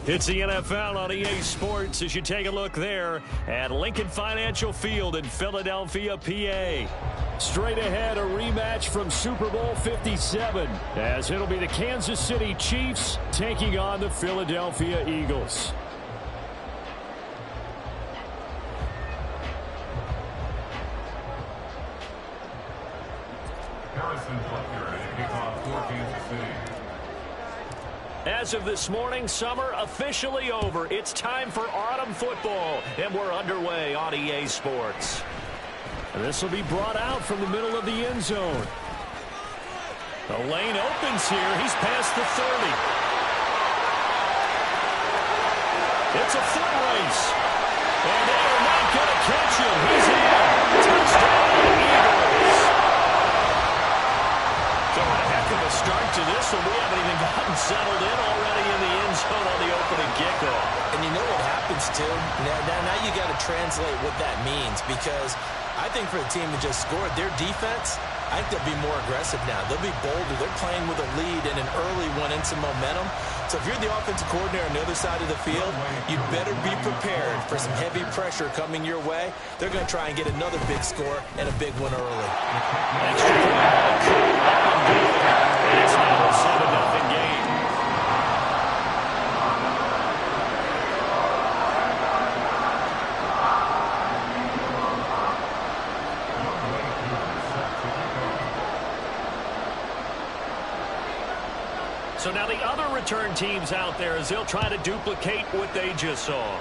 It's the NFL on EA Sports as you take a look there at Lincoln Financial Field in Philadelphia, PA. Straight ahead, a rematch from Super Bowl 57 as it'll be the Kansas City Chiefs taking on the Philadelphia Eagles. Harrison Butker to kick off for Kansas City. As of this morning, summer officially over. It's time for autumn football, and we're underway on EA Sports. And this will be brought out from the middle of the end zone. The lane opens here. He's past the 30. It's a foot race. And they are not going to catch him. He's in. Touchdown, Eagles. So a heck of a start to this one. We haven't even gotten settled in already in the end zone on the opening kickoff. And you know what happens, too? Now you got to translate what that means, because I think for the team that just scored, their defense, I think they'll be more aggressive now. They'll be bolder. They're playing with a lead and an early one and some momentum. So if you're the offensive coordinator on the other side of the field, you'd better be prepared for some heavy pressure coming your way. They're going to try and get another big score and a big one early. Extra it's now a 7-0 game. So now the other return teams out there as they'll try to duplicate what they just saw.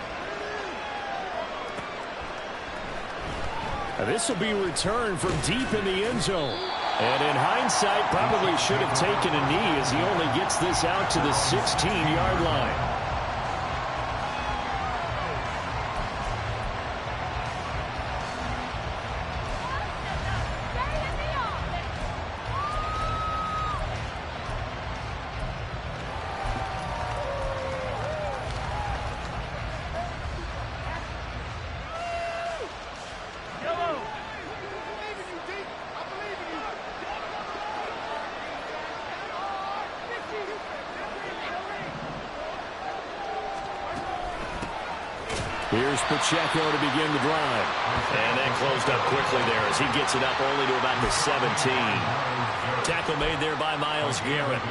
This will be returned from deep in the end zone. And in hindsight, probably should have taken a knee as he only gets this out to the 16-yard line. Here's Pacheco to begin the drive. And then closed up quickly there as he gets it up only to about the 17. Tackle made there by Myles Garrett.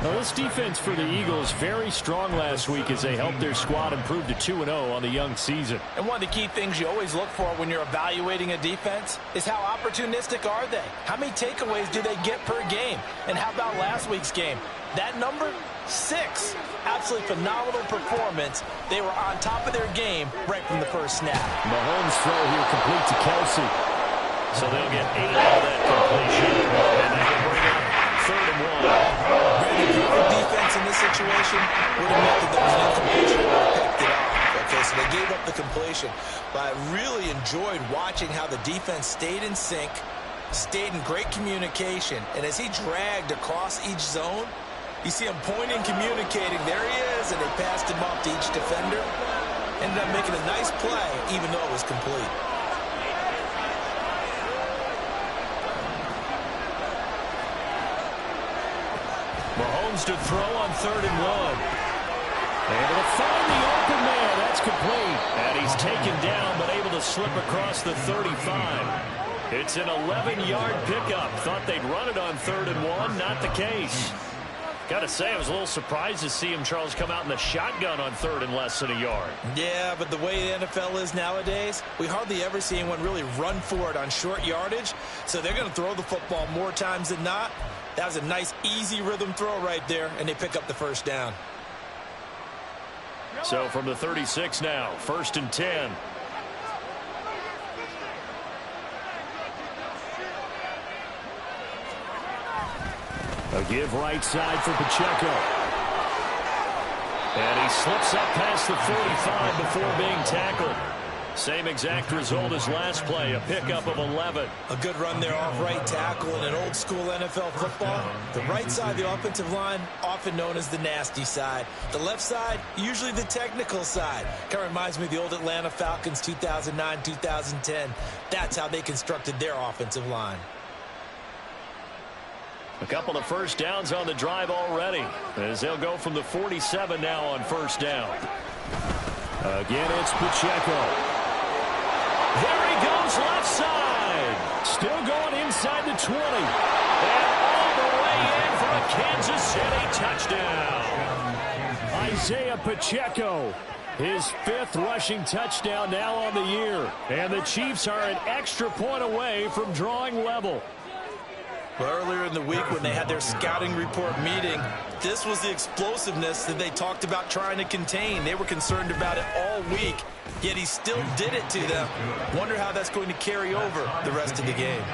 Well, this defense for the Eagles very strong last week as they helped their squad improve to 2-0 on the young season. And one of the key things you always look for when you're evaluating a defense is how opportunistic are they? How many takeaways do they get per game? And how about last week's game? That number? 6. Absolutely phenomenal performance. They were on top of their game right from the first snap. Mahomes' throw here complete to Kelsey. So they'll get 8 out of that completion. And they will bring up 3rd and 1. Really good defense in this situation would have meant that there was an incompletion and would have picked it off. Okay, so they gave up the completion. But I really enjoyed watching how the defense stayed in sync, stayed in great communication. And as he dragged across each zone, you see him pointing, communicating. There he is, and they passed him off to each defender. Ended up making a nice play, even though it was complete. Mahomes to throw on 3rd and 1. Able to find the open man. That's complete. And he's taken down, but able to slip across the 35. It's an 11-yard pickup. Thought they'd run it on 3rd and 1. Not the case. Got to say, I was a little surprised to see him, Charles, come out in the shotgun on 3rd and less than a yard. Yeah, but the way the NFL is nowadays, we hardly ever see anyone really run for it on short yardage. So they're going to throw the football more times than not. That was a nice, easy rhythm throw right there, and they pick up the first down. So from the 36 now, 1st and 10. A give right side for Pacheco. And he slips up past the 45 before being tackled. Same exact result as last play, a pickup of 11. A good run there off right tackle in an old school NFL football. The right side of the offensive line, often known as the nasty side. The left side, usually the technical side. Kind of reminds me of the old Atlanta Falcons 2009-2010. That's how they constructed their offensive line. A couple of first downs on the drive already, as they'll go from the 47 now on first down. Again, it's Pacheco. There he goes left side. Still going inside the 20. And all the way in for a Kansas City touchdown. Isaiah Pacheco, his 5th rushing touchdown now on the year. And the Chiefs are an extra point away from drawing level. Well, earlier in the week when they had their scouting report meeting, this was the explosiveness that they talked about trying to contain. They were concerned about it all week, yet he still did it to them. Wonder how that's going to carry over the rest of the game.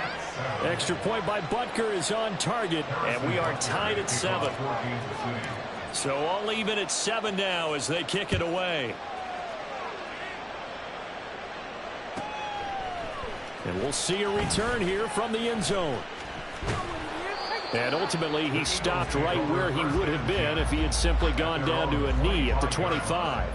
Extra point by Butker is on target, and we are tied at 7. So all even at 7 now as they kick it away. And we'll see a return here from the end zone. And ultimately, he stopped right where he would have been if he had simply gone down to a knee at the 25.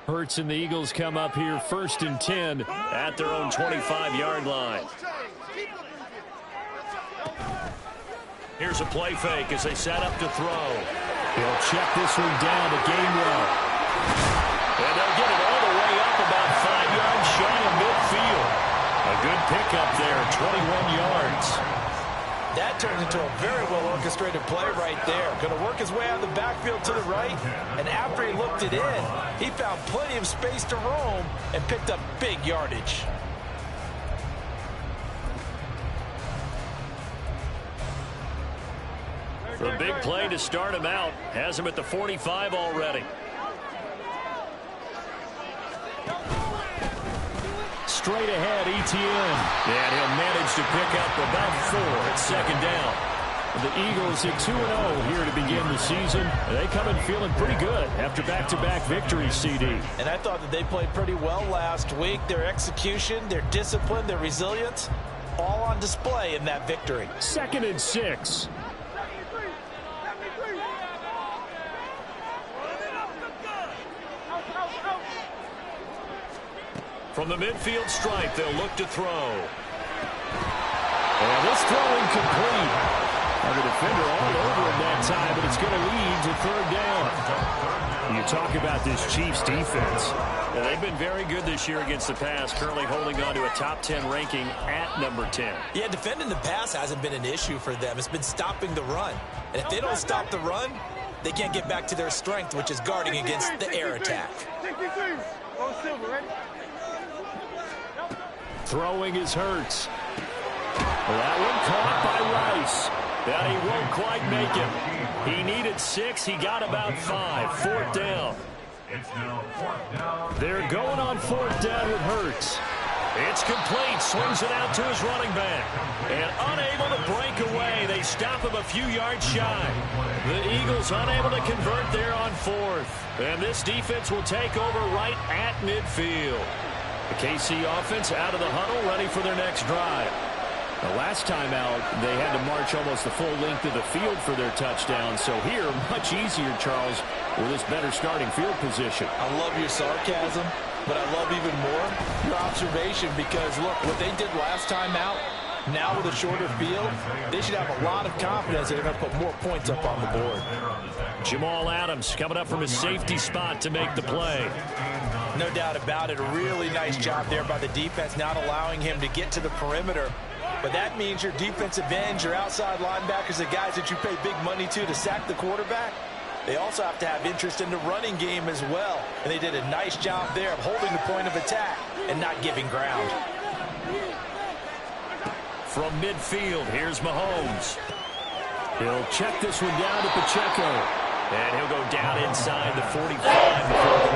Hurts and the Eagles come up here 1st and 10 at their own 25-yard line. Here's a play fake as they set up to throw. He'll check this one down to Gainwell. And they'll get it all the way up about 5 yards shy of midfield. A good pickup there, 21 yards. That turns into a very well-orchestrated play right there. Going to work his way out of the backfield to the right, and after he looked it in, he found plenty of space to roam and picked up big yardage. The big play to start him out has him at the 45 already. Straight ahead, Etienne. And he'll manage to pick up about 4 at 2nd down. The Eagles at 2-0 here to begin the season. They come in feeling pretty good after back-to-back victories, CD. And I thought that they played pretty well last week. Their execution, their discipline, their resilience, all on display in that victory. 2nd and 6. From the midfield stripe, they'll look to throw. And this throw incomplete. And the defender all over him that time, but it's going to lead to 3rd down. You talk about this Chiefs defense. Well, they've been very good this year against the pass, currently holding on to a top 10 ranking at number 10. Yeah, defending the pass hasn't been an issue for them. It's been stopping the run. And if they don't stop the run, they can't get back to their strength, which is guarding against the air attack. Throwing is Hurts. That one caught by Rice. And he won't quite make it. He needed 6. He got about 5. 4th down. They're going on 4th down with Hurts. It's complete. Swings it out to his running back. And unable to break away. They stop him a few yards shy. The Eagles unable to convert there on 4th. And this defense will take over right at midfield. The KC offense out of the huddle, ready for their next drive. The last time out, they had to march almost the full length of the field for their touchdown. So here, much easier, Charles, with this better starting field position. I love your sarcasm, but I love even more your observation because, look, what they did last time out, now with a shorter field, they should have a lot of confidence they're going to put more points up on the board. Jamal Adams coming up from his safety spot to make the play. No doubt about it. A really nice job there by the defense, not allowing him to get to the perimeter. But that means your defensive ends, your outside linebackers, the guys that you pay big money to sack the quarterback, they also have to have interest in the running game as well. And they did a nice job there of holding the point of attack and not giving ground. From midfield, here's Mahomes. He'll check this one down to Pacheco. And he'll go down inside the 45 before the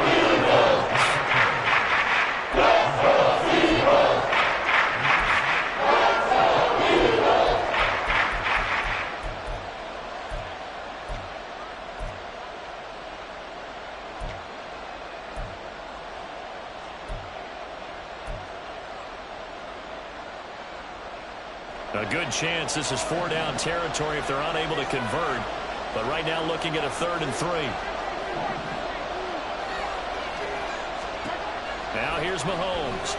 A good chance this is 4-down territory if they're unable to convert. But right now looking at a 3rd and 3. Now here's Mahomes.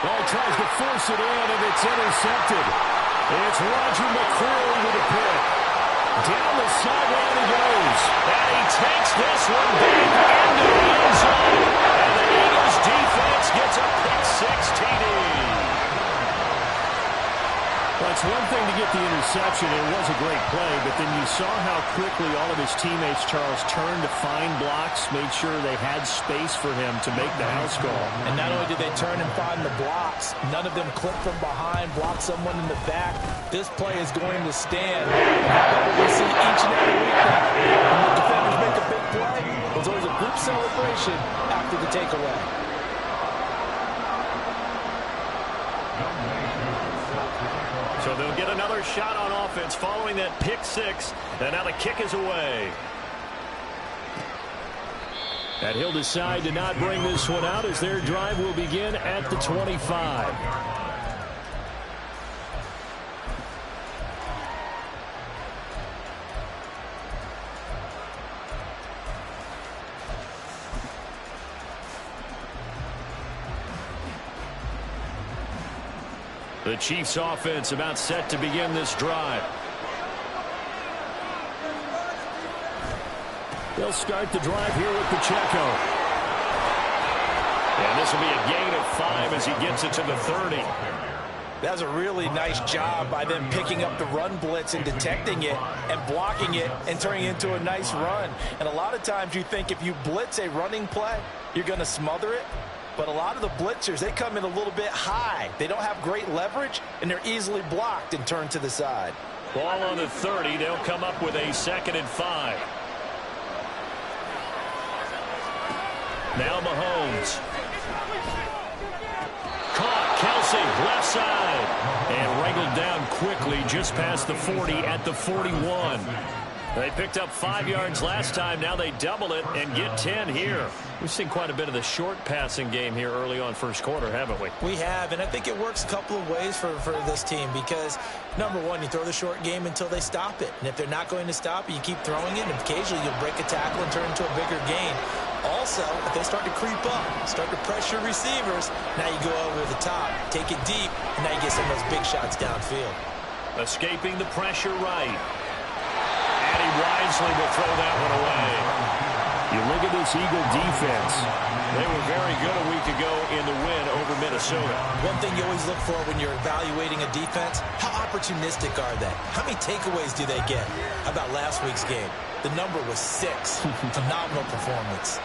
Ball tries to force it in, and it's intercepted. It's Roger McCreary with a pick. Down the sideline he goes. And he takes this one back into the end zone. And the Eagles defense gets a pick-6 TD. Well, it's one thing to get the interception. It was a great play, but then you saw how quickly all of his teammates, Charles, turned to find blocks, made sure they had space for him to make the house call. And not only did they turn and find the blocks, none of them clipped from behind, blocked someone in the back. This play is going to stand. We see each and every week now. When the defenders make a big play, there's always a group celebration after the takeaway. So they'll get another shot on offense following that pick-6, and now the kick is away. And he'll decide to not bring this one out as their drive will begin at the 25. The Chiefs offense about set to begin this drive. They'll start the drive here with Pacheco. And this will be a gain of 5 as he gets it to the 30. That was a really nice job by them picking up the run blitz and detecting it and blocking it and turning it into a nice run. And a lot of times you think if you blitz a running play, you're going to smother it. But a lot of the blitzers, they come in a little bit high. They don't have great leverage, and they're easily blocked and turned to the side. Ball on the 30. They'll come up with a 2nd and 5. Now Mahomes. Caught. Kelsey, left side. And wrangled down quickly just past the 40 at the 41. They picked up 5 yards last time. Now they double it and get 10 here. We've seen quite a bit of the short passing game here early on first quarter, haven't we? We have, and I think it works a couple of ways for this team because, number one, you throw the short game until they stop it. And if they're not going to stop it, you keep throwing it, and occasionally you'll break a tackle and turn it into a bigger gain. Also, if they start to creep up, start to pressure receivers, now you go over the top, take it deep, and now you get some of those big shots downfield. Escaping the pressure right. And he wisely will throw that one away. You look at this Eagle defense. They were very good a week ago in the win over Minnesota. One thing you always look for when you're evaluating a defense, how opportunistic are they? How many takeaways do they get? How about last week's game? The number was 6. Phenomenal performance.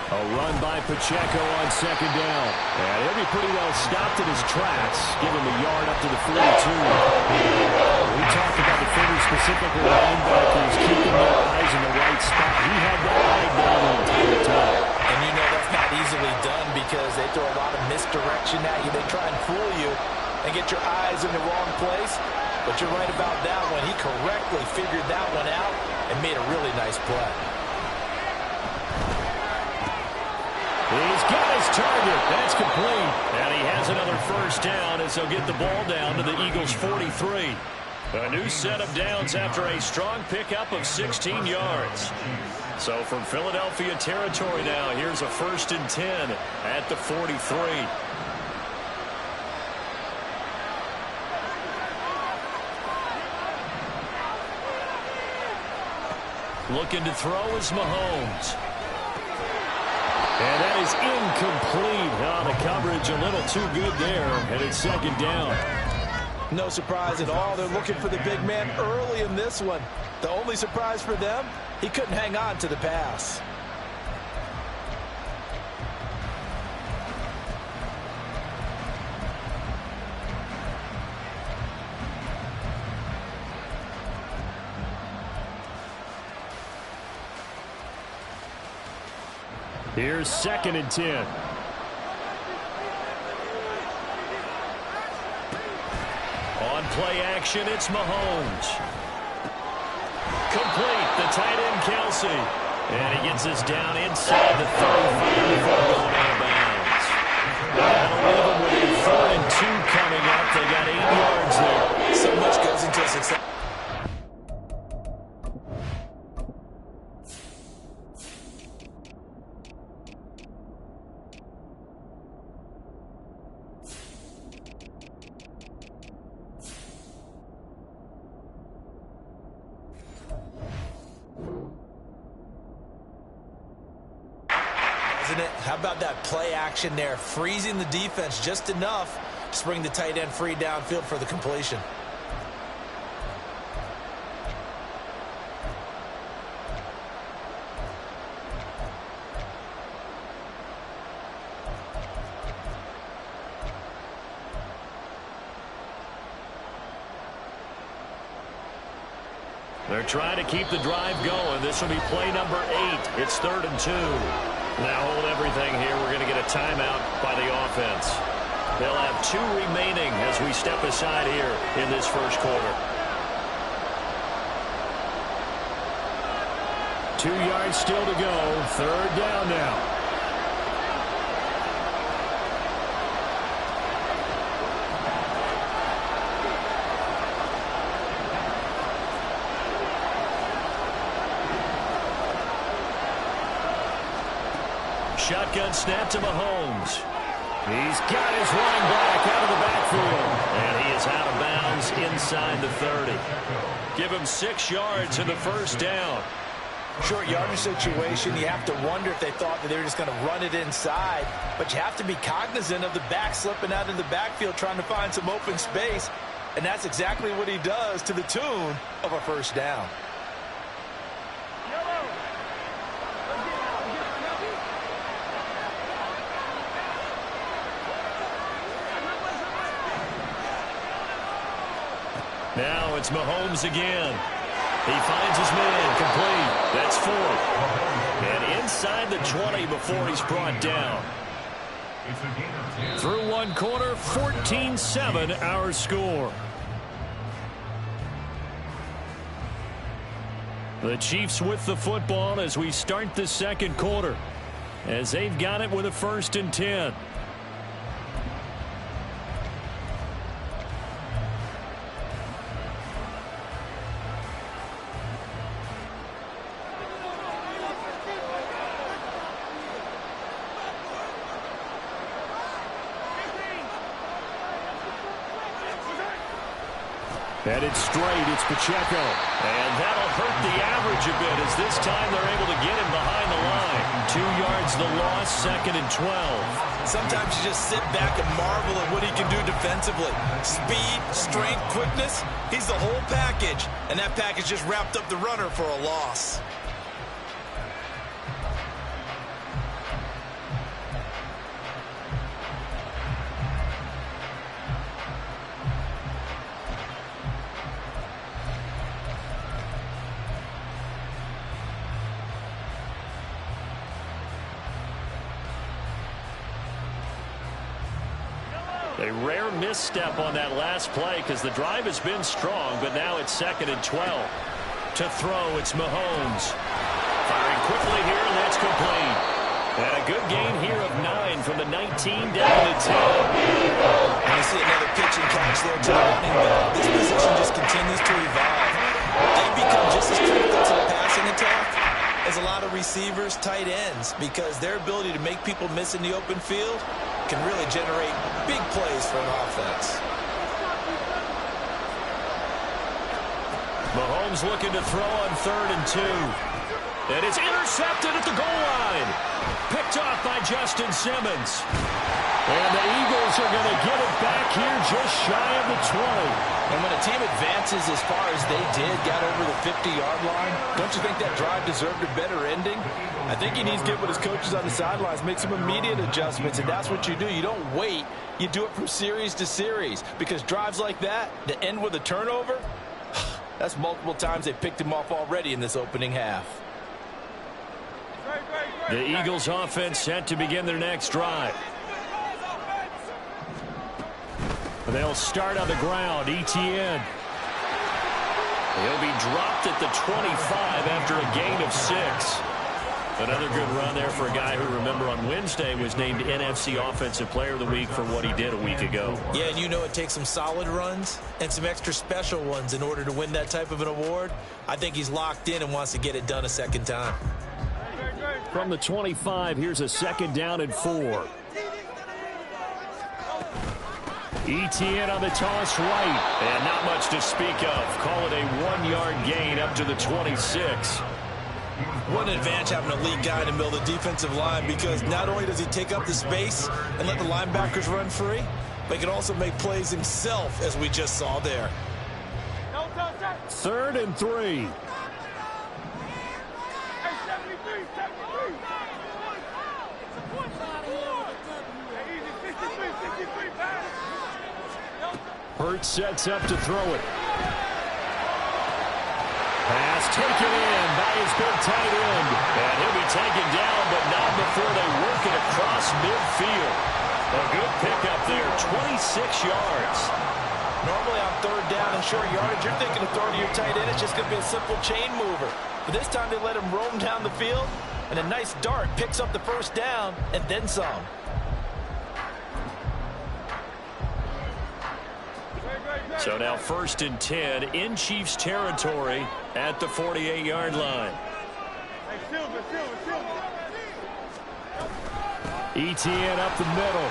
A run by Pacheco on 2nd down. And he'll be pretty well stopped in his tracks. Give him a yard up to the 42. We talked about defenders, specifically linebackers, keeping their eyes in the right spot. He had that eye down the entire time. And you know that's not easily done because they throw a lot of misdirection at you. They try and fool you and get your eyes in the wrong place. But you're right about that one. He correctly figured that one out and made a really nice play. He's got his target. That's complete. And he has another first down as they'll get the ball down to the Eagles' 43. A new set of downs after a strong pickup of 16 yards. So from Philadelphia territory now, here's a 1st and 10 at the 43. Looking to throw is Mahomes. And that is incomplete. The coverage a little too good there, and it's 2nd down. No surprise at all. They're looking for the big man early in this one. The only surprise for them, he couldn't hang on to the pass. Here's 2nd and 10. On play action, it's Mahomes. tight end, Kelsey. And he gets us down inside the 35 before going out of bounds. That'll leave them with a 3rd and 2 coming up. They got 8 yards there. So much goes into a success. How about that play action there, freezing the defense just enough to bring the tight end free downfield for the completion. They're trying to keep the drive going. This will be play number 8. It's 3rd and 2. Now hold everything here. We're going to get a timeout by the offense. They'll have 2 remaining as we step aside here in this first quarter. 2 yards still to go. 3rd down now. Shotgun snap to Mahomes. He's got his running back out of the backfield. And he is out of bounds inside the 30. Give him 6 yards in the first down. Short yardage situation, you have to wonder if they thought that they were just going to run it inside. But you have to be cognizant of the back slipping out in the backfield trying to find some open space. And that's exactly what he does to the tune of a first down. Now it's Mahomes again. He finds his man complete. That's 4th. And inside the 20 before he's brought down. Through 1 quarter, 14-7 our score. The Chiefs with the football as we start the second quarter. As they've got it with a 1st and 10. Headed straight, it's Pacheco. And that'll hurt the average a bit as this time they're able to get him behind the line. 2 yards the loss, 2nd and 12. Sometimes you just sit back and marvel at what he can do defensively. Speed, strength, quickness, he's the whole package. And that package just wrapped up the runner for a loss. A rare misstep on that last play because the drive has been strong, but now it's 2nd and 12. To throw, it's Mahomes. Firing quickly here, and that's complete. And a good gain here of 9 from the 19 down to 10. And you see another pitch and catch there to the running back. This position just continues to evolve. They become just as critical to the passing attack as a lot of receivers, tight ends, because their ability to make people miss in the open field can really generate big plays for an offense. Mahomes looking to throw on 3rd and 2. And it's intercepted at the goal line. Picked off by Justin Simmons. And the Eagles are going to get it back here just shy of the 20. And when a team advances as far as they did, got over the 50-yard line, don't you think that drive deserved a better ending? I think he needs to get with his coaches on the sidelines, make some immediate adjustments, and that's what you do. You don't wait. You do it from series to series, because drives like that end with a turnover, that's multiple times they picked him off already in this opening half. The Eagles offense set to begin their next drive. They'll start on the ground. ETN. He'll be dropped at the 25 after a gain of 6. Another good run there for a guy who, remember, on Wednesday was named NFC Offensive Player of the Week for what he did a week ago. Yeah, and you know it takes some solid runs and some extra special ones in order to win that type of an award. I think he's locked in and wants to get it done a second time. From the 25, here's a 2nd down and 4. Etienne on the toss right. And not much to speak of. Call it a 1-yard gain up to the 26. What an advantage having a lead guy in the middle of the defensive line, because not only does he take up the space and let the linebackers run free, but he can also make plays himself, as we just saw there. 3rd and 3. Hurts sets up to throw it. Pass taken in by his big tight end. And he'll be taken down, but not before they work it across midfield. A good pickup there, 26 yards. Normally on 3rd down and short yardage, you're thinking of throwing to your tight end. It's just going to be a simple chain mover. But this time they let him roam down the field, and a nice dart picks up the 1st down and then some. So now 1st and 10 in Chiefs territory at the 48-yard line. Etienne up the middle.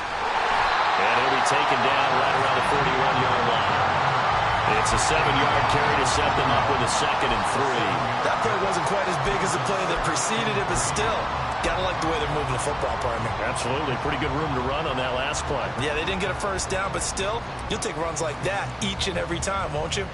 And he'll be taken down right around the 41-yard line. It's a 7-yard carry to set them up with a 2nd and 3. That play wasn't quite as big as the play that preceded it, but still, gotta like the way they're moving the football, partner. Absolutely. Pretty good room to run on that last play. Yeah, they didn't get a 1st down, but still, you'll take runs like that each and every time, won't you?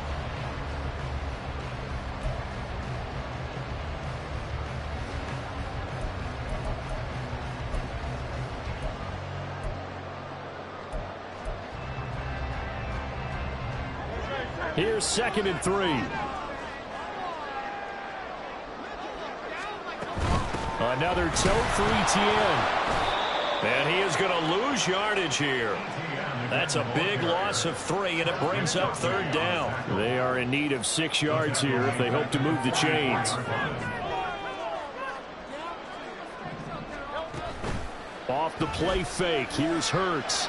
Here's 2nd and 3. Another tote for Etienne. And he is going to lose yardage here. That's a big loss of 3, and it brings up 3rd down. They are in need of 6 yards here if they hope to move the chains. Off the play fake, here's Hurts.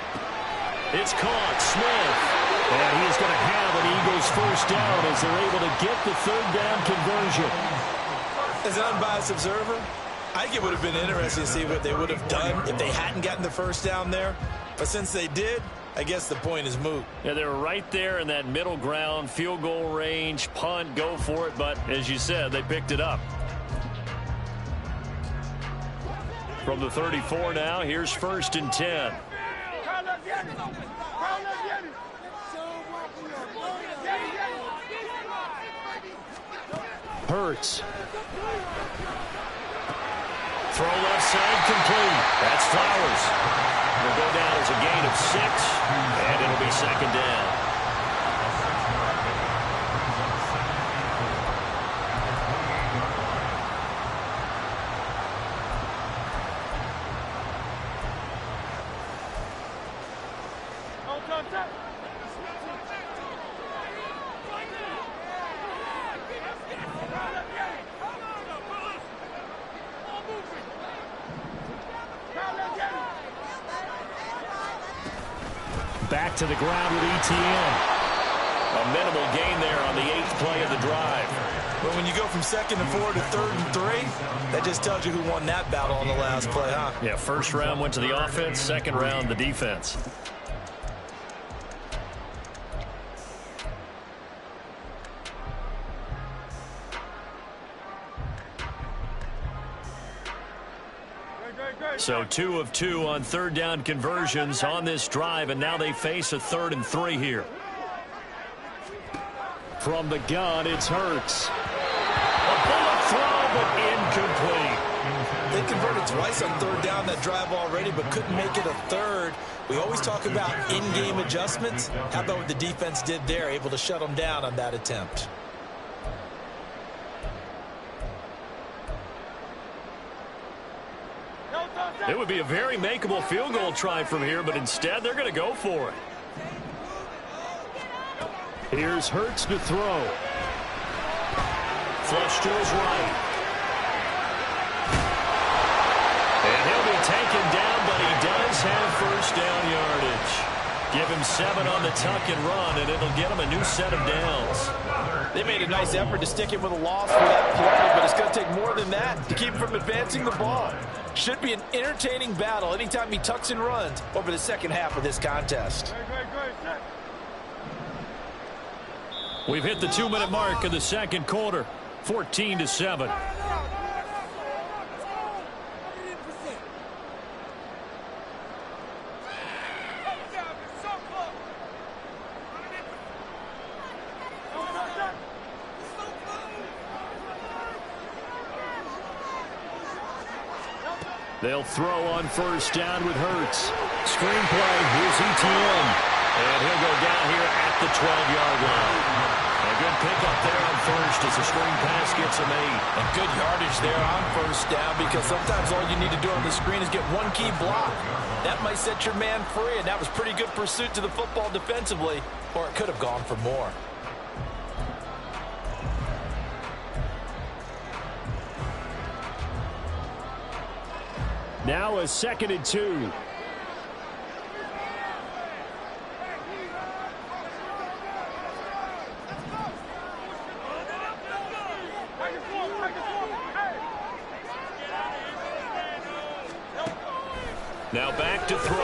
It's caught, Smith. And he is going to have an Eagles 1st down as they're able to get the 3rd down conversion. As an unbiased observer, I think it would have been interesting to see what they would have done if they hadn't gotten the 1st down there. But since they did, I guess the point is moot. Yeah, they were right there in that middle ground, field goal range, punt, go for it. But as you said, they picked it up. From the 34 now, here's 1st and 10. Hurts. Throw left side complete. That's Flowers. Will go down as a gain of 6, and it'll be 2nd down. Back to the ground with Etienne. A minimal gain there on the 8th play of the drive. But when you go from 2nd and 4 to 3rd and 3, that just tells you who won that battle on the last play, huh? Yeah, 1st round went to the offense, 2nd round the defense. So 2 of 2 on 3rd down conversions on this drive, and now they face a 3rd and 3 here. From the gun, it's Hurts. A bullet throw, but incomplete. They converted twice on 3rd down that drive already, but couldn't make it a 3rd. We always talk about in-game adjustments. How about what the defense did there, able to shut them down on that attempt? It would be a very makeable field goal try from here, but instead they're going to go for it. Here's Hurts to throw. Flush to his right. And he'll be taken down, but he does have first down yardage. Give him 7 on the tuck and run, and it'll get him a new set of downs. They made a nice effort to stick him with a loss for that play, but it's going to take more than that to keep him from advancing the ball. Should be an entertaining battle anytime he tucks and runs over the second half of this contest. We've hit the 2-minute mark of the second quarter, 14-7. They'll throw on first down with Hurts. Screenplay, here's ETN. And he'll go down here at the 12-yard line. A good pickup there on first as the screen pass gets him 8. And good yardage there on first down, because sometimes all you need to do on the screen is get one key block. That might set your man free, and that was pretty good pursuit to the football defensively, or it could have gone for more. Now a 2nd and 2. Now back to throw.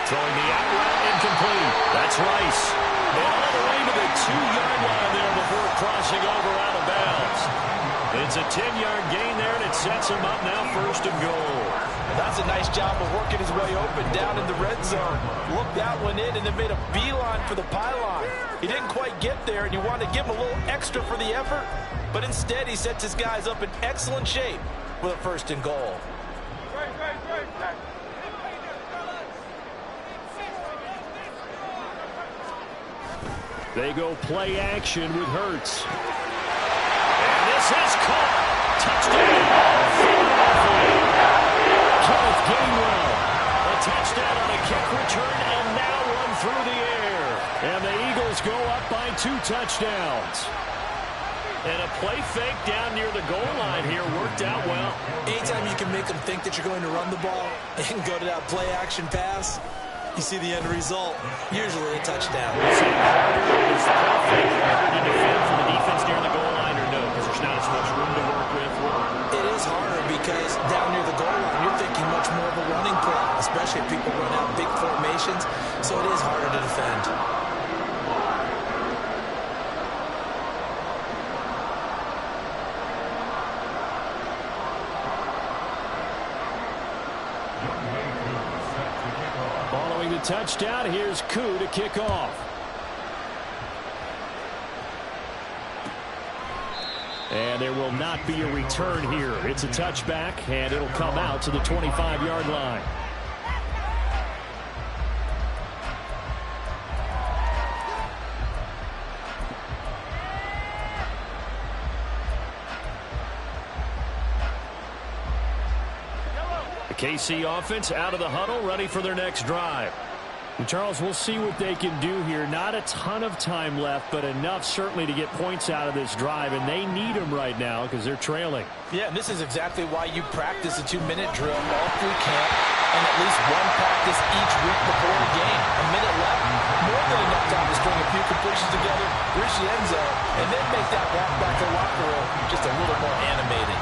Throwing the out route incomplete. That's Rice. And all the way to the 2-yard line there before crossing over out of bounds. It's a 10-yard gain there, and it sets him up now 1st and goal. That's a nice job of working his way open down in the red zone. Looked that one in and then made a beeline for the pylon. He didn't quite get there, and you wanted to give him a little extra for the effort, but instead he sets his guys up in excellent shape with a 1st and goal. They go play action with Hurts. And this is caught. Touchdown. Kenneth Gainwell. A touchdown on a kick return and now run through the air. And the Eagles go up by 2 touchdowns. And a play fake down near the goal line here worked out well. Anytime you can make them think that you're going to run the ball and go to that play action pass, you see the end result, usually a touchdown. Is the play fake harder to defend from the defense near the goal line or no? Because there's not as much room to work with. It is harder because down near the goal line, you're thinking much more of a running play, especially if people run out big formations, so it is harder to defend. Following the touchdown, here's Koo to kick off. And there will not be a return here. It's a touchback, and it'll come out to the 25-yard line. The KC offense out of the huddle, ready for their next drive. And Charles, we'll see what they can do here. Not a ton of time left, but enough certainly to get points out of this drive, and they need them right now because they're trailing. Yeah, and this is exactly why you practice a 2-minute drill all through camp and at least one practice each week before the game. A minute left, more than enough time to string a few completions together, reach the end zone, and then make that walk back to the locker room just a little more animated.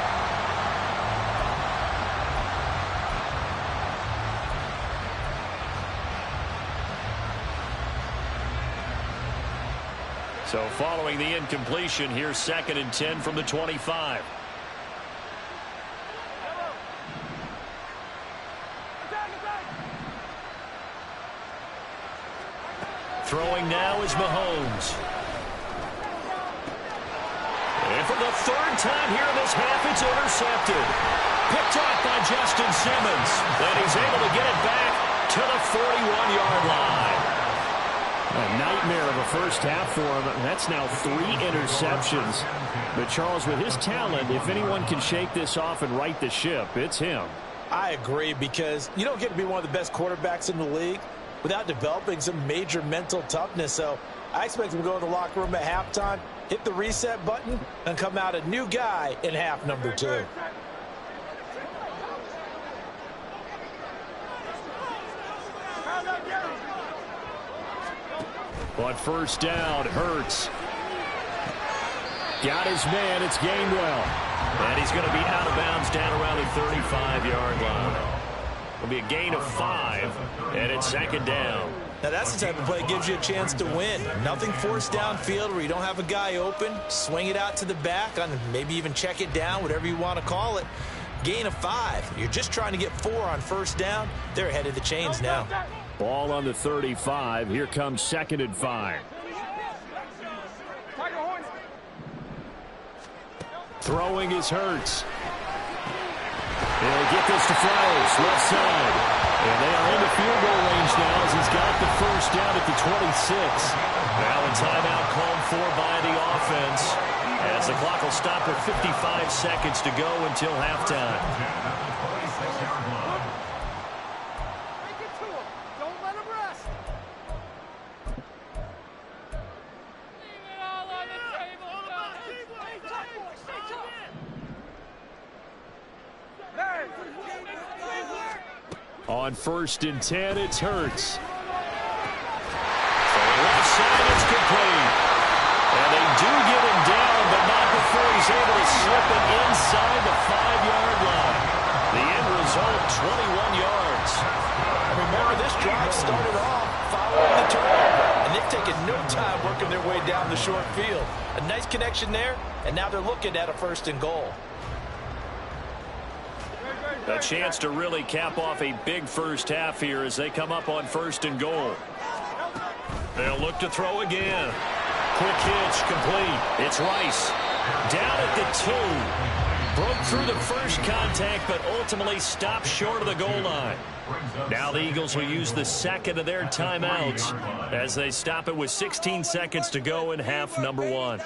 So following the incompletion, here's 2nd and 10 from the 25. Throwing now is Mahomes. And for the 3rd time here in this half, it's intercepted. Picked off by Justin Simmons. And he's able to get it back to the 41-yard line. A nightmare of a first half for him. That's now 3 interceptions. But Charles, with his talent, if anyone can shake this off and right the ship, it's him. I agree, because you don't get to be one of the best quarterbacks in the league without developing some major mental toughness. So I expect him to go to the locker room at halftime, hit the reset button, and come out a new guy in half number 2. On first down, Hurts. Got his man. It's Gainwell. And he's going to be out of bounds down around the 35-yard line. It'll be a gain of 5, and it's second down. Now, that's the type of play that gives you a chance to win. Nothing forced downfield where you don't have a guy open. Swing it out to the back, on maybe even check it down, whatever you want to call it. Gain of 5. You're just trying to get 4 on first down. They're ahead of the chains now. Ball on the 35. Here comes second and 5. Throwing is Hurts. He'll get this to Flowers, left side. And they are in the field goal range now as he's got the first down at the 26. Now a timeout called for by the offense as the clock will stop with 55 seconds to go until halftime. On first and 10, it's Hurts. So left side, it's complete. And they do get him down, but not before he's able to slip it inside the 5-yard line. The end result, 21 yards. Remember, this drive started off following the turnover, and they've taken no time working their way down the short field. A nice connection there, and now they're looking at a first and goal. A chance to really cap off a big first half here as they come up on first and goal. They'll look to throw again. Quick hitch, complete. It's Rice. Down at the 2. Broke through the first contact, but ultimately stopped short of the goal line. Now the Eagles will use the second of their timeouts as they stop it with 16 seconds to go in half number 1.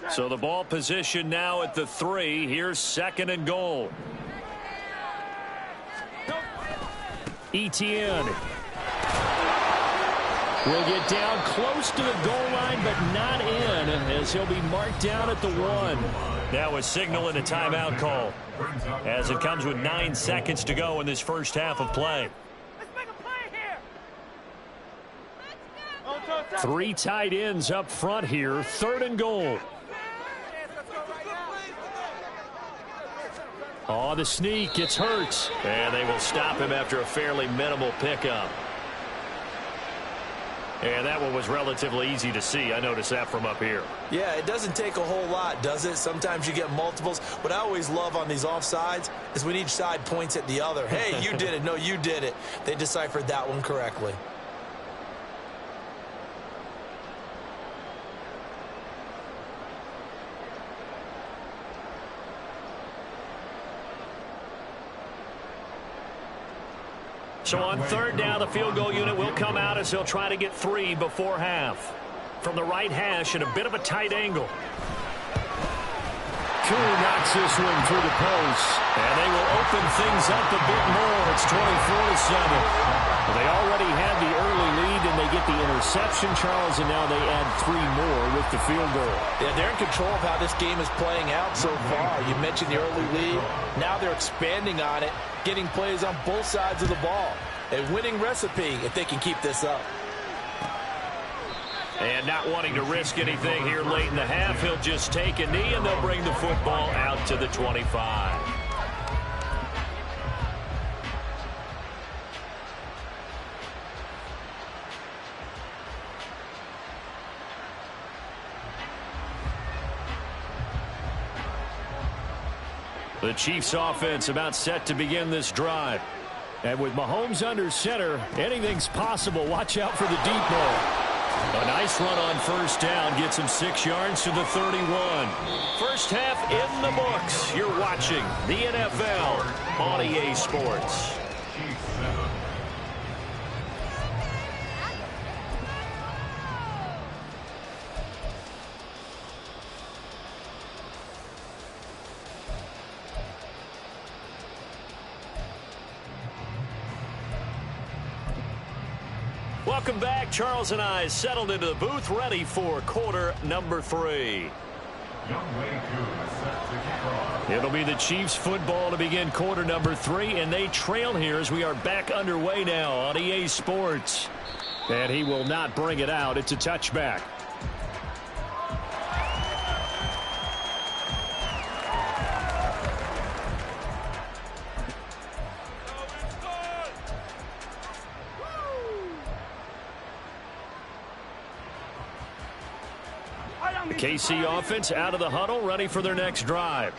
So the ball position now at the 3. Here's second and goal. Etienne will get down close to the goal line, but not in, as he'll be marked down at the 1. That was signaling a timeout call, as it comes with 9 seconds to go in this first half of play. Let's make a play here. 3 tight ends up front here. Third and goal. Oh, the sneak. It's Hurts. And they will stop him after a fairly minimal pickup. And that one was relatively easy to see. I noticed that from up here. Yeah, it doesn't take a whole lot, does it? Sometimes you get multiples. What I always love on these offsides is when each side points at the other. Hey, you did it. No, you did it. They deciphered that one correctly. So on third down, the field goal unit will come out as they'll try to get 3 before half. From the right hash at a bit of a tight angle. Koo knocks this one through the post. And they will open things up a bit more. It's 24-7. They already had the early lead, and they get the interception, Charles, and now they add 3 more with the field goal. Yeah, they're in control of how this game is playing out so far. You mentioned the early lead. Now they're expanding on it, getting plays on both sides of the ball. A winning recipe if they can keep this up. And not wanting to risk anything here late in the half, he'll just take a knee, and they'll bring the football out to the 25. The Chiefs offense about set to begin this drive. And with Mahomes under center, anything's possible. Watch out for the deep ball. A nice run on first down gets him 6 yards to the 31. First half in the books. You're watching the NFL on EA Sports. Welcome back. Charles and I settled into the booth, ready for quarter number 3. It'll be the Chiefs football to begin quarter number 3, and they trail here as we are back underway now on EA Sports. And he will not bring it out. It's a touchback. The KC offense out of the huddle, ready for their next drive.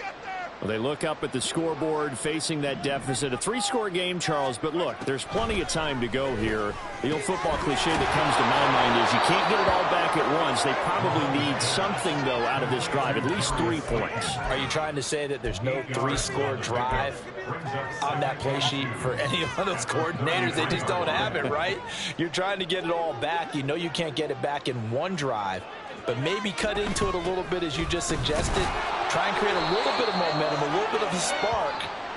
Well, they look up at the scoreboard, facing that deficit. A 3-score game, Charles, but look, there's plenty of time to go here. The old football cliche that comes to my mind is you can't get it all back at once. They probably need something, though, out of this drive, at least 3 points. Are you trying to say that there's no 3-score drive on that play sheet for any of those coordinators? They just don't have it, right? You're trying to get it all back. You know you can't get it back in one drive, but maybe cut into it a little bit as you just suggested. Try and create a little bit of momentum, a little bit of a spark,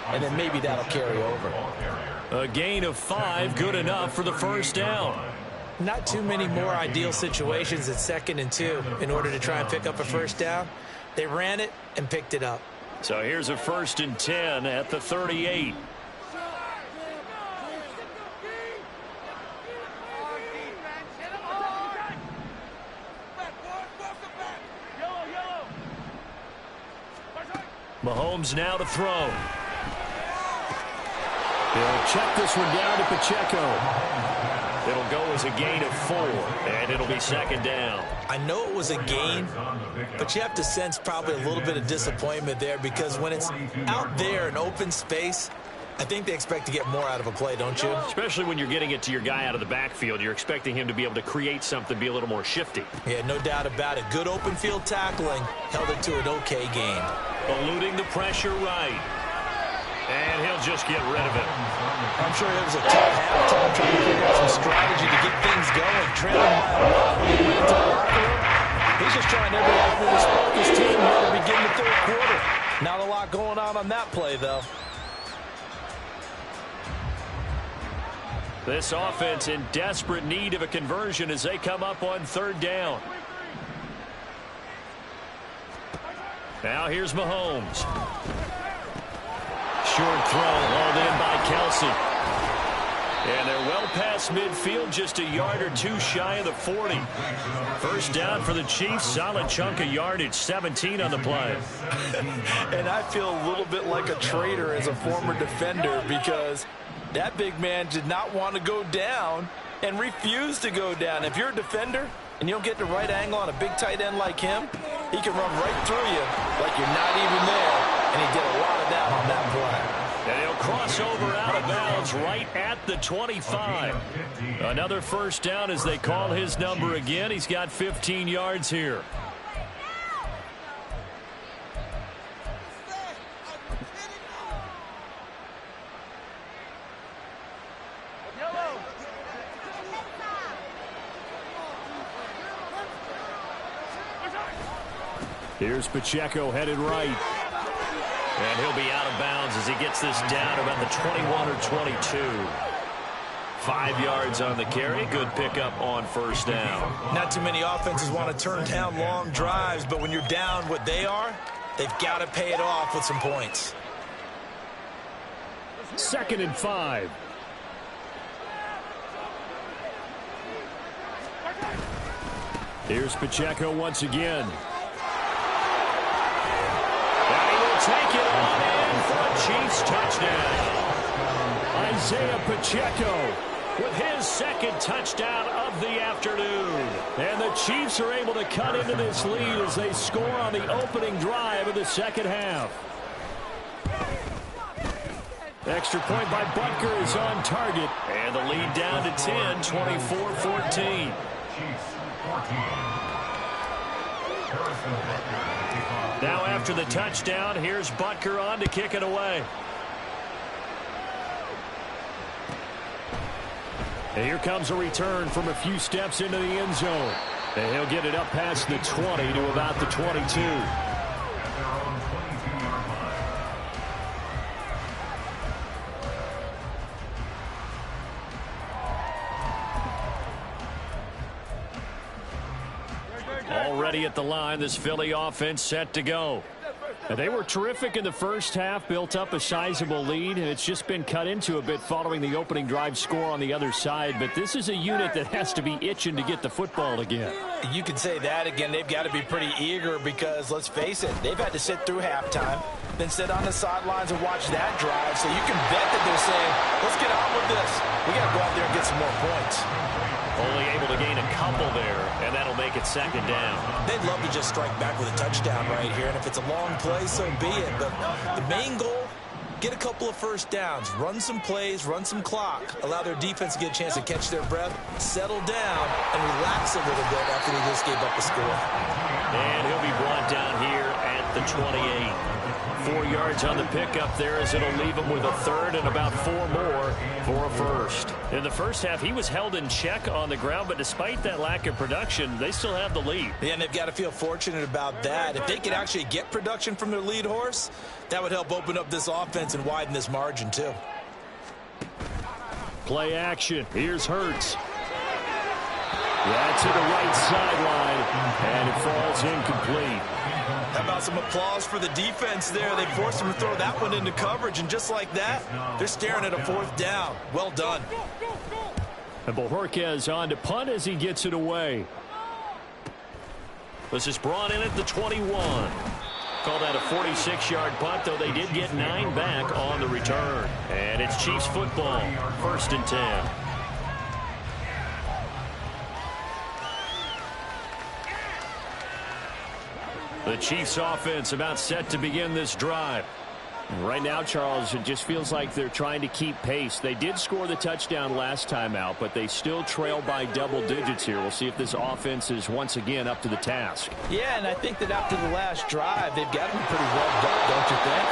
and then maybe that'll carry over. A gain of 5, good enough for the first down. Not too many more ideal situations at 2nd and 2 in order to try and pick up a first down. They ran it and picked it up. So here's a 1st and 10 at the 38. Mahomes now to throw. He'll check this one down to Pacheco. It'll go as a gain of 4, and it'll be 2nd down. I know it was a gain, but you have to sense probably a little bit of disappointment there because when it's out there in open space, I think they expect to get more out of a play, don't you? Especially when you're getting it to your guy out of the backfield. You're expecting him to be able to create something, be a little more shifty. Yeah, no doubt about it. Good open field tackling held it to an okay gain. Eluding the pressure right. And he'll just get rid of it. I'm sure it was a tough halftime trying to figure out some strategy to get things going. Trailing by a lot when he went into the locker room. He's just trying every avenue to spark his team here to begin the 3rd quarter. Not a lot going on that play, though. This offense in desperate need of a conversion as they come up on 3rd down. Now here's Mahomes. Short throw hauled in by Kelsey. And they're well past midfield, just a yard or 2 shy of the 40. First down for the Chiefs, solid chunk of yardage, 17 on the play. And I feel a little bit like a traitor as a former defender because that big man did not want to go down and refused to go down. If you're a defender and you don't get the right angle on a big tight end like him, he can run right through you like you're not even there, and he did a lot of that on that play. And he'll cross over out of bounds right at the 25. Another first down as they call his number again. He's got 15 yards here. Here's Pacheco headed right. And he'll be out of bounds as he gets this down about the 21 or 22. 5 yards on the carry. Good pickup on first down. Not too many offenses want to turn down long drives, but when you're down what they are, they've got to pay it off with some points. 2nd and 5. Here's Pacheco once again. Take it on in for a Chiefs touchdown. Isaiah Pacheco with his 2nd touchdown of the afternoon. And the Chiefs are able to cut into this lead as they score on the opening drive of the 2nd half. Extra point by Butker is on target. And the lead down to 10, 24-14. Now after the touchdown, here's Butker on to kick it away. And here comes a return from a few steps into the end zone. And he'll get it up past the 20 to about the 22. ready at the line. This Philly offense set to go. And they were terrific in the first half, built up a sizable lead, and it's just been cut into a bit following the opening drive score on the other side. But this is a unit that has to be itching to get the football again. You can say that again. They've got to be pretty eager because, let's face it, they've had to sit through halftime, then sit on the sidelines and watch that drive. So you can bet that they're saying, let's get on with this. We got to go out there and get some more points. Only able to gain a couple there, and that'll make it second down. They'd love to just strike back with a touchdown right here, and if it's a long play, so be it. But the main goal, get a couple of first downs, run some plays, run some clock, allow their defense to get a chance to catch their breath, settle down, and relax a little bit after they just gave up a score. And he'll be brought down here at the 28. 4 yards on the pickup there as it'll leave him with a third and about 4 more for a first. In the first half, he was held in check on the ground, but despite that lack of production, they still have the lead. Yeah, and they've got to feel fortunate about that. If they could actually get production from their lead horse, that would help open up this offense and widen this margin too. Play action. Here's Hurts. That's to the right sideline, and it falls incomplete. How about some applause for the defense there? They forced him to throw that one into coverage, and just like that, they're staring at a fourth down. Well done. And Bojorquez on to punt as he gets it away. This is brought in at the 21. Called out a 46-yard punt, though they did get 9 back on the return. And it's Chiefs football, 1st and 10. The Chiefs offense about set to begin this drive. Right now, Charles, it just feels like they're trying to keep pace. They did score the touchdown last time out, but they still trail by double digits here. We'll see if this offense is once again up to the task. Yeah, and I think that after the last drive, they've got to be pretty well done, don't you think?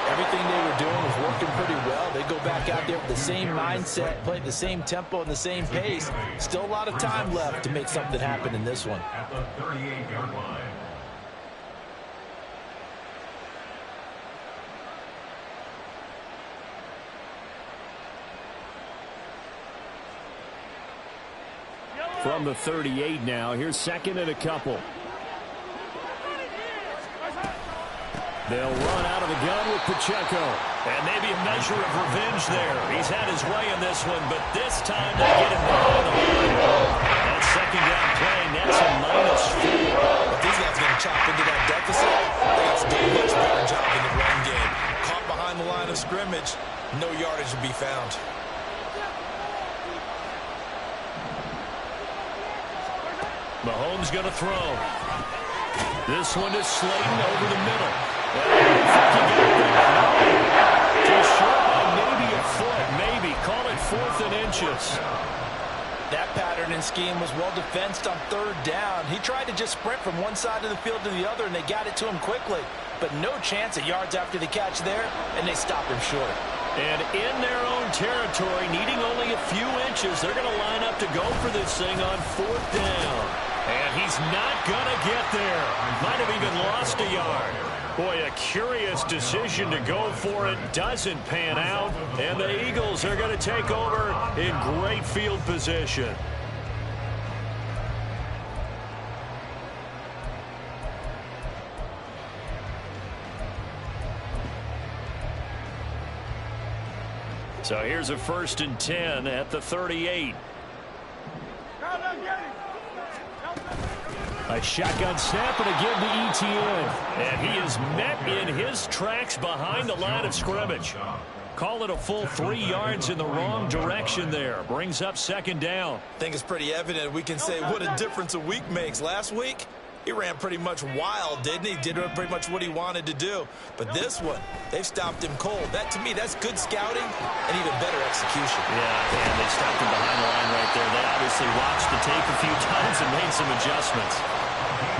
Everything they were doing was working pretty well. They go back out there with the same mindset, play the same tempo and the same pace. Still a lot of time left to make something happen in this one. At the 38-yard line. From the 38 now, here's 2nd and a couple. They'll run out of the gun with Pacheco. And maybe a measure of revenge there. He's had his way in this one, but this time they get him behind the line. That second down play, that's a -4. If these guys are going to chop into that deficit, they have to do a much better job in the run game. Caught behind the line of scrimmage, no yardage to be found. Mahomes going to throw. This one is Slayton over the middle. Too short by maybe a foot, maybe. Call it 4th and inches. That pattern and scheme was well defensed on 3rd down. He tried to just sprint from one side of the field to the other, and they got it to him quickly. But no chance at yards after the catch there, and they stopped him short. And in their own territory, needing only a few inches, they're going to line up to go for this thing on 4th down. And he's not going to get there. Might have even lost a yard. Boy, a curious decision to go for it. Doesn't pan out. And the Eagles are going to take over in great field position. So here's a 1st and 10 at the 38. A shotgun snap and a give to Etienne. And he is met in his tracks behind the line of scrimmage. Call it a full 3 yards in the wrong direction there. Brings up 2nd down. I think it's pretty evident. We can say what a difference a week makes. Last week, he ran pretty much wild, didn't he? Did pretty much what he wanted to do. But this one, they've stopped him cold. That, to me, that's good scouting and even better execution. Yeah, and they stopped him behind the line right there. They obviously watched the tape a few times and made some adjustments.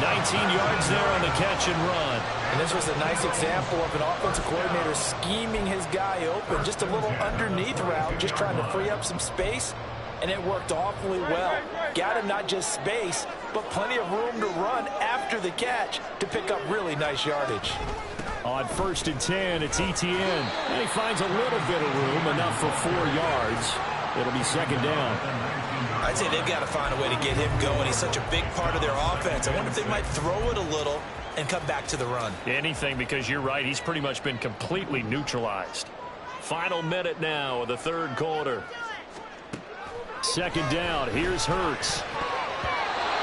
19 yards there on the catch and run. And this was a nice example of an offensive coordinator scheming his guy open. Just a little underneath route, just trying to free up some space. And it worked awfully well. Got him not just space, but plenty of room to run after the catch to pick up really nice yardage. On 1st and 10, it's Etienne. And he finds a little bit of room, enough for 4 yards. It'll be second down. I'd say they've got to find a way to get him going. He's such a big part of their offense. I wonder if they might throw it a little and come back to the run. Anything, because you're right. He's pretty much been completely neutralized. Final minute now of the third quarter. Second down. Here's Hurts.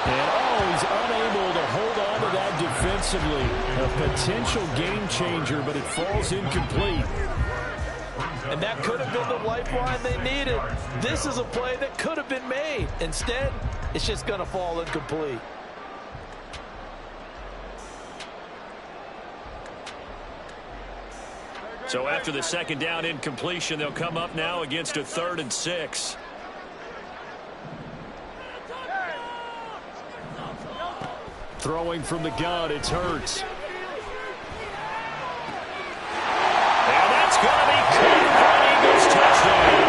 And, he's unable to hold on to that defensively. A potential game changer, but it falls incomplete. And that could have been the lifeline they needed. This is a play that could have been made. Instead, it's just going to fall incomplete. So after the second down incompletion, they'll come up now against a 3rd and 6. Throwing from the gun, it's Hurts. And that's going to be caught for an Eagles touchdown.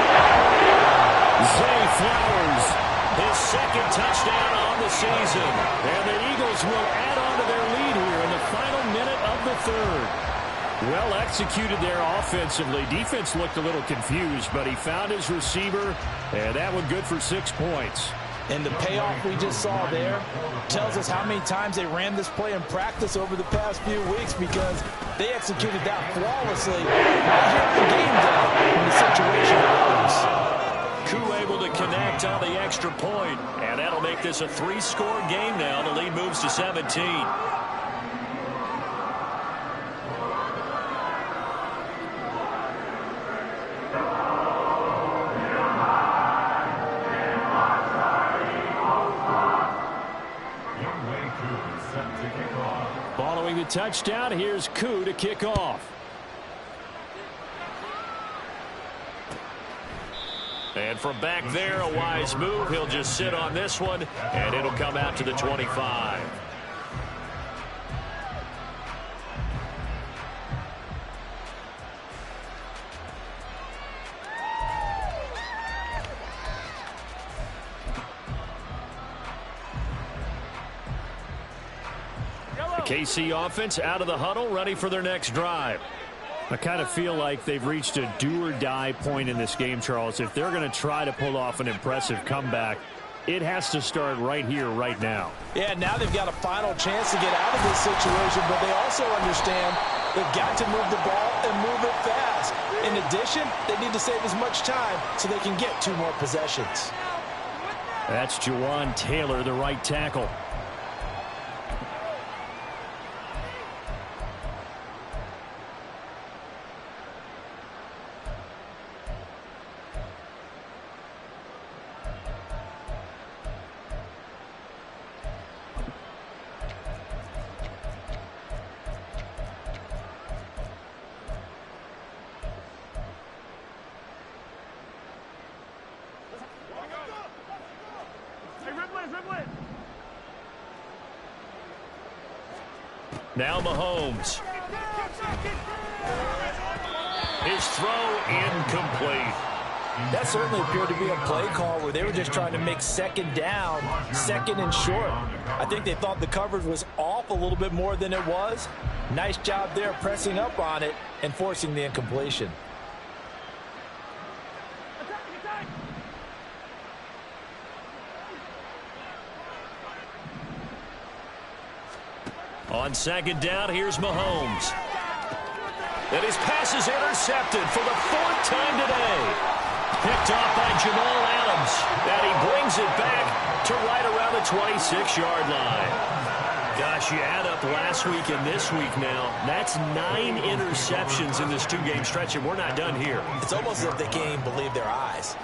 Zay Flowers, his second touchdown on the season. And the Eagles will add on to their lead here in the final minute of the third. Well executed there offensively. Defense looked a little confused, but he found his receiver, and that one good for 6 points. And the payoff we just saw there tells us how many times they ran this play in practice over the past few weeks, because they executed that flawlessly right here on game day when the situation arose. Koo able to connect on the extra point, and that'll make this a 3-score game now. The lead moves to 17. Following the touchdown, here's Koo to kick off. And from back there, a wise move. He'll just sit on this one, and it'll come out to the 25. KC offense out of the huddle, ready for their next drive. I kind of feel like they've reached a do-or-die point in this game, Charles. If they're going to try to pull off an impressive comeback, it has to start right here, right now. Yeah, now they've got a final chance to get out of this situation, but they also understand they've got to move the ball and move it fast. In addition, they need to save as much time so they can get 2 more possessions. That's Jawan Taylor, the right tackle. Now Mahomes. His throw incomplete. That certainly appeared to be a play call where they were just trying to make second down, second and short. I think they thought the coverage was off a little bit more than it was. Nice job there pressing up on it and forcing the incompletion. On second down, here's Mahomes. And his pass is intercepted for the 4th time today. Picked off by Jamal Adams. And he brings it back to right around the 26-yard line. Gosh, you add up last week and this week now. That's 9 interceptions in this 2-game stretch, and we're not done here. It's almost as if they can't even believe their eyes.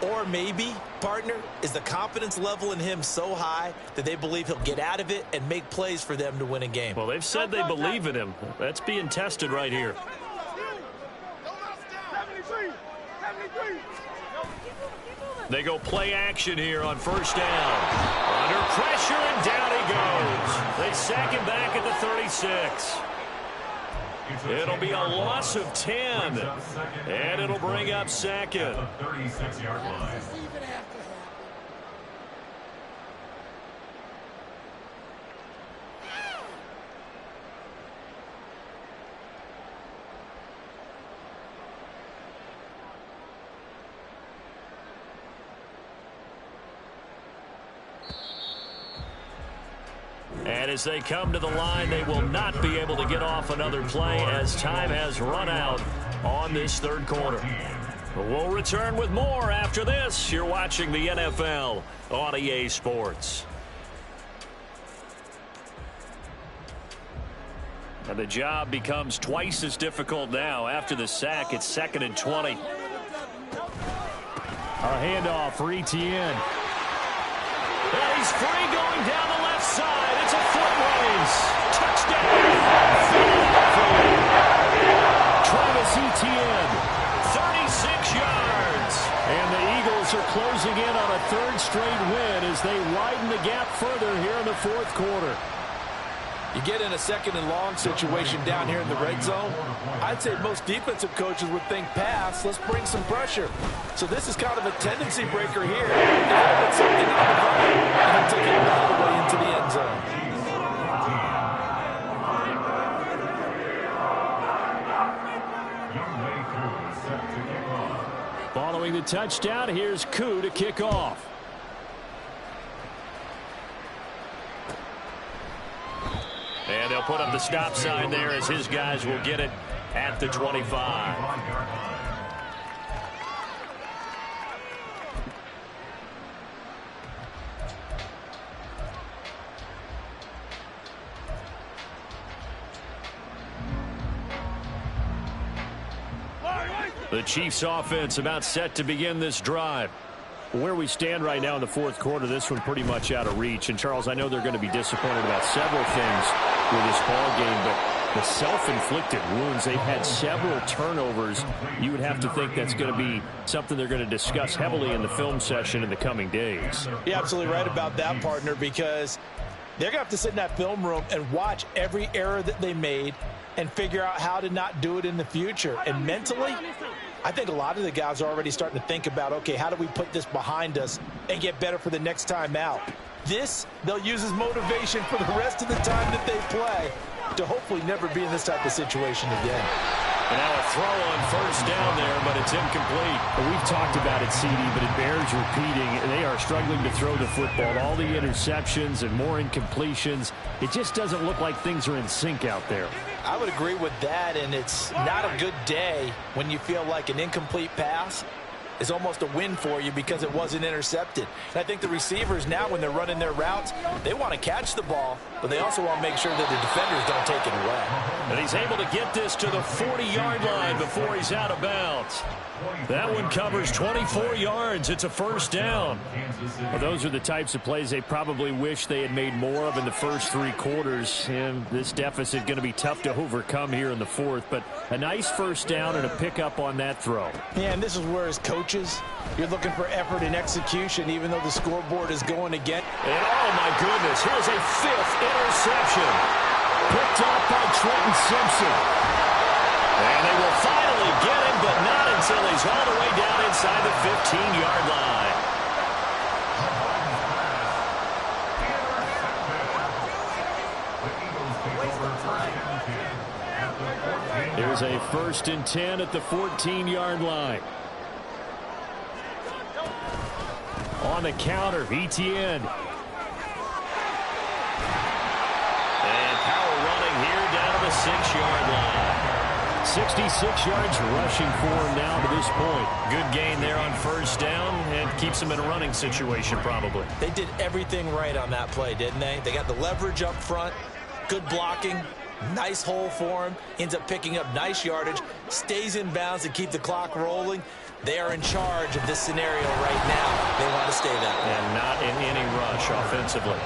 Or maybe, partner, is the confidence level in him so high that they believe he'll get out of it and make plays for them to win a game. Well, they've said they believe in him. That's being tested right here. They go play action here on first down. Under pressure, and down he goes. They sack him back at the 36. It'll be a loss of 10, and it'll bring up second. 36-yard line. And as they come to the line, they will not be able to get off another play as time has run out on this third quarter. We'll return with more after this. You're watching the NFL on EA Sports. And the job becomes twice as difficult now. After the sack, it's 2nd and 20. A handoff for Etienne. And he's free going down the left side. It's a foot race. Touchdown. Travis Etienne. 36 yards. And the Eagles are closing in on a third straight win as they widen the gap further here in the fourth quarter. You get in a 2nd and long situation down here in the red zone. I'd say most defensive coaches would think pass. Let's bring some pressure. So this is kind of a tendency breaker here. It's something on the ground, and he'll take it all the way into the end zone. Following the touchdown, here's Koo to kick off. And they'll put up the stop sign there as his guys will get it at the 25. The Chiefs offense about set to begin this drive. Where we stand right now in the fourth quarter, this one pretty much out of reach. And, Charles, I know they're going to be disappointed about several things with this ball game, but the self-inflicted wounds, they've had several turnovers. You would have to think that's going to be something they're going to discuss heavily in the film session in the coming days. You're absolutely right about that, partner, because they're going to have to sit in that film room and watch every error that they made and figure out how to not do it in the future. And mentally, I think a lot of the guys are already starting to think about, okay, how do we put this behind us and get better for the next time out? This, they'll use as motivation for the rest of the time that they play to hopefully never be in this type of situation again. And now a throw on first down there, but it's incomplete. We've talked about it, CD, but it bears repeating. They are struggling to throw the football. All the interceptions and more incompletions. It just doesn't look like things are in sync out there. I would agree with that, and it's not a good day when you feel like an incomplete pass is almost a win for you because it wasn't intercepted. And I think the receivers now, when they're running their routes, they want to catch the ball, but they also want to make sure that the defenders don't take it away. And he's able to get this to the 40-yard line before he's out of bounds. That one covers 24 yards. It's a first down. Well, those are the types of plays they probably wish they had made more of in the first three quarters. And this deficit going to be tough to overcome here in the fourth. But a nice first down and a pickup on that throw. Yeah, and this is where as coaches, you're looking for effort and execution, even though the scoreboard is going again. And oh my goodness, here's a 5th interception. Picked up by Trenton Simpson. And they will finally get him, but not until he's all the way down inside the 15-yard line. Here's a 1st and 10 at the 14-yard line. On the counter, Etienne. And power running here down to the 6-yard line. 66 yards rushing for him now to this point. Good gain there on first down and keeps him in a running situation probably. They did everything right on that play, didn't they? They got the leverage up front, good blocking, nice hole for him, ends up picking up nice yardage, stays in bounds to keep the clock rolling. They are in charge of this scenario right now. They want to stay that way. And not in any rush offensively.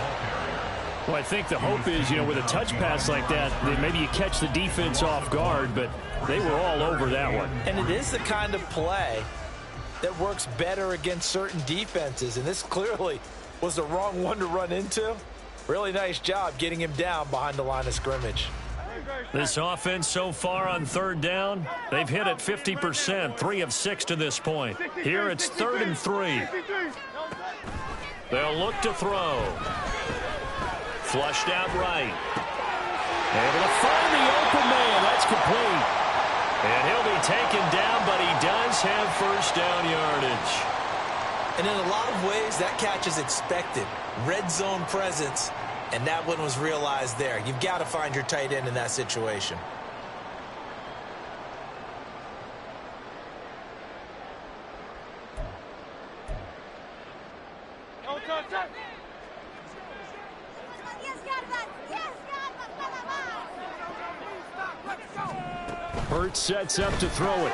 Well, I think the hope is, with a touch pass like that maybe you catch the defense off guard, but they were all over that one. And it is the kind of play that works better against certain defenses, and this clearly was the wrong one to run into. Really nice job getting him down behind the line of scrimmage. This offense so far on third down, they've hit it 50%, 3 of 6 to this point. Here it's 3rd and 3. They'll look to throw. Flushed out right. Able to find the open man. That's complete. And he'll be taken down, but he does have first down yardage. And in a lot of ways, that catch is expected. Red zone presence. And that one was realized there. You've got to find your tight end in that situation. Hurts sets up to throw it.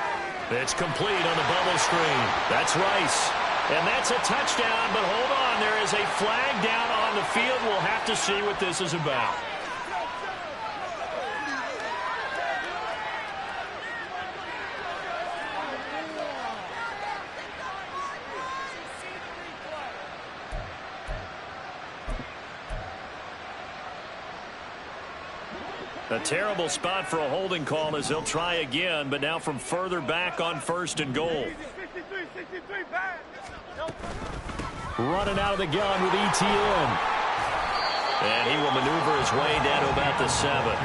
It's complete on the bubble screen. That's Rice. And that's a touchdown, but hold on. There is a flag down on the field. We'll have to see what this is about. A terrible spot for a holding call as they'll try again, but now from further back on 1st and goal. Running out of the gun with ETN. And he will maneuver his way down to about the 7.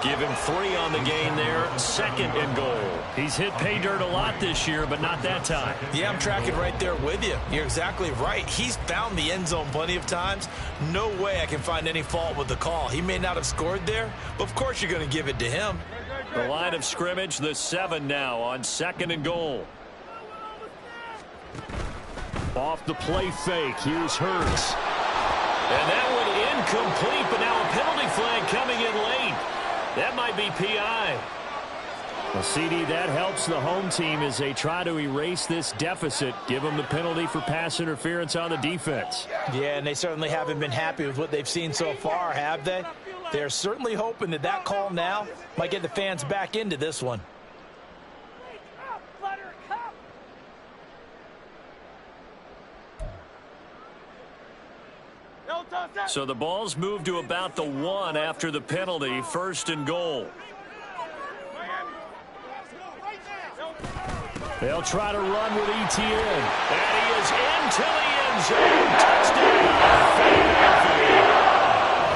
Give him 3 on the gain there. 2nd and goal. He's hit pay dirt a lot this year, but not that time. Yeah, I'm tracking right there with you. You're exactly right. He's found the end zone plenty of times. No way I can find any fault with the call. He may not have scored there, but of course you're going to give it to him. The line of scrimmage, the 7 now on 2nd and goal. Off the play fake. Here's Hurts. And that one incomplete, but now a penalty flag coming in late. That might be PI. Well, CD, that helps the home team as they try to erase this deficit. Give them the penalty for pass interference on the defense. Yeah, and they certainly haven't been happy with what they've seen so far, have they? They're certainly hoping that that call now might get the fans back into this one. So the ball's moved to about the 1 after the penalty. 1st and goal. They'll try to run with ETN. And he is into the end zone. Touchdown, Philadelphia.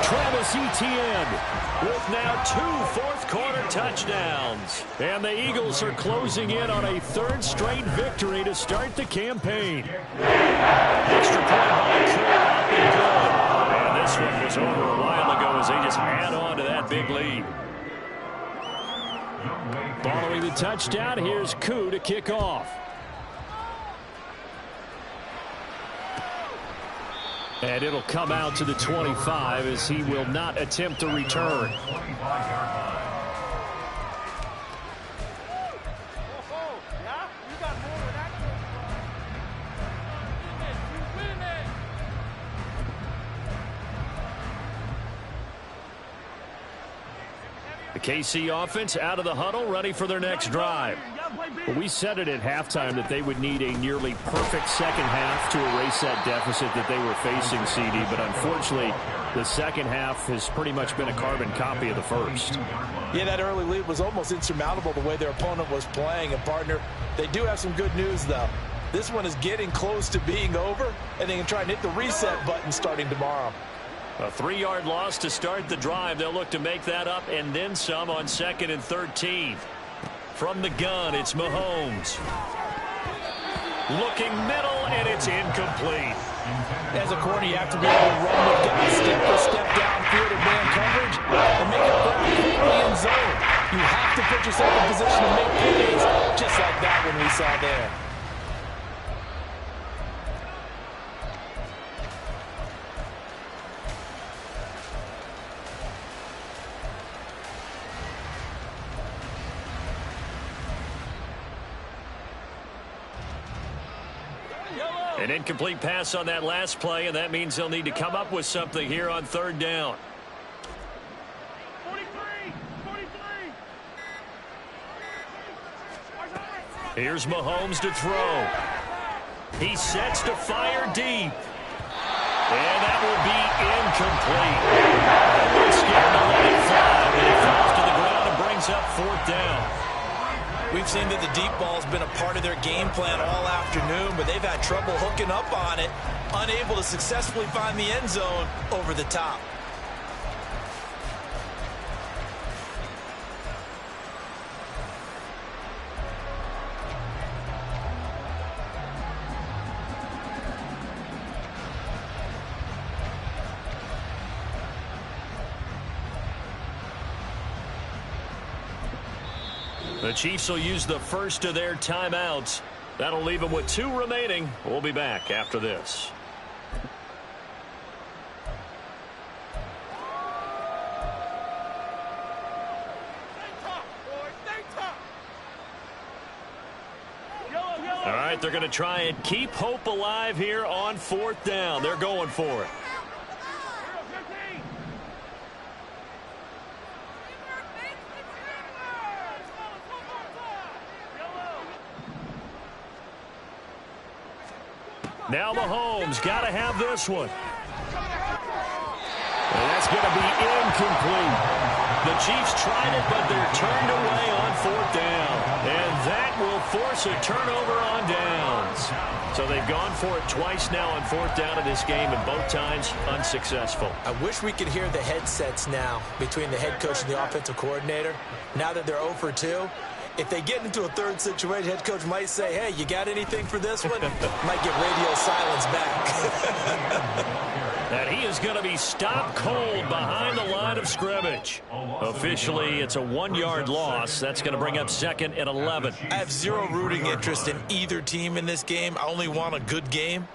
Travis Etienne with now 2 fourth-quarter touchdowns. And the Eagles are closing in on a 3rd straight victory to start the campaign. Extra point by Cool and good. And this one was over a while ago as they just add on to that big lead. Following the touchdown, here's Koo to kick off. And it'll come out to the 25 as he will not attempt to return. The KC offense out of the huddle, ready for their next drive. Well, we said it at halftime that they would need a nearly perfect second half to erase that deficit that they were facing, CD. But unfortunately, the second half has pretty much been a carbon copy of the first. Yeah, that early lead was almost insurmountable the way their opponent was playing. And, partner, they do have some good news, though. This one is getting close to being over, and they can try and hit the reset button starting tomorrow. A 3-yard loss to start the drive. They'll look to make that up and then some on 2nd and 13. From the gun, it's Mahomes. Looking middle, and it's incomplete. As a corner, you have to be able to run with guys step for step downfield and man coverage and make a grab quickly in zone. You have to put yourself in position to make plays, just like that one we saw there. An incomplete pass on that last play, and that means they'll need to come up with something here on 3rd down. 43. Here's Mahomes to throw. He sets to fire deep. And that will be incomplete. They're scared to let it fly, but it falls to the ground and brings up 4th down. We've seen that the deep ball's been a part of their game plan all afternoon, but they've had trouble hooking up on it, unable to successfully find the end zone over the top. The Chiefs will use the first of their timeouts. That'll leave them with 2 remaining. We'll be back after this. All right, they're going to try and keep hope alive here on 4th down. They're going for it. Now Mahomes got to have this one. And that's going to be incomplete. The Chiefs tried it, but they're turned away on 4th down. And that will force a turnover on downs. So they've gone for it twice now on 4th down in this game, and both times unsuccessful. I wish we could hear the headsets now between the head coach and the offensive coordinator. Now that they're 0 for 2. If they get into a third situation, head coach might say, hey, you got anything for this one? Might get radio silence back. And he is going to be stopped cold behind the line of scrimmage. Officially, it's a 1-yard loss. That's going to bring up 2nd and 11. I have zero rooting interest in either team in this game. I only want a good game.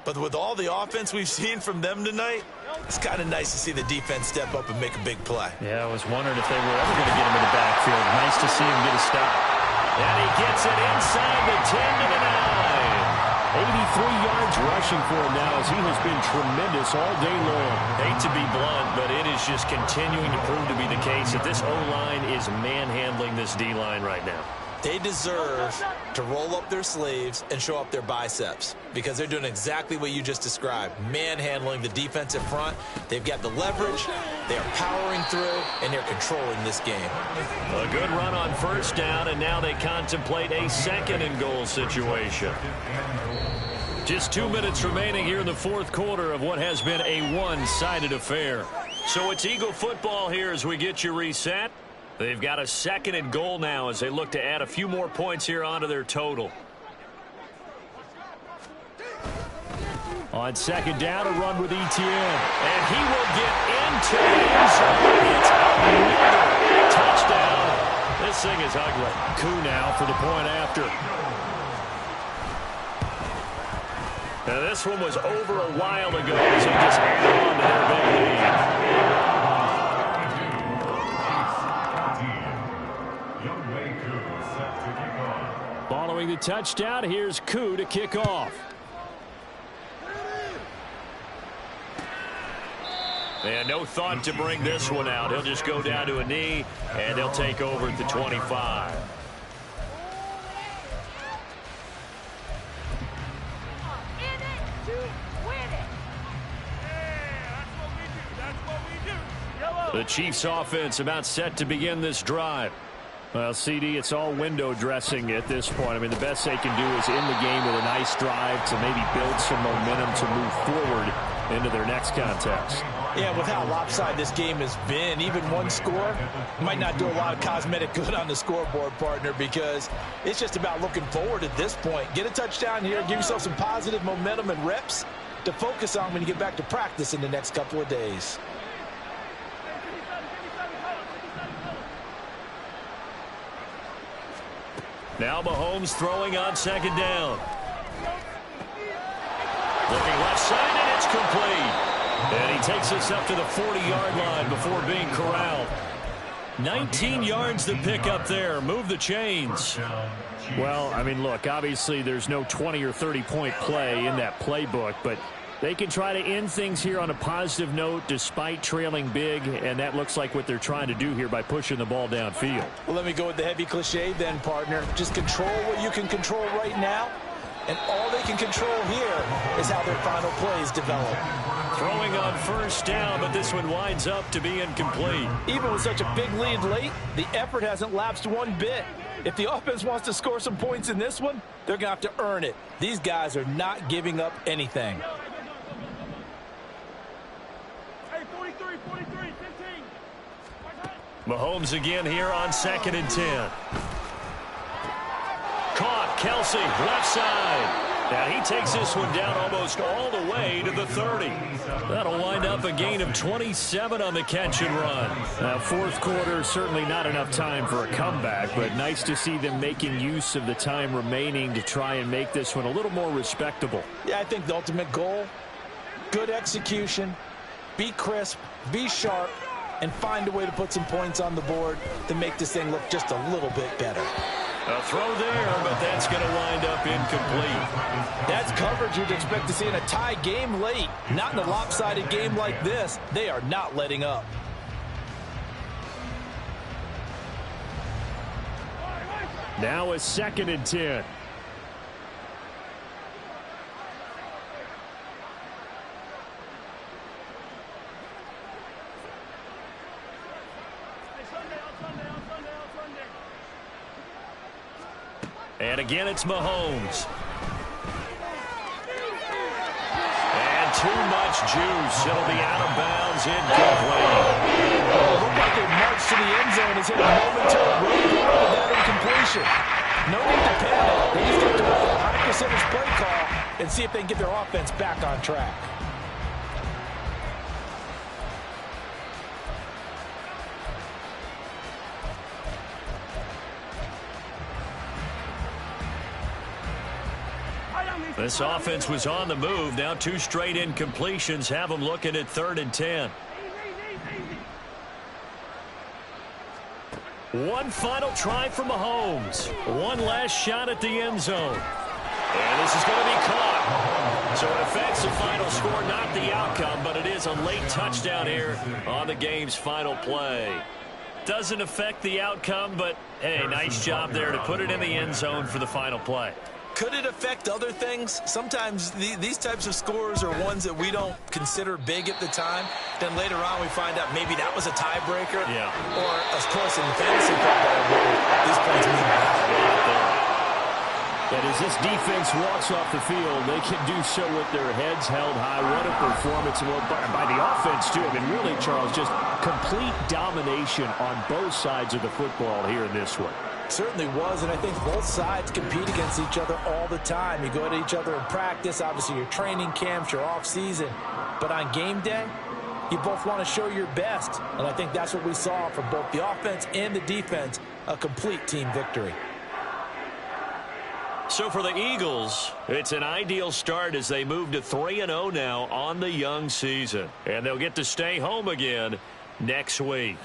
But with all the offense we've seen from them tonight, it's kind of nice to see the defense step up and make a big play. Yeah, I was wondering if they were ever going to get him in the backfield. Nice to see him get a stop. And he gets it inside the 10 to the 9. 83 yards rushing for him now as he has been tremendous all day long. Hate to be blunt, but it is just continuing to prove to be the case that this O-line is manhandling this D-line right now. They deserve to roll up their sleeves and show up their biceps because they're doing exactly what you just described, manhandling the defensive front. They've got the leverage, they're powering through, and they're controlling this game. A good run on 1st down, and now they contemplate a 2nd and goal situation. Just 2 minutes remaining here in the 4th quarter of what has been a one-sided affair. So it's Eagle football here as we get you reset. They've got a 2nd and goal now as they look to add a few more points here onto their total. On 2nd down, a run with Etienne. And he will get into the end zone. It's another touchdown. This thing is ugly. Koo now for the point after. Now this one was over a while ago as they just added on to their big lead. Following the touchdown, here's Koo to kick off. And no thought to bring this one out. He'll just go down to a knee, and they'll take over at the 25. The Chiefs offense about set to begin this drive. Well, CD, it's all window dressing at this point. I mean, the best they can do is end the game with a nice drive to maybe build some momentum to move forward into their next contest. Yeah, with how lopsided this game has been, even one score might not do a lot of cosmetic good on the scoreboard, partner, because it's just about looking forward at this point. Get a touchdown here, give yourself some positive momentum and reps to focus on when you get back to practice in the next couple of days. Now Mahomes throwing on 2nd down. Looking left side, and it's complete. And he takes us up to the 40-yard line before being corralled. 19 yards to pick up there. Move the chains. Well, I mean, look, obviously there's no 20 or 30-point play in that playbook, but they can try to end things here on a positive note despite trailing big, and that looks like what they're trying to do here by pushing the ball downfield. Well, let me go with the heavy cliche then, partner. Just control what you can control right now, and all they can control here is how their final plays develop. Throwing on 1st down, but this one winds up to be incomplete. Even with such a big lead late, the effort hasn't lapsed one bit. If the offense wants to score some points in this one, they're going to have to earn it. These guys are not giving up anything. Hey, 43, 15. Mahomes again here on 2nd and 10. Caught, Kelsey, left side. And he takes this one down almost all the way to the 30. That'll wind up a gain of 27 on the catch and run. Fourth quarter, certainly not enough time for a comeback, but nice to see them making use of the time remaining to try and make this one a little more respectable. Yeah, I think the ultimate goal, good execution, be crisp, be sharp, and find a way to put some points on the board to make this thing look just a little bit better. A throw there, but that's going to wind up incomplete. That's coverage you'd expect to see in a tie game late. Not in a lopsided game like this. They are not letting up. Now a 2nd and 10. And again, it's Mahomes. And too much juice. It'll be out of bounds, incomplete. Oh, looked like they marched to the end zone as hit a momentary roadblock with that incompletion. No need to panic. They just have to run a high percentage play call and see if they can get their offense back on track. This offense was on the move. Now 2 straight incompletions have them looking at 3rd and 10. One final try from Mahomes. One last shot at the end zone. And this is going to be caught. So it affects the final score, not the outcome, but it is a late touchdown here on the game's final play. Doesn't affect the outcome, but, hey, nice job there to put it in the end zone for the final play. Could it affect other things? Sometimes these types of scores are ones that we don't consider big at the time. Then later on we find out maybe that was a tiebreaker. Yeah. Or, of course, in the fantasy football world, these points mean a lot there. And as this defense walks off the field, they can do so with their heads held high. What a performance by the offense, too. I mean, really, Charles, just complete domination on both sides of the football here in this one. Certainly was, and I think both sides compete against each other all the time. You go at each other in practice, obviously your training camps, your off-season. But on game day, you both want to show your best. And I think that's what we saw from both the offense and the defense, a complete team victory. So for the Eagles, it's an ideal start as they move to 3-0 now on the young season. And they'll get to stay home again next week.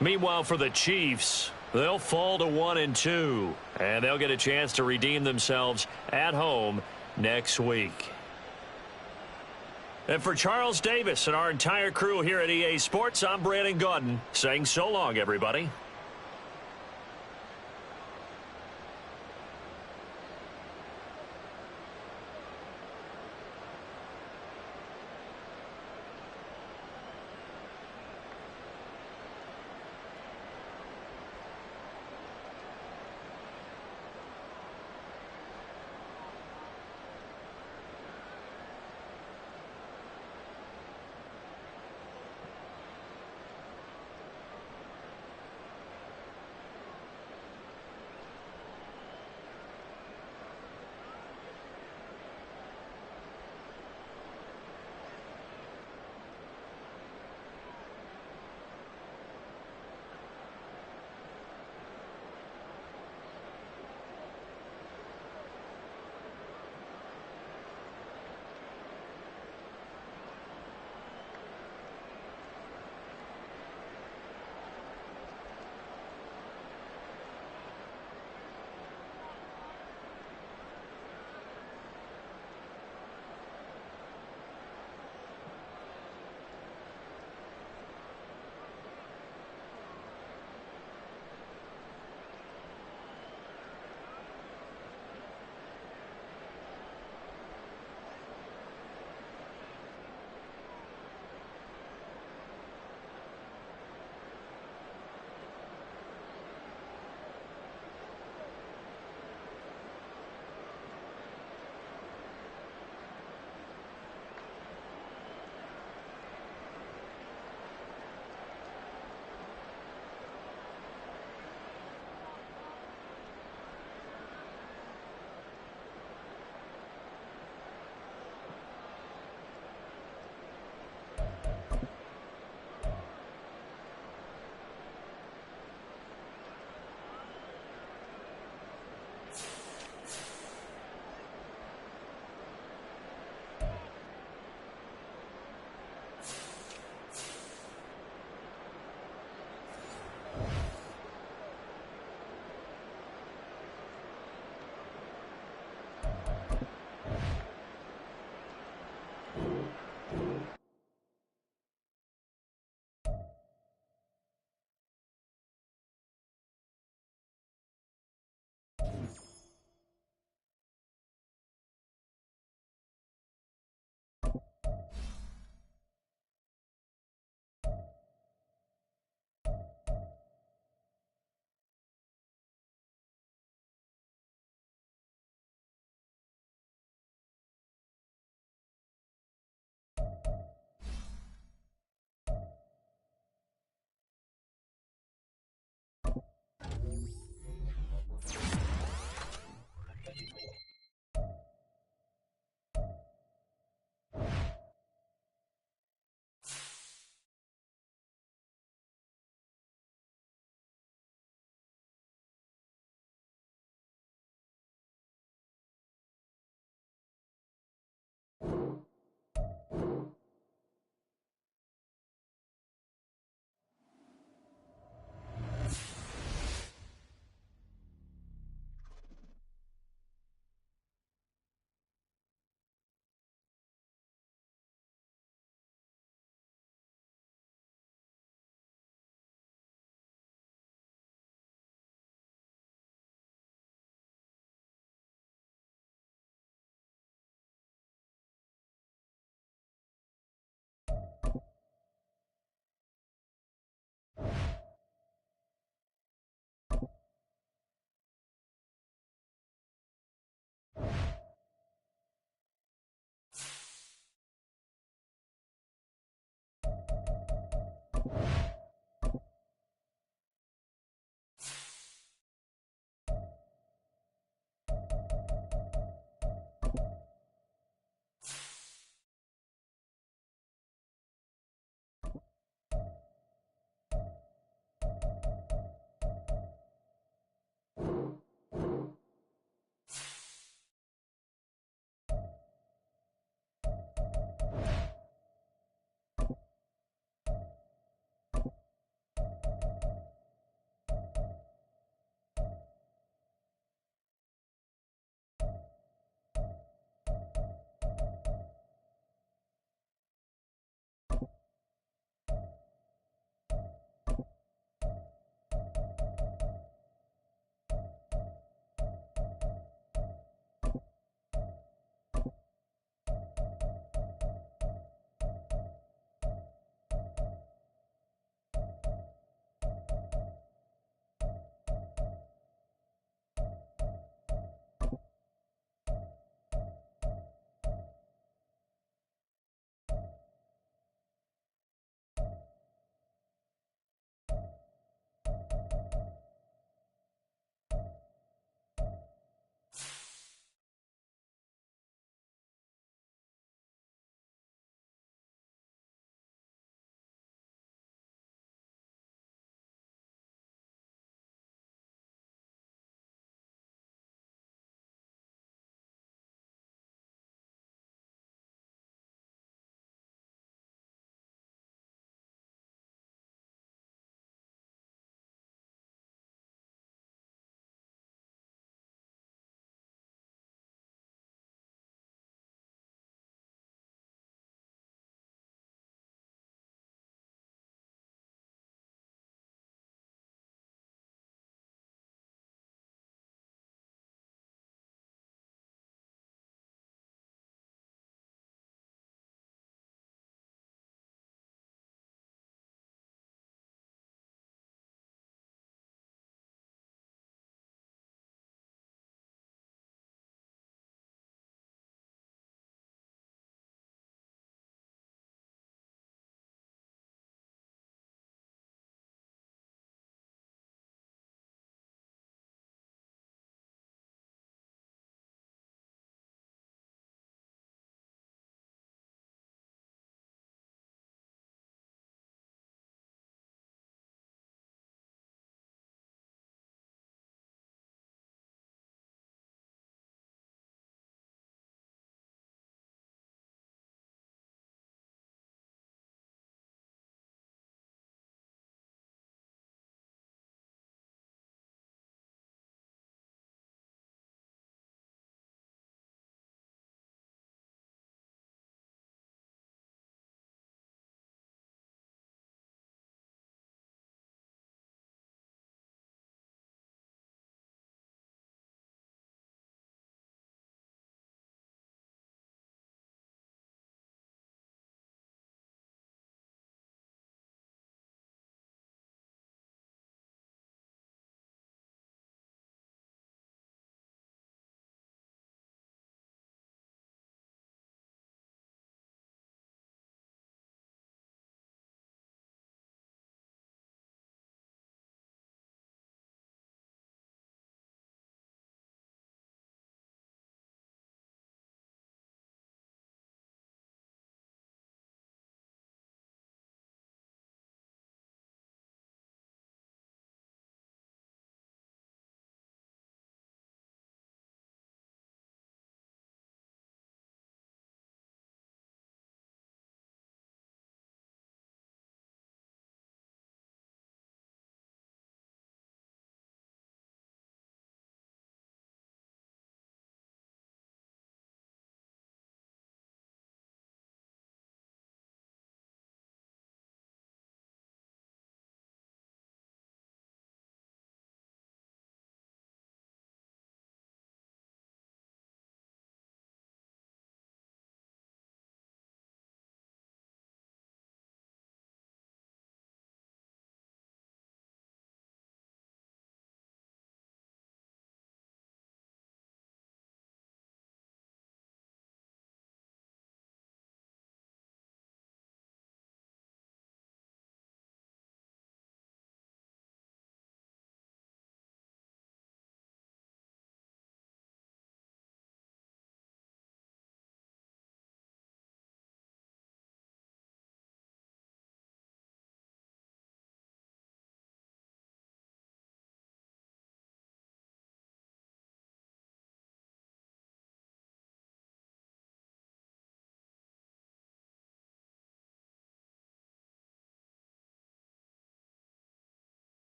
Meanwhile, for the Chiefs, they'll fall to 1-2, and they'll get a chance to redeem themselves at home next week. And for Charles Davis and our entire crew here at EA Sports, I'm Brandon Gaudin saying so long, everybody.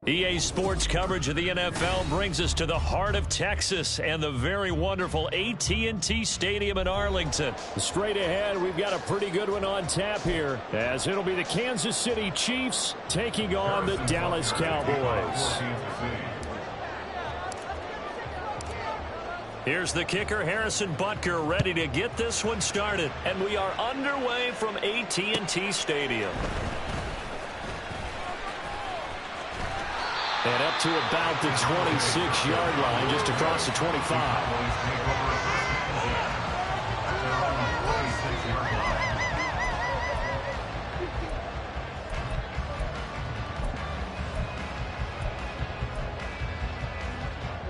EA Sports coverage of the NFL brings us to the heart of Texas and the very wonderful AT&T Stadium in Arlington. Straight ahead, we've got a pretty good one on tap here, as it'll be the Kansas City Chiefs taking on the Dallas Cowboys. Here's the kicker, Harrison Butker, ready to get this one started. And we are underway from AT&T Stadium. And up to about the 26-yard line, just across the 25.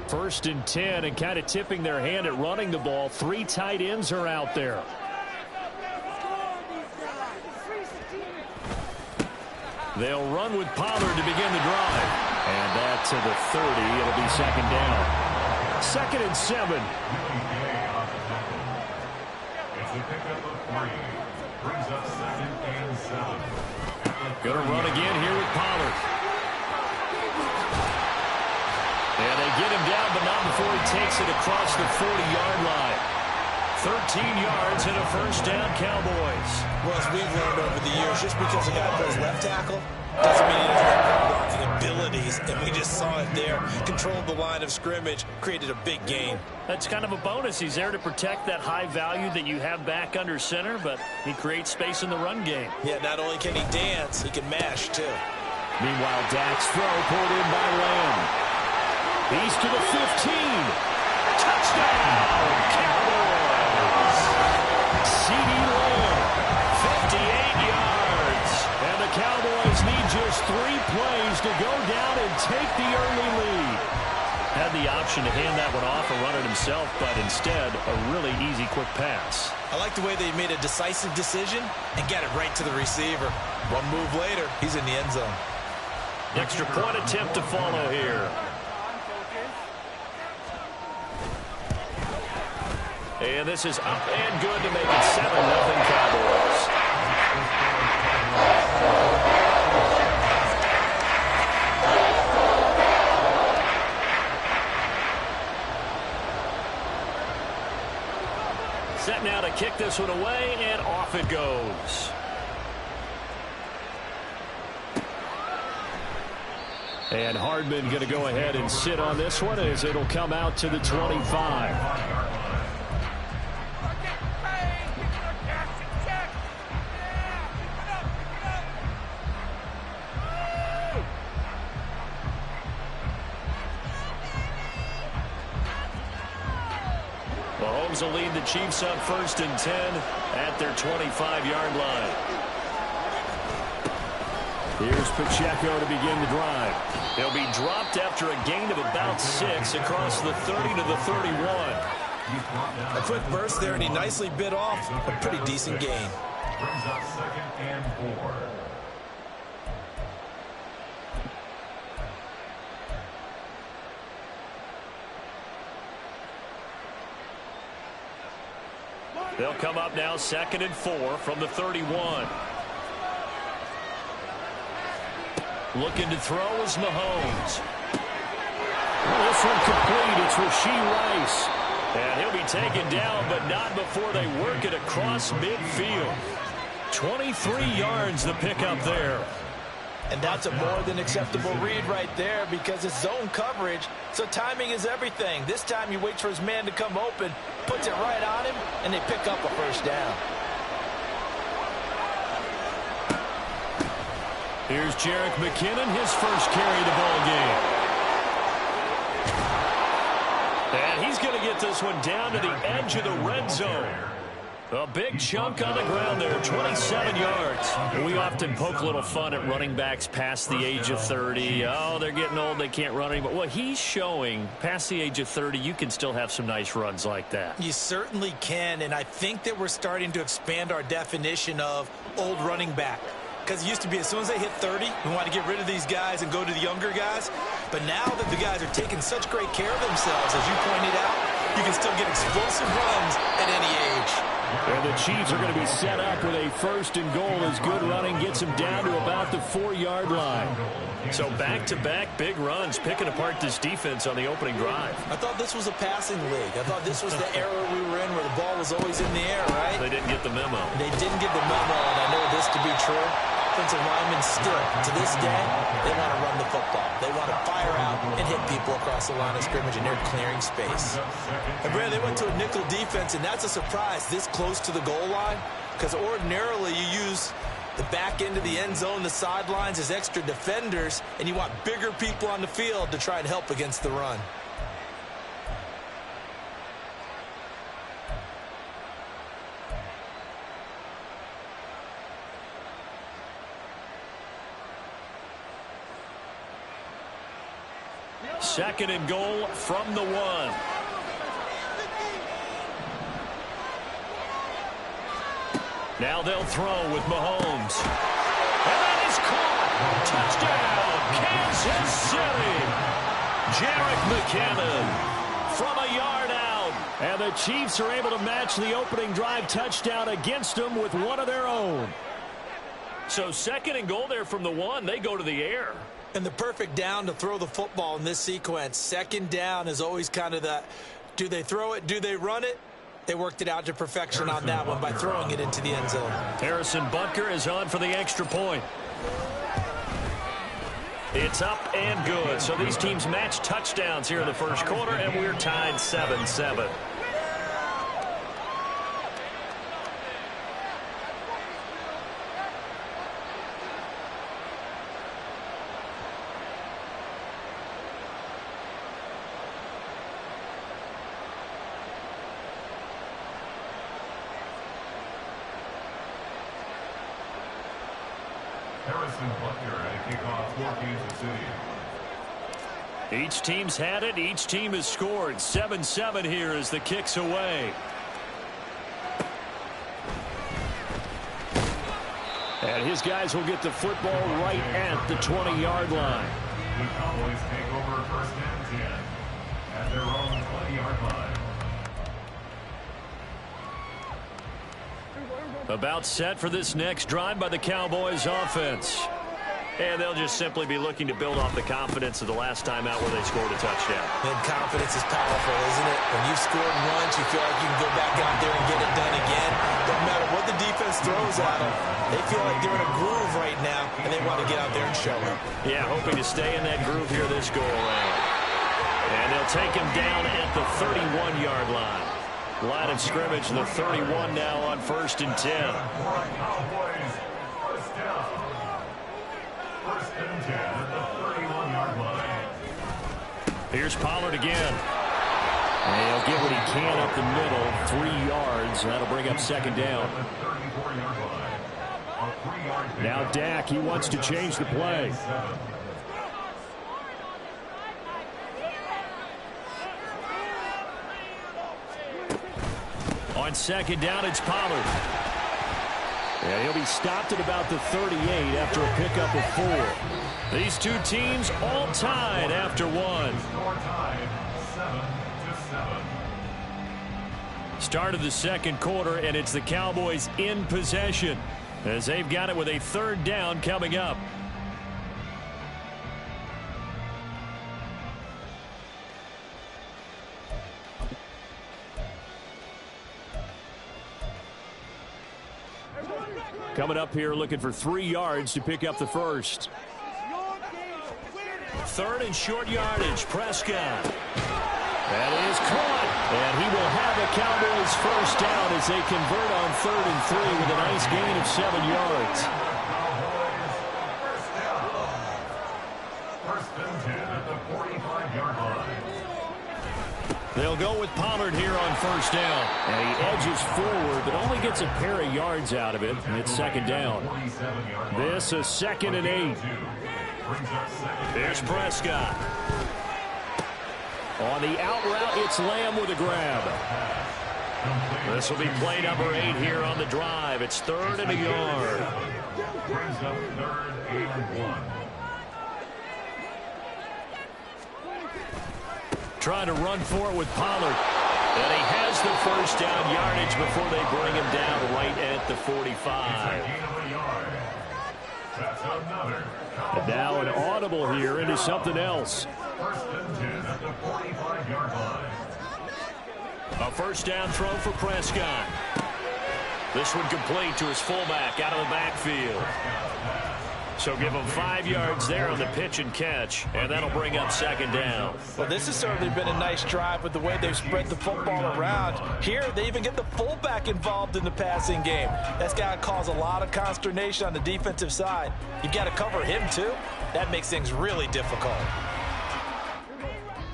First and 10, and kind of tipping their hand at running the ball. 3 tight ends are out there. They'll run with Pollard to begin the drive. And that to the 30. It'll be second down. 2nd and 7. It's a pickup of 3. Brings up 2nd and 7. Going to run again here with Pollard. And they get him down, but not before he takes it across the 40-yard line. 13 yards and a first down, Cowboys. Well, as we've learned over the years, just because a guy plays left tackle doesn't mean he doesn't have blocking abilities, and we just saw it there. Controlled the line of scrimmage, created a big gain. That's kind of a bonus. He's there to protect that high value that you have back under center, but he creates space in the run game. Yeah, not only can he dance, he can mash, too. Meanwhile, Dak's throw pulled in by Lamb. He's to the 15. Touchdown, Cowboys! CeeDee Lamb, 58 yards. And the Cowboys need just 3 plays to go down and take the early lead. Had the option to hand that one off or run it himself, but instead, a really easy, quick pass. I like the way they made a decisive decision and got it right to the receiver. One move later, he's in the end zone. Extra point attempt to follow here. And this is up and good to make it 7-0 Cowboys. Set now to kick this one away, and off it goes. And Hardman going to go ahead and sit on this one as it'll come out to the 25. Mahomes will lead the Chiefs up 1st and 10 at their 25-yard line. Here's Pacheco to begin the drive. He'll be dropped after a gain of about 6 across the 30 to the 31. A quick burst there, and he nicely bit off a pretty decent gain. Brings up 2nd and 4. They'll come up now 2nd and 4 from the 31. Looking to throw is Mahomes. This one complete. It's Rashee Rice. And he'll be taken down, but not before they work it across midfield. 23 yards the pickup there. And that's a more than acceptable read right there because it's zone coverage, so timing is everything. This time he waits for his man to come open, puts it right on him, and they pick up a first down. Here's Jerick McKinnon, his first carry of the ball game. this one down to the edge of the red zone. A big chunk on the ground there, 27 yards. We often poke a little fun at running backs past the age of 30. Oh, they're getting old, they can't run anymore. Well, he's showing past the age of 30, you can still have some nice runs like that. You certainly can, and I think that we're starting to expand our definition of old running back. Because it used to be as soon as they hit 30, we want to get rid of these guys and go to the younger guys. But now that the guys are taking such great care of themselves, as you pointed out, you can still get explosive runs at any age. And the Chiefs are going to be set up with a 1st and goal as good running gets them down to about the 4-yard line. So back-to-back big runs, picking apart this defense on the opening drive. I thought this was a passing league. I thought this was the era we were in where the ball was always in the air, right? They didn't get the memo. They didn't get the memo, and I know this to be true. Offensive linemen still, to this day, they want to run the football. They want to fire out and hit people across the line of scrimmage, and they're clearing space. And Brad, they went to a nickel defense, and that's a surprise this close to the goal line, because ordinarily you use the back end of the end zone, the sidelines as extra defenders, and you want bigger people on the field to try and help against the run. Second and goal from the 1. Now they'll throw with Mahomes. And that is caught. Touchdown, Kansas City. Jerick McKinnon from a yard out. And the Chiefs are able to match the opening drive touchdown against them with one of their own. So second and goal there from the 1. They go to the air. And the perfect down to throw the football in this sequence. Second down is always kind of the, do they throw it, do they run it? They worked it out to perfection on that one by throwing it into the end zone. Harrison Butker is on for the extra point. It's up and good. So these teams match touchdowns here in the first quarter, and we're tied 7-7. Harrison Butker at a kickoff for Kansas City. Each team's had it. Each team has scored. 7-7 here as the kick's away. And his guys will get the football right at the 20-yard line. The Cowboys take over 1st and 10 at their own 20-yard line. About set for this next drive by the Cowboys offense. And they'll just simply be looking to build off the confidence of the last time out where they scored a touchdown. And confidence is powerful, isn't it? When you've scored once, you feel like you can go back out there and get it done again. Doesn't matter what the defense throws at them. They feel like they're in a groove right now, and they want to get out there and show it. Yeah, hoping to stay in that groove here this go-around. And they'll take him down at the 31-yard line. Line of scrimmage, the 31 now on 1st and 10. Cowboys, 1st down. 1st and 10 at the 31-yard line. Here's Pollard again. And he'll get what he can up the middle, 3 yards. That'll bring up 2nd down. Now Dak, he wants to change the play. On 2nd down, it's Pollard. And he'll be stopped at about the 38 after a pickup of 4. These two teams all tied after 1. Score tied 7-7. Start of the second quarter, and it's the Cowboys in possession as they've got it with a 3rd down coming up. Coming up here looking for 3 yards to pick up the first. 3rd and short yardage, Prescott. That is caught. And he will have a Cowboys first down as they convert on 3rd and 3 with a nice gain of 7 yards. First down. 1st and 10 at the 45-yard line. They'll go with Pollard here on first down. And he edges forward, but only gets a pair of yards out of it, and it's second down. This is 2nd and 8. There's Prescott. On the out route, it's Lamb with a grab. This will be play number 8 here on the drive. It's 3rd and a yard. Brings up 3rd and 1. Trying to run for it with Pollard. And he has the first down yardage before they bring him down right at the 45. And now an audible here into something else. 1st and 10 at the 45-yard line. A first down throw for Prescott. This one complete to his fullback out of the backfield. So give him 5 yards there on the pitch and catch, and that'll bring up second down. Well, this has certainly been a nice drive with the way they've spread the football around. Here, they even get the fullback involved in the passing game. That's got to cause a lot of consternation on the defensive side. You've got to cover him, too. That makes things really difficult.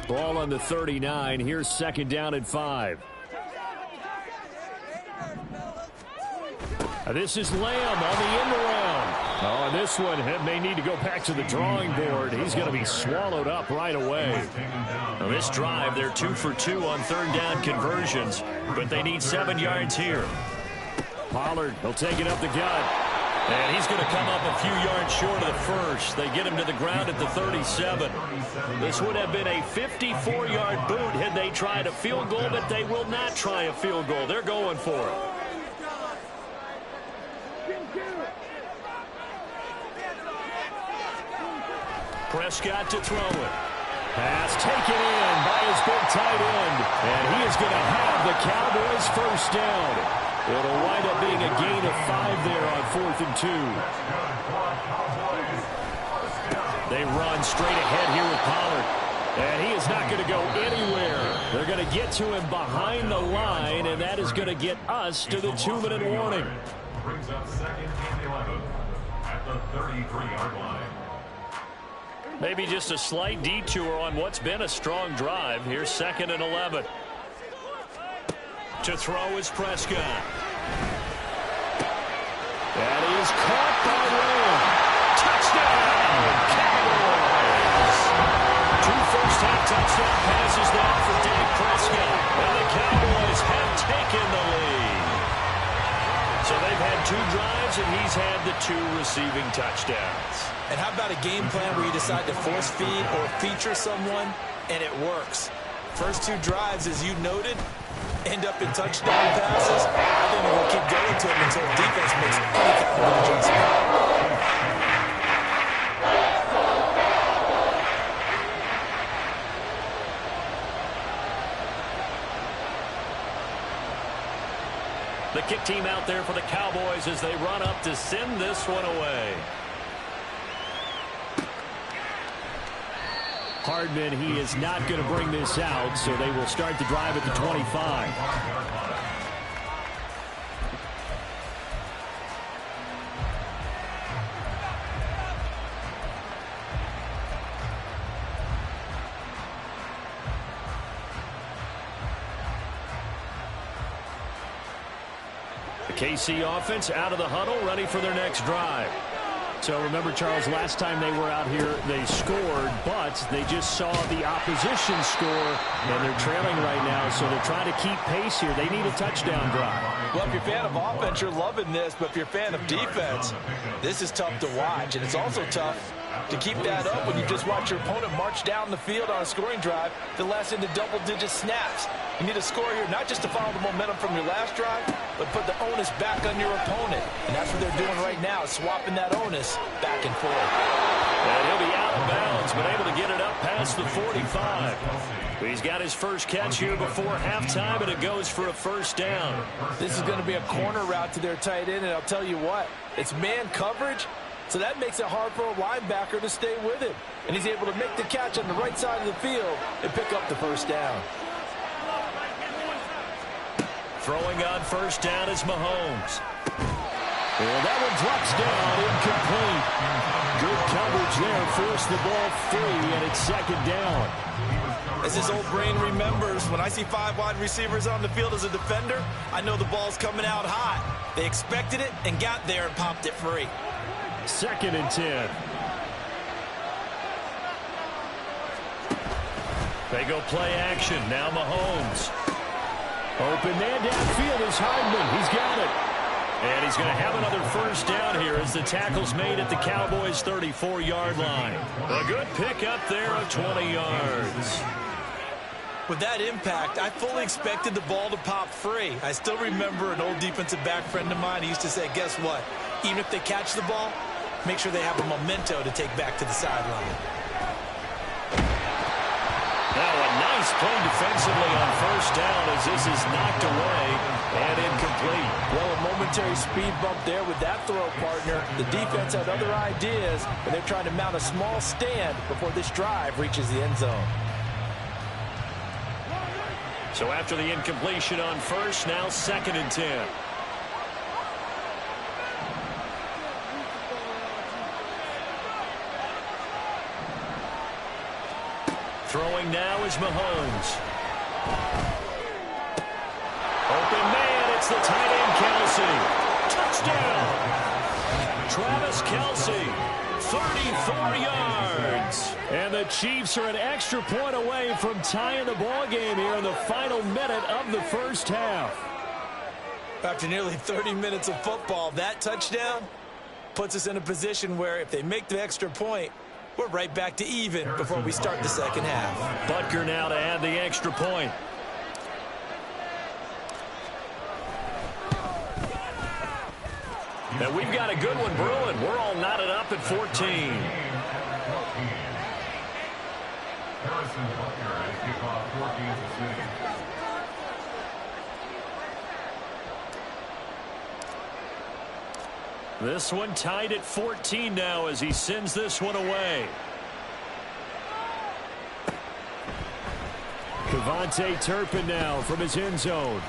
Ball on the 39. Here's second down and 5. This is Lamb on the end around. Oh, this one may need to go back to the drawing board. He's going to be swallowed up right away. Now this drive, they're 2 for 2 on 3rd down conversions, but they need 7 yards here. Pollard, he'll take it up the gut. And he's going to come up a few yards short of the first. They get him to the ground at the 37. This would have been a 54-yard boot had they tried a field goal, but they will not try a field goal. They're going for it. Prescott to throw it. Pass taken in by his big tight end. And he is going to have the Cowboys first down. It'll wind up being a gain of 5 there on 4th and 2. They run straight ahead here with Pollard. And he is not going to go anywhere. They're going to get to him behind the line, and that is going to get us to the 2-minute warning. Brings up 2nd and 11 at the 33-yard line. Maybe just a slight detour on what's been a strong drive. Here's 2nd and 11. To throw is Prescott. That is caught by Lamb. Touchdown, Cowboys! 2 first-half touchdown passes now for Dak Prescott. And the Cowboys have taken the lead. So they've had 2 drives, and he's had the 2 receiving touchdowns. And how about a game plan where you decide to force feed or feature someone, and it works? First 2 drives, as you noted, end up in touchdown passes. I think we'll keep going to them until the defense makes any kind of adjustment. The kick team out there for the Cowboys as they run up to send this one away. Hardman, he is not going to bring this out, so they will start the drive at the 25. The KC offense out of the huddle, ready for their next drive. So remember, Charles, last time they were out here, they scored, but they just saw the opposition score, and they're trailing right now, so they're trying to keep pace here. They need a touchdown drive. Well, if you're a fan of offense, you're loving this, but if you're a fan of defense, this is tough to watch, and it's also tough to keep that up when you just watch your opponent march down the field on a scoring drive that lasts into double-digit snaps. You need a score here, not just to follow the momentum from your last drive, but put the onus back on your opponent. And that's what they're doing right now, swapping that onus back and forth. And he'll be out of bounds, but able to get it up past the 45. He's got his first catch here before halftime, and it goes for a first down. This is going to be a corner route to their tight end, and I'll tell you what, it's man coverage, so that makes it hard for a linebacker to stay with him. And he's able to make the catch on the right side of the field and pick up the first down. Throwing on first down is Mahomes. And that one drops down, incomplete. Good coverage there, forced the ball free, and it's second down. As his old brain remembers, when I see 5 wide receivers on the field as a defender, I know the ball's coming out hot. They expected it and got there and popped it free. Second and 10. They go play action. Now Mahomes. Open man downfield is Hardman. He's got it. And he's going to have another first down here as the tackle's made at the Cowboys' 34-yard line. A good pick up there of 20 yards. With that impact, I fully expected the ball to pop free. I still remember an old defensive back friend of mine. He used to say, guess what? Even if they catch the ball, make sure they have a memento to take back to the sideline. Now a nice play defensively on first down as this is knocked away and incomplete. Well, a momentary speed bump there with that throw, partner. The defense had other ideas, and they're trying to mount a small stand before this drive reaches the end zone. So after the incompletion on first, now second and 10. Throwing now is Mahomes. Open man, it's the tight end Kelce. Touchdown! Travis Kelce, 34 yards. And the Chiefs are an extra point away from tying the ball game here in the final minute of the first half. After nearly 30 minutes of football, that touchdown puts us in a position where if they make the extra point, we're right back to even before we start the second half. Butker now to add the extra point. And we've got a good one brewing. We're all knotted up at 14. Harrison Butker at kickoff for Kansas City. This one tied at 14 now as he sends this one away. Kevontae Turpin now from his end zone.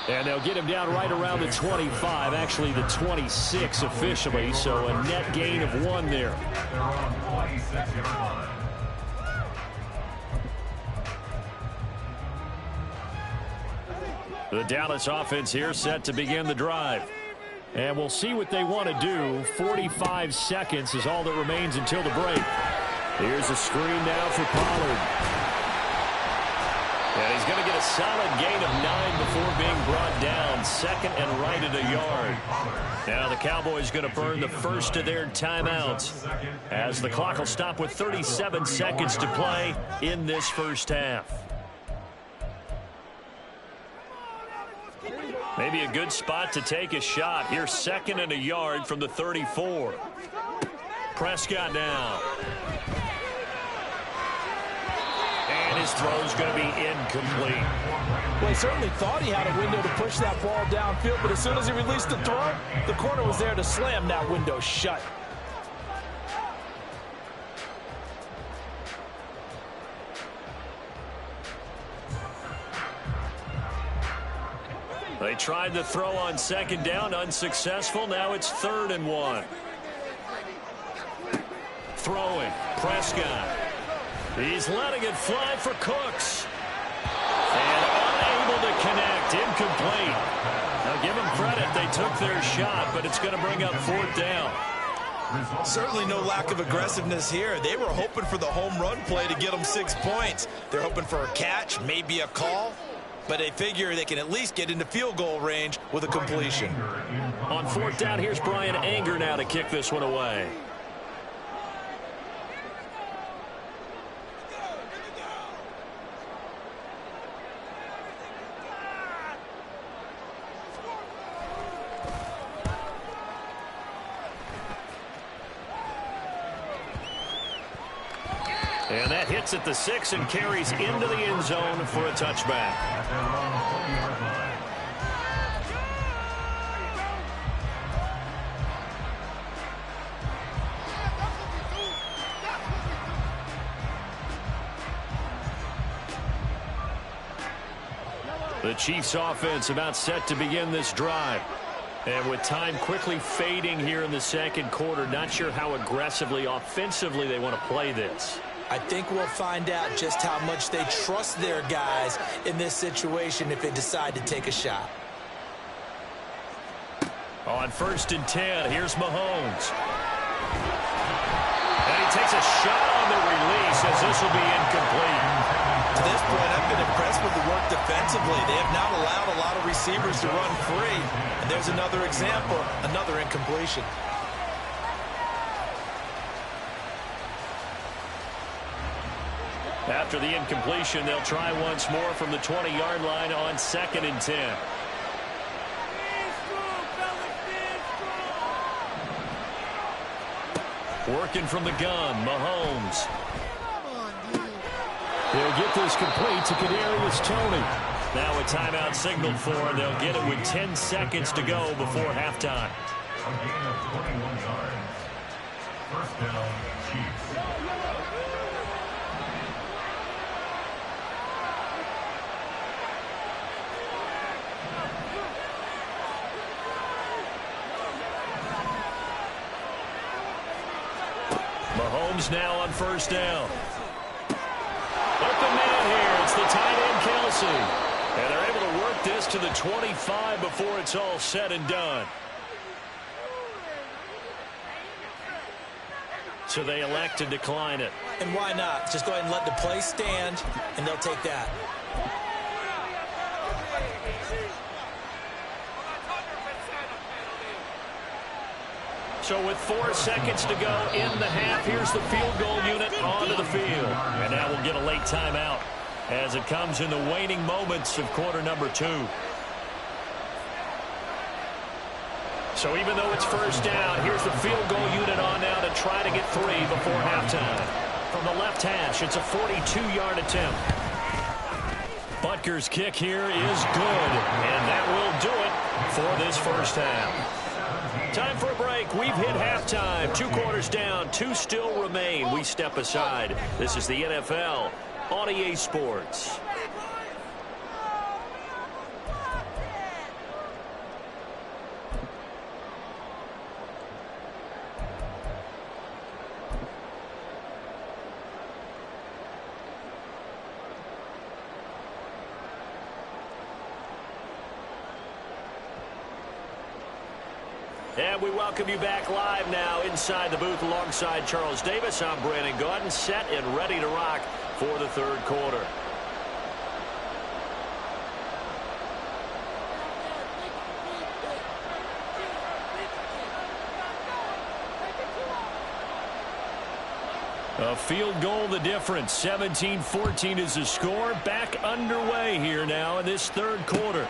And they'll get him down right around the 25, actually the 26 officially, so a net gain of 1 there. They're on 26-yard line. The Dallas offense here set to begin the drive. And we'll see what they want to do. 45 seconds is all that remains until the break. Here's a screen now for Pollard. And he's going to get a solid gain of 9 before being brought down. Second and right at a yard. Now the Cowboys going to burn the first of their timeouts as the clock will stop with 37 seconds to play in this first half. Maybe a good spot to take a shot. Here's second and a yard from the 34. Prescott now. And his throw's going to be incomplete. Well, he certainly thought he had a window to push that ball downfield, but as soon as he released the throw, the corner was there to slam that window shut. They tried the throw on second down, unsuccessful. Now it's 3rd and 1. Throwing, Prescott. He's letting it fly for Cooks. And unable to connect, incomplete. Now give them credit, they took their shot, but it's going to bring up 4th down. Certainly no lack of aggressiveness here. They were hoping for the home run play to get them 6 points. They're hoping for a catch, maybe a call. But they figure they can at least get into field goal range with a completion. On 4th down, here's Brian Anger now to kick this one away. And that hits at the 6 and carries into the end zone for a touchback. The Chiefs offense about set to begin this drive. And with time quickly fading here in the second quarter, not sure how aggressively, offensively they want to play this. I think we'll find out just how much they trust their guys in this situation if they decide to take a shot. On 1st and 10, here's Mahomes. And he takes a shot on the release as this will be incomplete. To this point, I've been impressed with the work defensively. They have not allowed a lot of receivers to run free. And there's another example, another incompletion. After the incompletion, they'll try once more from the 20-yard line on 2nd and 10. Working from the gun, Mahomes. They'll get this complete to Kadarius Toney. Now a timeout signaled for, and they'll get it with 10 seconds to go before halftime. A gain of 21 yards. First down, Chiefs. Mahomes now on 1st down. Open man here. It's the tight end, Kelsey. And they're able to work this to the 25 before it's all said and done. So they elect to decline it. And why not? Just go ahead and let the play stand, and they'll take that. So with 4 seconds to go in the half, here's the field goal unit onto the field. And now we'll get a late timeout as it comes in the waning moments of quarter number 2. So even though it's 1st down, here's the field goal unit on now to try to get 3 before halftime. From the left hash, it's a 42-yard attempt. Butker's kick here is good, and that will do it for this 1st half. Time for a break. We've hit halftime. 2 quarters down. 2 still remain. We step aside. This is the NFL on EA Sports. And we welcome you back live now inside the booth alongside Charles Davis. I'm Brandon Gaudin, set and ready to rock for the 3rd quarter. A field goal the difference. 17-14 is the score. Back underway here now in this 3rd quarter.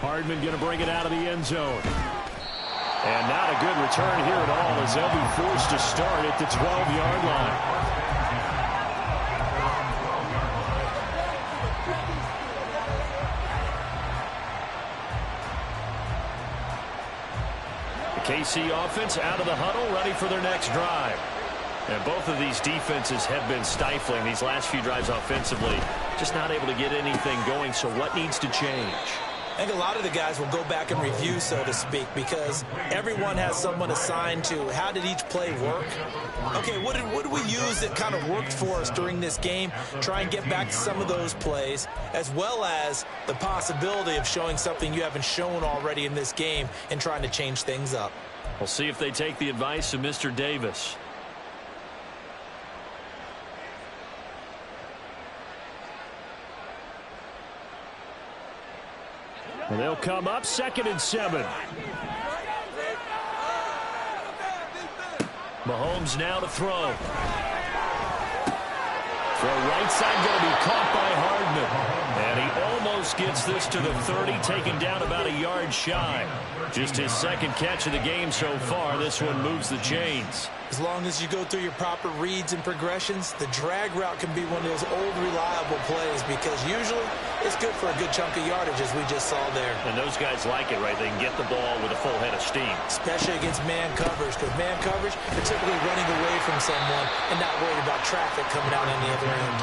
Hardman going to bring it out of the end zone. And not a good return here at all as they'll be forced to start at the 12-yard line. The KC offense out of the huddle, ready for their next drive. And both of these defenses have been stifling these last few drives offensively. Just not able to get anything going, so what needs to change? I think a lot of the guys will go back and review, so to speak, because everyone has someone assigned to how did each play work. Okay, what did we use that kind of worked for us during this game? Try and get back to some of those plays, as well as the possibility of showing something you haven't shown already in this game and trying to change things up. We'll see if they take the advice of Mr. Davis. And they'll come up 2nd and 7. Mahomes now to throw. Throw right side going to be caught by Hardman. And he almost gets this to the 30, taken down about a yard shy. Just his 2nd catch of the game so far. This one moves the chains. As long as you go through your proper reads and progressions, the drag route can be one of those old reliable plays because usually it's good for a good chunk of yardage as we just saw there. And those guys like it, right? They can get the ball with a full head of steam. Especially against man coverage, because man coverage, they're typically running away from someone and not worried about traffic coming out on the other end.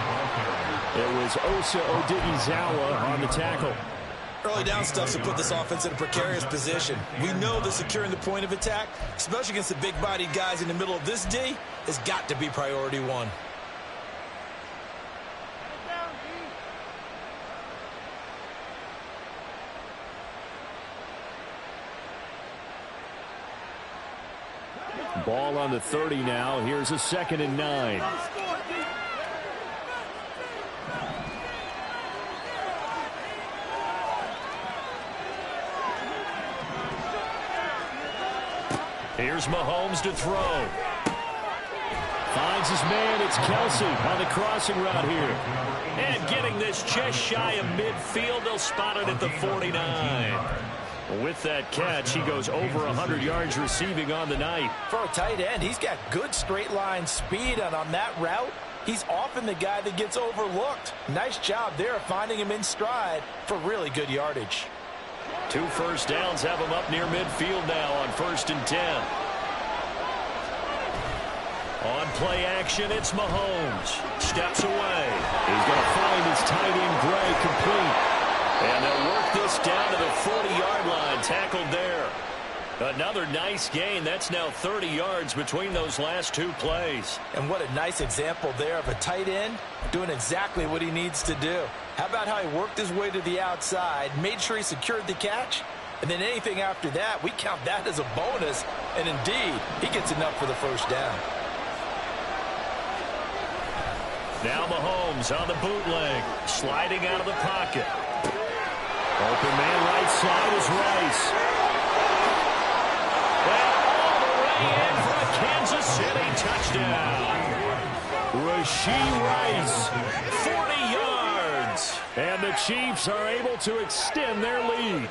It was Osa Odighizuwa on the tackle. Early down stuff to put this offense in a precarious position. We know that securing the point of attack, especially against the big-bodied guys in the middle of this D, has got to be priority one. Ball on the 30 now. Here's a 2nd and 9. Here's Mahomes to throw. Finds his man. It's Kelsey on the crossing route here. And getting this just shy of midfield. They'll spot it at the 49. With that catch, he goes over 100 yards receiving on the night. For a tight end, he's got good straight line speed, and on that route, he's often the guy that gets overlooked. Nice job there of finding him in stride for really good yardage. 2 first downs have him up near midfield now on 1st and 10. On play action, it's Mahomes. Steps away. He's going to find his tight end Gray complete. And they'll work this down to the 40-yard line. Tackled there. Another nice gain. That's now 30 yards between those last 2 plays. And what a nice example there of a tight end doing exactly what he needs to do. How about how he worked his way to the outside, made sure he secured the catch, and then anything after that, we count that as a bonus. And indeed, he gets enough for the first down. Now Mahomes on the bootleg, sliding out of the pocket. Open man right side is Rice. Well, all the way in for a Kansas City touchdown. Rashee Rice, 40 yards. And the Chiefs are able to extend their lead.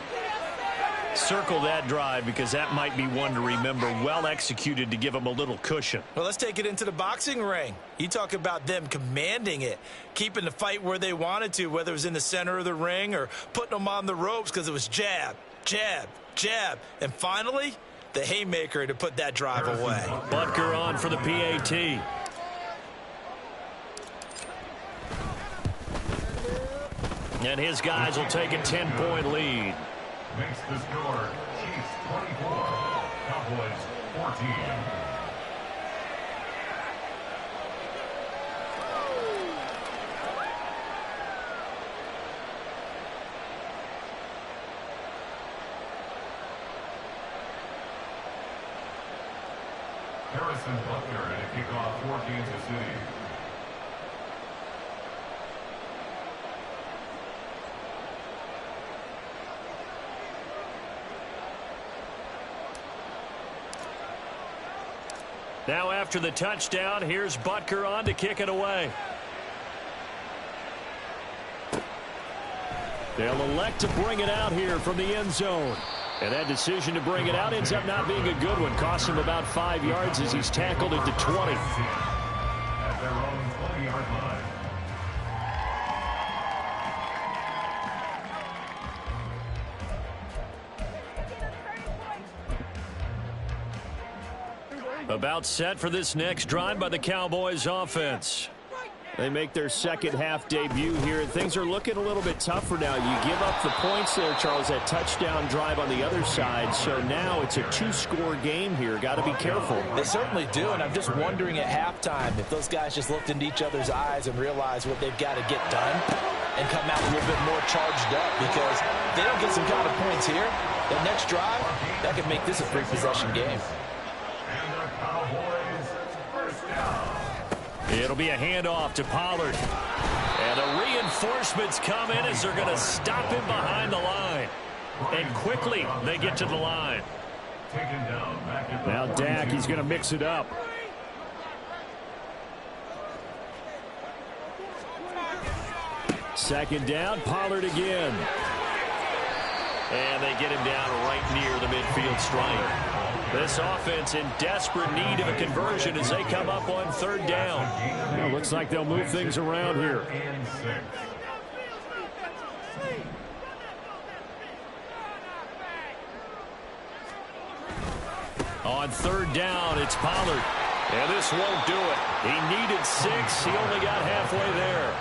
Circle that drive because that might be one to remember. Well executed to give them a little cushion. Well, let's take it into the boxing ring. You talk about them commanding it, keeping the fight where they wanted to, whether it was in the center of the ring or putting them on the ropes because it was jab, jab, jab. And finally, the haymaker to put that drive away. Butker on for the PAT. And his guys will take a 10-point lead. Makes the score Chiefs 24, Cowboys 14. Harrison Butker at a kickoff for Kansas City. Now after the touchdown, here's Butker on to kick it away. They'll elect to bring it out here from the end zone. And that decision to bring it out ends up not being a good one. Costs him about 5 yards as he's tackled at the 20. At their own 20-yard line. About set for this next drive by the Cowboys offense. They make their second half debut here, and things are looking a little bit tougher now. You give up the points there, Charles, that touchdown drive on the other side. So now it's a 2-score game here. Got to be careful. They certainly do, and I'm just wondering at halftime if those guys just looked into each other's eyes and realized what they've got to get done and come out a little bit more charged up, because if they don't get some kind of points here, that next drive, that could make this a 3-possession game. It'll be a handoff to Pollard. And the reinforcements come in as they're going to stop him behind the line. And quickly they get to the line. Now Dak, he's going to mix it up. Second down, Pollard again. And they get him down right near the midfield stripe. This offense in desperate need of a conversion as they come up on 3rd down. Well, looks like they'll move things around here. On 3rd down, it's Pollard. And this won't do it. He needed 6. He only got halfway there.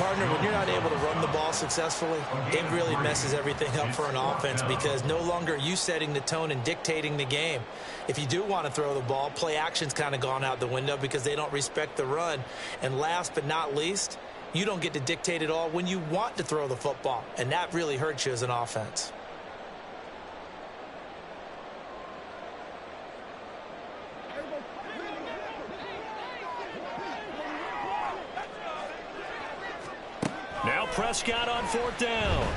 Partner, when you're not able to run the ball successfully, it really messes everything up for an offense because no longer are you setting the tone and dictating the game. If you do want to throw the ball, play action's kind of gone out the window because they don't respect the run. And last but not least, you don't get to dictate it all when you want to throw the football, and that really hurts you as an offense. Now Prescott on 4th down.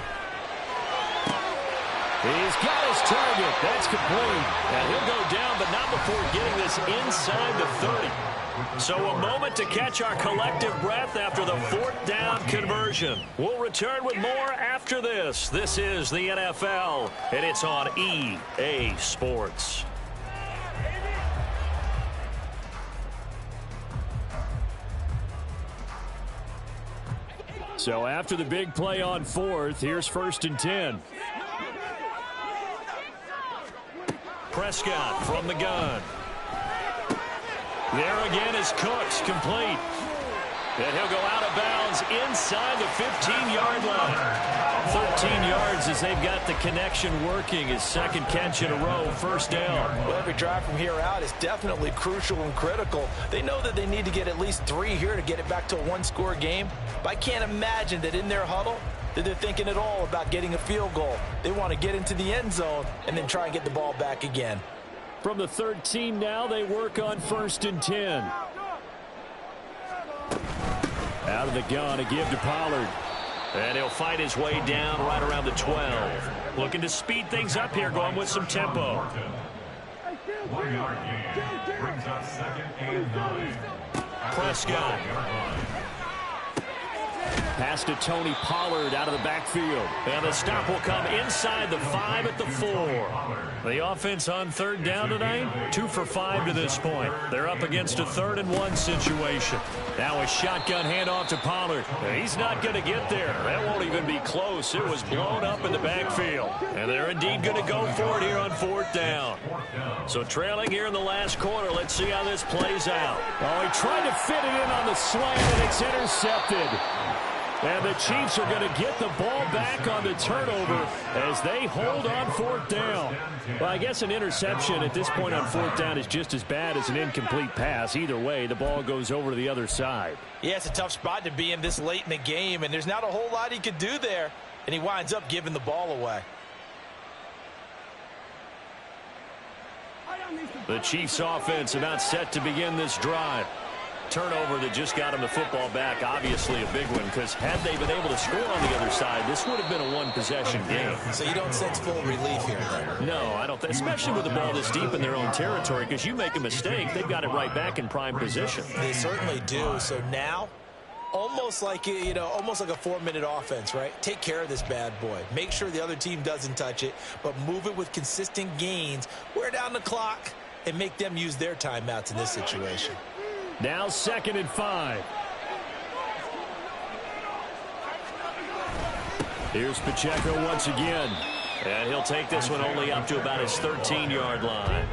He's got his target. That's complete. And he'll go down, but not before getting this inside the 30. So a moment to catch our collective breath after the 4th down conversion. We'll return with more after this. This is the NFL, and it's on EA Sports. So after the big play on 4th, here's 1st and 10. Prescott from the gun. There again is Cooks, complete. And he'll go out of bounds inside the 15-yard line. 13 yards as they've got the connection working. His second catch in a row, 1st down. Well, every drive from here out is definitely crucial and critical. They know that they need to get at least 3 here to get it back to a one-score game. But I can't imagine that in their huddle that they're thinking at all about getting a field goal. They want to get into the end zone and then try and get the ball back again. From the 13 now, they work on 1st and 10. Out of the gun, a give to Pollard. And he'll fight his way down right around the 12. Looking to speed things up here, going with some tempo. 1 yard gain brings up 2nd and 9. Prescott. Pass to Tony Pollard out of the backfield. And the stop will come inside the 5 at the 4. The offense on 3rd down tonight, 2 for 5 to this point. They're up against a 3rd and 1 situation. Now a shotgun handoff to Pollard. He's not going to get there. That won't even be close. It was blown up in the backfield. And they're indeed going to go for it here on 4th down. So trailing here in the last quarter. Let's see how this plays out. Oh, he tried to fit it in on the slant, and it's intercepted. And the Chiefs are going to get the ball back on the turnover as they hold on 4th down. Well, I guess an interception at this point on 4th down is just as bad as an incomplete pass. Either way, the ball goes over to the other side. Yeah, it's a tough spot to be in this late in the game, and there's not a whole lot he could do there. And he winds up giving the ball away. The Chiefs offense about set to begin this drive. Turnover that just got him the football back, obviously a big one, because had they been able to score on the other side, this would have been a one-possession game. So you don't sense full relief here, then? No, I don't think, especially with the ball this deep in their own territory, because you make a mistake, they've got it right back in prime position. They certainly do. So now, almost like a 4-minute offense, right? Take care of this bad boy. Make sure the other team doesn't touch it, but move it with consistent gains. Wear down the clock and make them use their timeouts in this situation. Now 2nd and 5. Here's Pacheco once again. And he'll take this one only up to about his 13-yard line.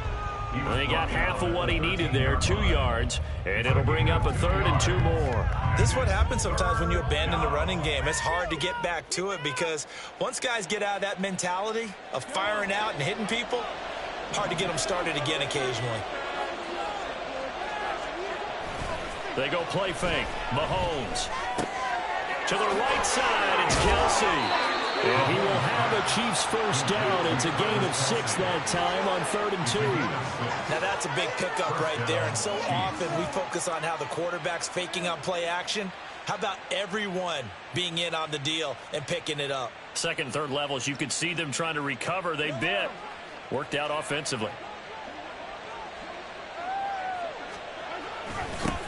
Well, he got half of what he needed there, 2 yards, and it'll bring up a 3rd and 2 more. This is what happens sometimes when you abandon the running game. It's hard to get back to it because once guys get out of that mentality of firing out and hitting people, hard to get them started again occasionally. They go play fake. Mahomes. To the right side, it's Kelsey. And he will have a Chiefs 1st down. It's a gain of 6 that time on 3rd and 2. Now that's a big pickup right there. And so often we focus on how the quarterback's faking on play action. How about everyone being in on the deal and picking it up? 2nd and 3rd levels, you could see them trying to recover. They bit. Worked out offensively.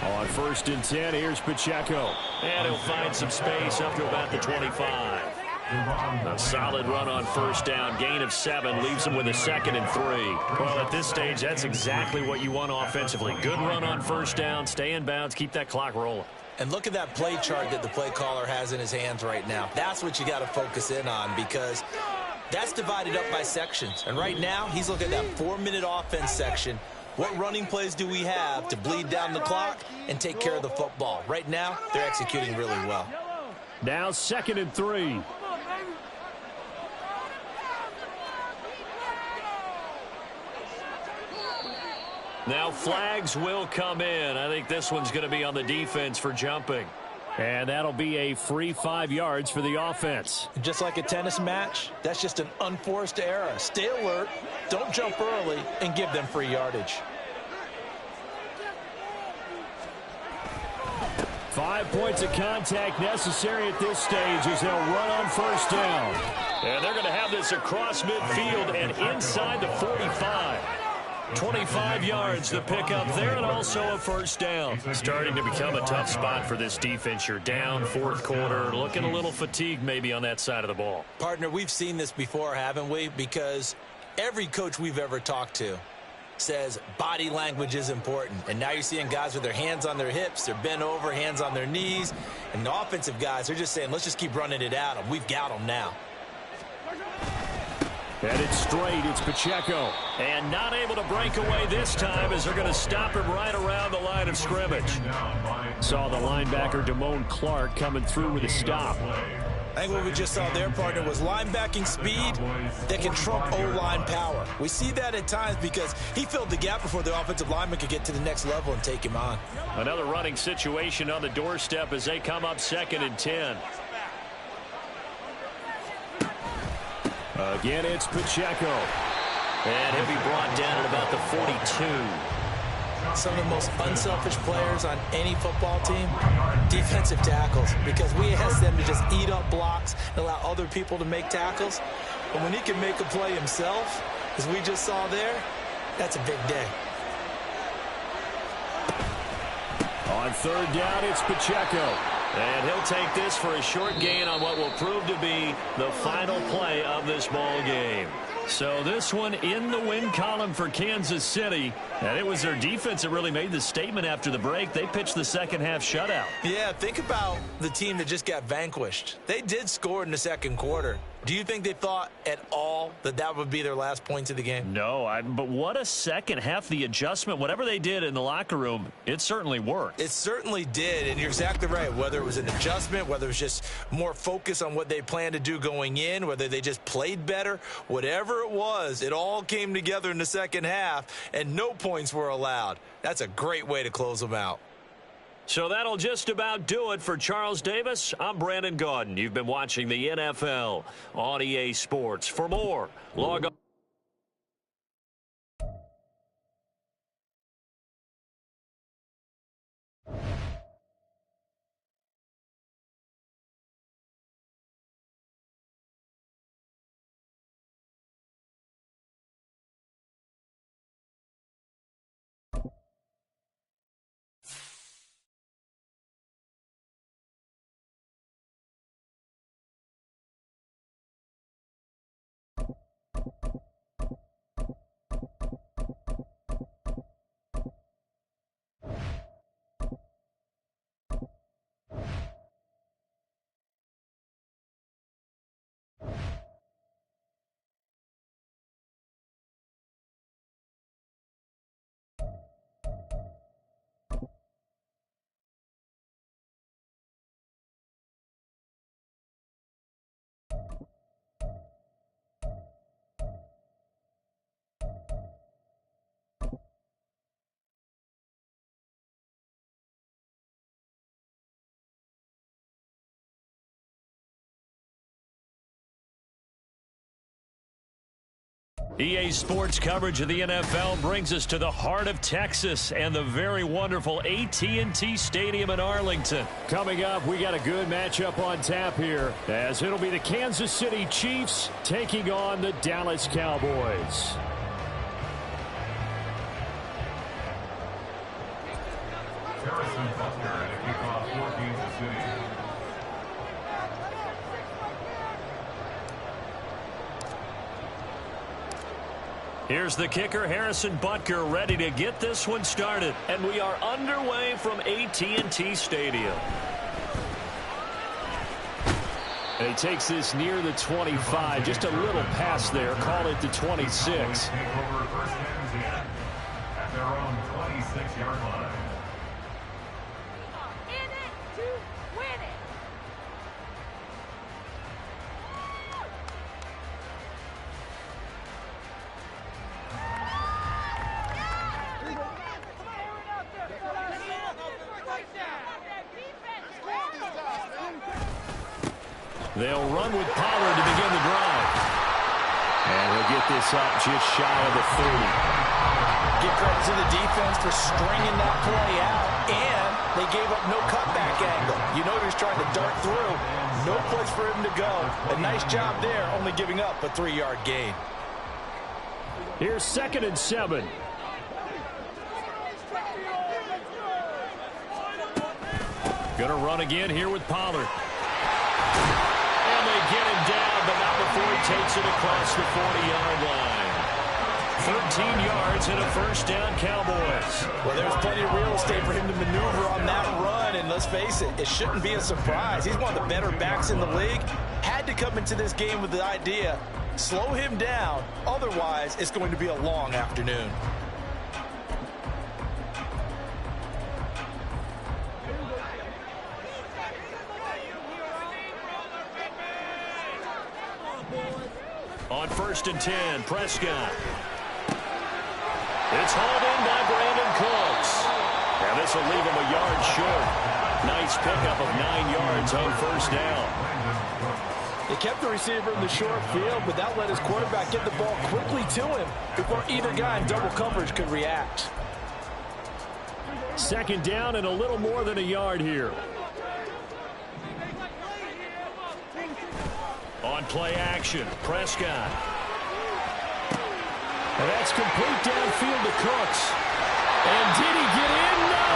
On 1st and 10, here's Pacheco. And he'll find some space up to about the 25. A solid run on 1st down. Gain of 7 leaves him with a 2nd and 3. Well, at this stage, that's exactly what you want offensively. Good run on 1st down. Stay in bounds. Keep that clock rolling. And look at that play chart that the play caller has in his hands right now. That's what you got to focus in on because that's divided up by sections. And right now, he's looking at that 4-minute offense section. What running plays do we have to bleed down the clock and take care of the football? Right now, they're executing really well. Now 2nd and 3. Now flags will come in. I think this one's going to be on the defense for jumping. And that'll be a free 5 yards for the offense. Just like a tennis match, that's just an unforced error. Stay alert, don't jump early, and give them free yardage. 5 points of contact necessary at this stage as they'll run on 1st down. And they're going to have this across midfield and inside the 45. 25 yards to pick up there, and also a 1st down. Starting to become a tough spot for this defense. You're down 4th quarter, looking a little fatigued maybe on that side of the ball. Partner, we've seen this before, haven't we? Because every coach we've ever talked to says body language is important. And now you're seeing guys with their hands on their hips, they're bent over, hands on their knees. And the offensive guys, they're just saying, let's just keep running it at them. We've got them now. Headed straight, it's Pacheco. And not able to break away this time as they're going to stop him right around the line of scrimmage. Saw the linebacker, Damone Clark, coming through with a stop. I think what we just saw there, partner, was linebacking speed that can trump O-line power. We see that at times because he filled the gap before the offensive lineman could get to the next level and take him on. Another running situation on the doorstep as they come up 2nd and 10. Again, it's Pacheco. And he'll be brought down at about the 42. Some of the most unselfish players on any football team, defensive tackles, because we ask them to just eat up blocks and allow other people to make tackles. But when he can make a play himself, as we just saw there, that's a big day. On 3rd down, it's Pacheco. And he'll take this for a short gain on what will prove to be the final play of this ball game. So this one in the win column for Kansas City. And it was their defense that really made the statement after the break. They pitched the 2nd half shutout. Yeah, think about the team that just got vanquished. They did score in the 2nd quarter. Do you think they thought at all that that would be their last points of the game? No, but what a 2nd half. The adjustment, whatever they did in the locker room, it certainly worked. It certainly did, and you're exactly right. Whether it was an adjustment, whether it was just more focus on what they planned to do going in, whether they just played better, whatever it was, it all came together in the 2nd half, and no points were allowed. That's a great way to close them out. So that'll just about do it for Charles Davis. I'm Brandon Gaudin. You've been watching the NFL on EA Sports. For more, log on. EA Sports coverage of the NFL brings us to the heart of Texas and the very wonderful AT&T Stadium in Arlington. Coming up, we got a good matchup on tap here, as it'll be the Kansas City Chiefs taking on the Dallas Cowboys. Harrison Butker at a kickoff for Kansas City. Here's the kicker, Harrison Butker, ready to get this one started. And we are underway from AT&T Stadium. And he takes this near the 25, just a little pass there, call it the 26. Take over first and 10 at their own 26-yard line. They'll run with Pollard to begin the drive. And he'll get this up just shy of the 30. Give credit to the defense for stringing that play out, and they gave up no cutback angle. You know he was trying to dart through. No place for him to go. A nice job there, only giving up a 3-yard gain. Here's 2nd and 7. Gonna run again here with Pollard. And they get him down, but not before he takes it across the 40-yard line. 13 yards and a first down, Cowboys. Well, there's plenty of real estate for him to maneuver on that run, and let's face it, it shouldn't be a surprise. He's one of the better backs in the league. Had to come into this game with the idea, slow him down, otherwise it's going to be a long afternoon. On 1st and 10, Prescott. It's hauled in by Brandon Cooks. And this will leave him a yard short. Nice pickup of 9 yards on 1st down. They kept the receiver in the short field, but that let his quarterback get the ball quickly to him before either guy in double coverage could react. 2nd down and a little more than a yard here. On play action, Prescott. And that's complete downfield to Cooks. And did he get in? No!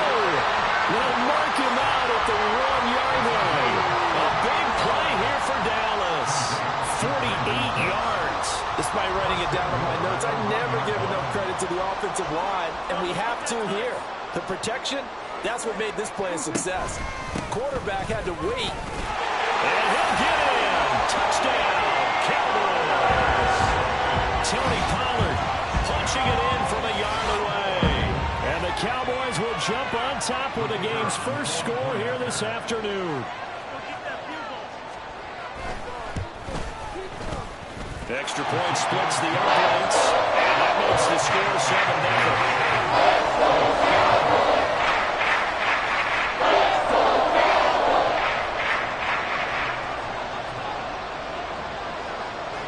They'll mark him out at the 1-yard line. A big play here for Dallas. 48 yards. Despite writing it down on my notes, I never give enough credit to the offensive line, and we have to here. The protection, that's what made this play a success. Quarterback had to wait. And he'll get in. Touchdown, Cowboys. Tony Pollard punching it in from a yard away. And the Cowboys will jump on top with the game's first score here this afternoon. Extra point splits the offense, and that makes the score 7-0.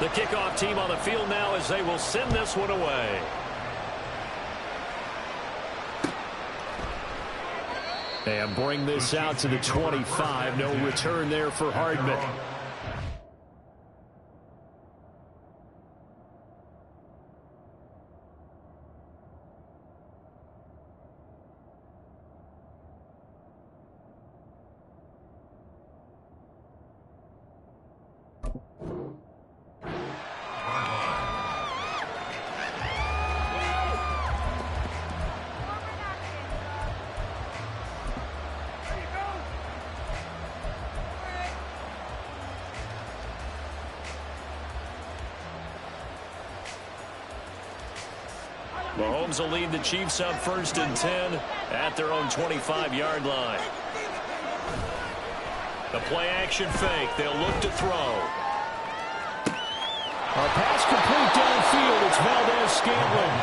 The kickoff team on the field now as they will send this one away. And bring this out to the 25. No return there for Hardman. Mahomes will lead the Chiefs up 1st and 10 at their own 25-yard line. The play action fake. They'll look to throw. A pass complete downfield. It's Valdez-Scantling.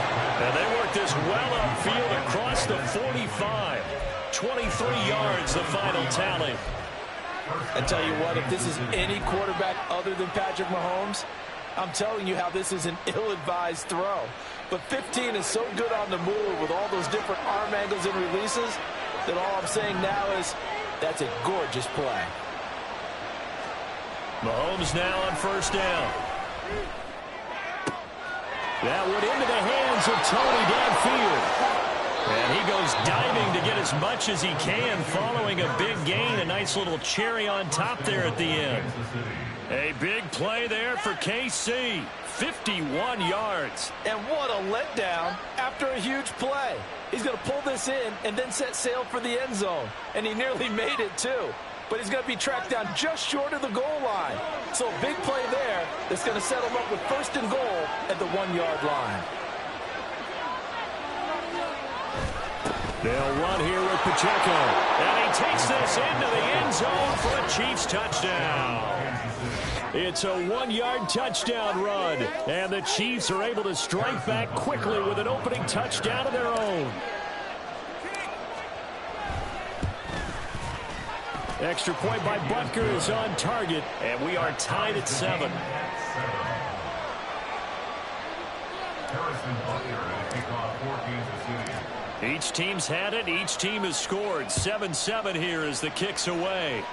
And they work this well upfield across the 45. 23 yards, the final tally. I tell you what, if this is any quarterback other than Patrick Mahomes, I'm telling you how this is an ill-advised throw. But 15 is so good on the move with all those different arm angles and releases that all I'm saying now is that's a gorgeous play. Mahomes now on 1st down. That went into the hands of Tony downfield. And he goes diving to get as much as he can following a big gain. A nice little cherry on top there at the end. A big play there for KC. 51 yards. And what a letdown after a huge play. He's going to pull this in and then set sail for the end zone. And he nearly made it, too. But he's going to be tracked down just short of the goal line. So a big play there that's going to set him up with 1st and goal at the 1-yard line. They'll run here with Pacheco. And he takes this into the end zone for a Chiefs touchdown. It's a 1-yard touchdown run. And the Chiefs are able to strike back quickly with an opening touchdown of their own. Extra point by Butker is on target, and we are tied at 7. Harrison Butker to kick off for Kansas City. Each team's had it. Each team has scored. 7-7 here as the kick's away.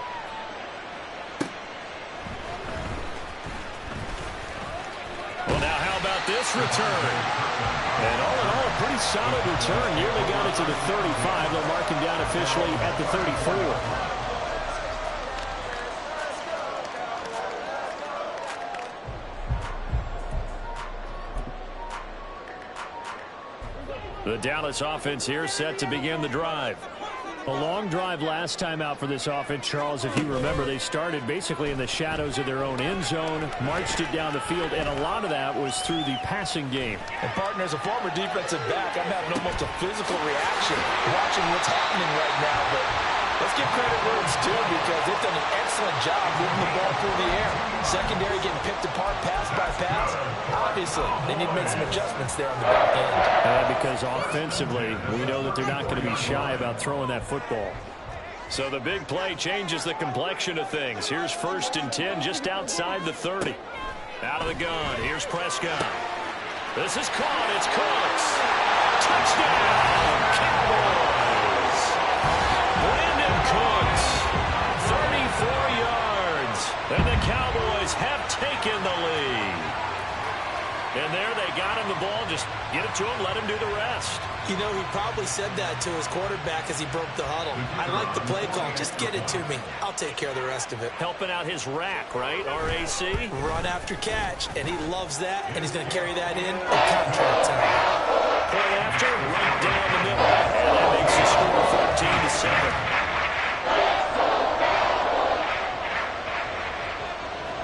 Well, now how about this return? And all in all, a pretty solid return. Nearly got it to the 35. They'll mark him down officially at the 34. The Dallas offense here set to begin the drive. A long drive last time out for this offense, Charles. If you remember, they started basically in the shadows of their own end zone, marched it down the field, and a lot of that was through the passing game. And, partner, as a former defensive back, I'm having almost a physical reaction watching what's happening right now. But let's give credit where it's due because they've done an excellent job moving the ball through the air. Secondary getting picked apart pass by pass. Obviously, they need to make some adjustments there on the back end. Because offensively, we know that they're not going to be shy about throwing that football. So the big play changes the complexion of things. Here's 1st and 10 just outside the 30. Out of the gun. Here's Prescott. This is caught. It's Cooks. Touchdown, Cowboys. Brandon Cooks, 34 yards. And the Cowboys have taken the lead. And there they got him the ball. Just get it to him, let him do the rest. You know, he probably said that to his quarterback as he broke the huddle. I like the play call. Just get it to me. I'll take care of the rest of it. Helping out his rack, right? R-A-C? Run after catch, and he loves that, and he's going to carry that in contract time. Point after, right down the middle. And that makes the score 14-7.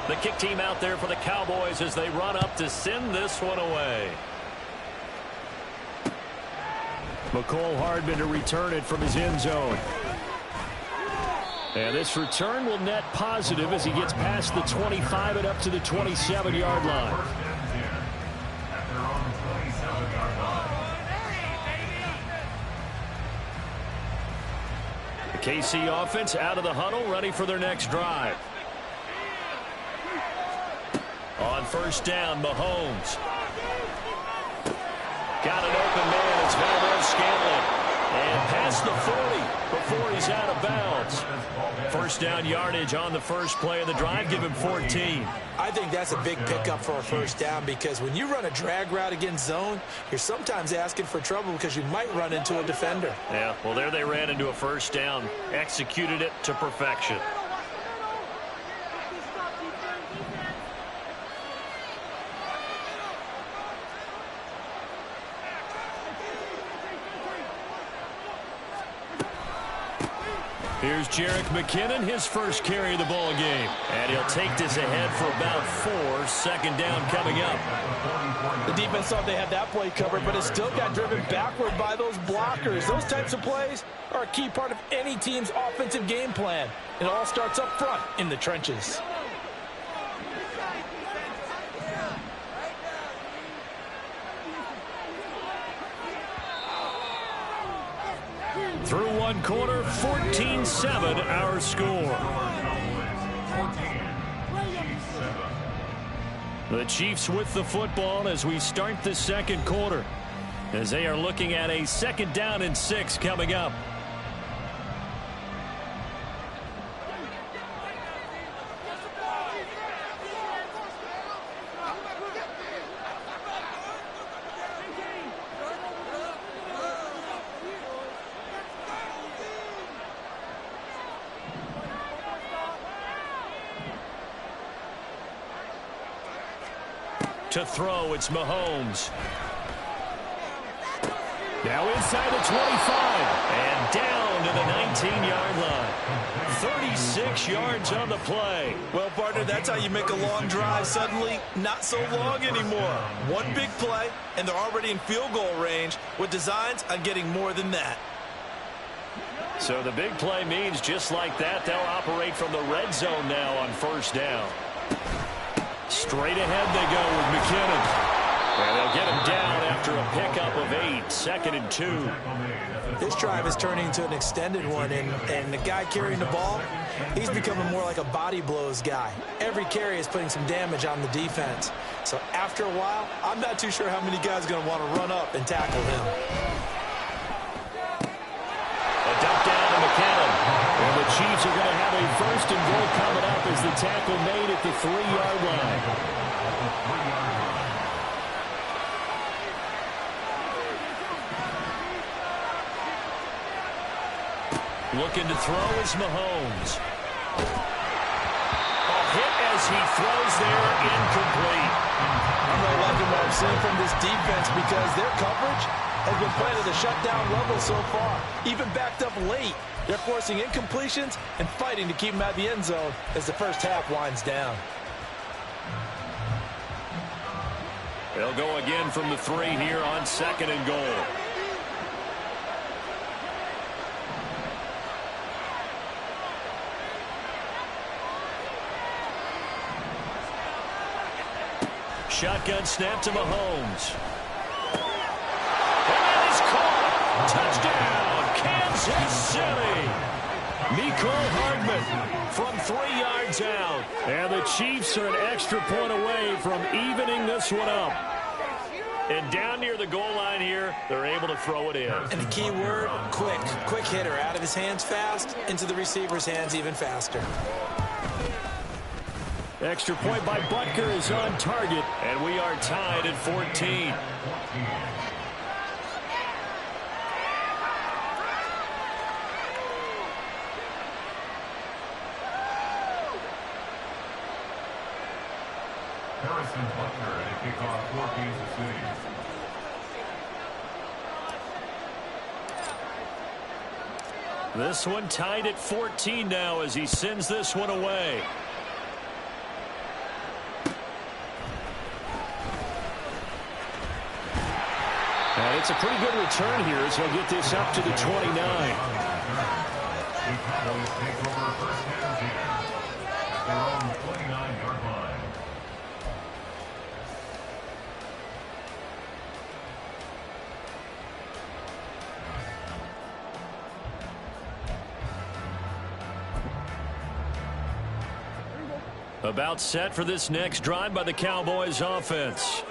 The kick team out there for the Cowboys as they run up to send this one away. McCole Hardman to return it from his end zone. And this return will net positive as he gets past the 25 and up to the 27-yard line. At their own 27-yard line. The KC offense out of the huddle, ready for their next drive. On 1st down, Mahomes. Got an open man. It's Valdes-Scantling. And past the 40 before he's out of bounds. 1st down yardage on the first play of the drive. Give him 14. I think that's a big pickup for a 1st down because when you run a drag route against zone, you're sometimes asking for trouble because you might run into a defender. Yeah, well, there they ran into a 1st down. Executed it to perfection. Here's Jerick McKinnon, his first carry of the ball game. And he'll take this ahead for about 4. 2nd down coming up. The defense thought they had that play covered, but it still got driven backward by those blockers. Those types of plays are a key part of any team's offensive game plan. It all starts up front in the trenches. Through one quarter, 14-7 our score. The Chiefs with the football as we start the 2nd quarter, as they are looking at a 2nd down and 6 coming up. To throw, it's Mahomes. Now inside the 25 and down to the 19-yard line. 36 yards on the play. Well, partner, that's how you make a long drive suddenly not so long anymore. One big play, and they're already in field goal range with designs on getting more than that. So the big play means just like that, they'll operate from the red zone now on 1st down. Straight ahead they go with McKinnon. And they'll get him down after a pickup of 8, 2nd and 2. This drive is turning into an extended one, and the guy carrying the ball, he's becoming more like a body blows guy. Every carry is putting some damage on the defense. So after a while, I'm not too sure how many guys are going to want to run up and tackle him. A dump down to McCallum. And the Chiefs are going to have a 1st and goal coming up as the tackle made at the 3-yard line. Looking to throw is Mahomes. A hit as he throws there, incomplete. I'm really liking what I'm seeing from this defense because their coverage has been playing at a shutdown level so far. Even backed up late, they're forcing incompletions and fighting to keep them out of the end zone as the first half winds down. They'll go again from the 3 here on 2nd and goal. Shotgun snap to Mahomes. And that is caught. Touchdown, Kansas City. Mecole Hardman from 3 yards out. And the Chiefs are an extra point away from evening this one up. And down near the goal line here, they're able to throw it in. And the key word, quick. Quick hitter. Out of his hands fast, into the receiver's hands even faster. Extra point by Butker is on target, and we are tied at 14. Harrison Butker at a kickoff for Kansas City. This one tied at 14 now as he sends this one away. And it's a pretty good return here as he'll get this up to the 29. The Cowboys take over first and 10 at their own 29-yard line. About set for this next drive by the Cowboys offense.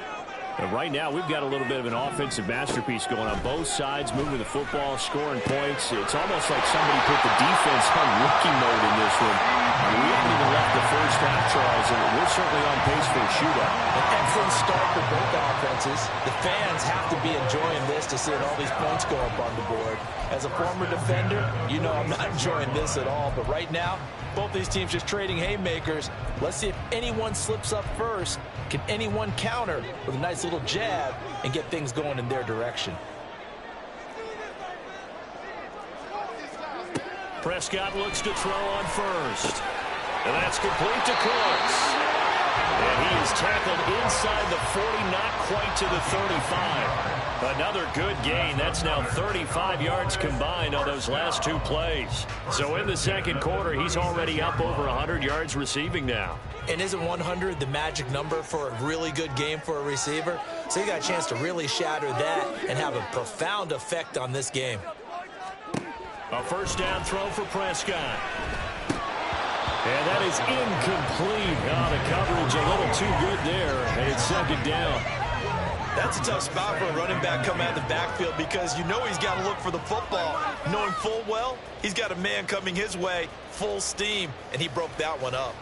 And right now, we've got a little bit of an offensive masterpiece going on both sides, moving the football, scoring points. It's almost like somebody put the defense on rookie mode in this one. We haven't even left the first half, Charles, and we're certainly on pace for a shootout. An excellent start for both offenses. The fans have to be enjoying this to see all these points go up on the board. As a former defender, you know I'm not enjoying this at all. But right now, both these teams just trading haymakers. Let's see if anyone slips up first. Can anyone counter with a nice little jab and get things going in their direction? Prescott looks to throw on first. And that's complete to Cooks. And he is tackled inside the 40, not quite to the 35. Another good gain. That's now 35 yards combined on those last 2 plays. So in the second quarter, he's already up over 100 yards receiving now. And isn't 100 the magic number for a really good game for a receiver? So you got a chance to really shatter that and have a profound effect on this game. A first down throw for Prescott. And that is incomplete. Oh, the coverage a little too good there. And it's 2nd down. That's a tough spot for a running back coming out of the backfield because you know he's got to look for the football. Knowing full well, he's got a man coming his way, full steam, and he broke that one up.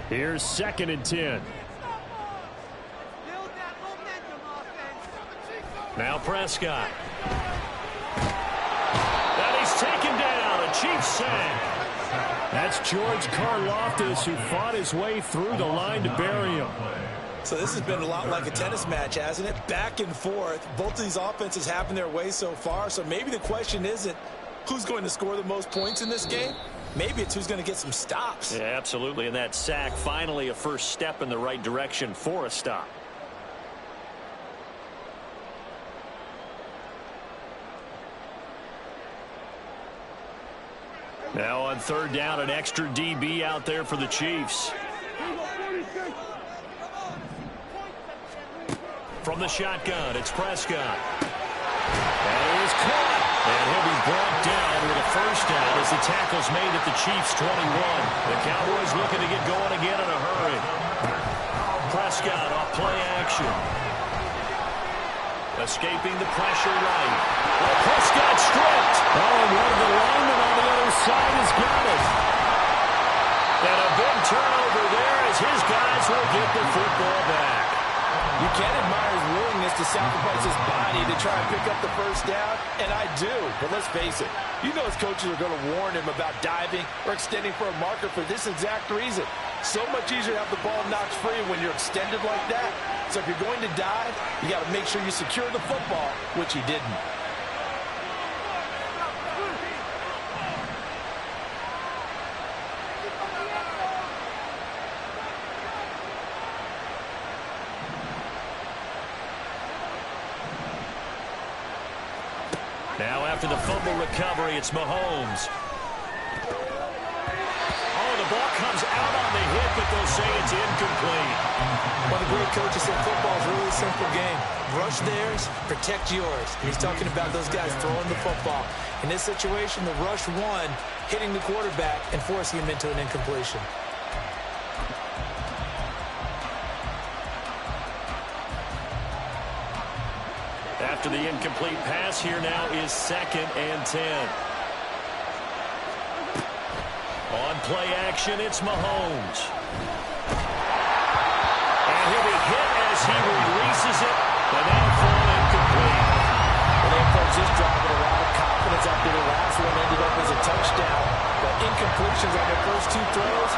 Here's 2nd and 10. Now Prescott. And he's taken down. A Chiefs sack. That's George Karlaftis who fought his way through the line to bury him. So this has been a lot like a tennis match, hasn't it? Back and forth. Both of these offenses having their way so far. So maybe the question isn't who's going to score the most points in this game. Maybe it's who's going to get some stops. Yeah, absolutely. And that sack, finally a first step in the right direction for a stop. Now on third down, an extra DB out there for the Chiefs. From the shotgun, it's Prescott. And it is caught. And he'll be brought down with a first down as the tackle's made at the Chiefs' 21. The Cowboys looking to get going again in a hurry. Prescott off play action. Escaping the pressure right. Well, Prescott stripped. Oh, and one of the linemen on the other side has got it. And a big turnover there as his guys will get the football back. You can admire his willingness to sacrifice his body to try and pick up the first down, and I do. But let's face it, you know his coaches are going to warn him about diving or extending for a marker for this exact reason. So much easier to have the ball knocked free when you're extended like that. So if you're going to dive, you got to make sure you secure the football, which he didn't. Now after the fumble recovery, it's Mahomes. Oh, the ball comes out on the hit, but they'll say it's incomplete. One of the great coaches said football is really a simple game. Rush theirs, protect yours. And he's talking about those guys throwing the football. In this situation, the rush won, hitting the quarterback and forcing him into an incompletion. After the incomplete pass, here now is 2nd and 10. On play action, it's Mahomes. And he'll be hit as he releases it, but that'll fall incomplete. Well, they approach this drive with a lot of confidence after the last one ended up as a touchdown. But incompletions on their first two throws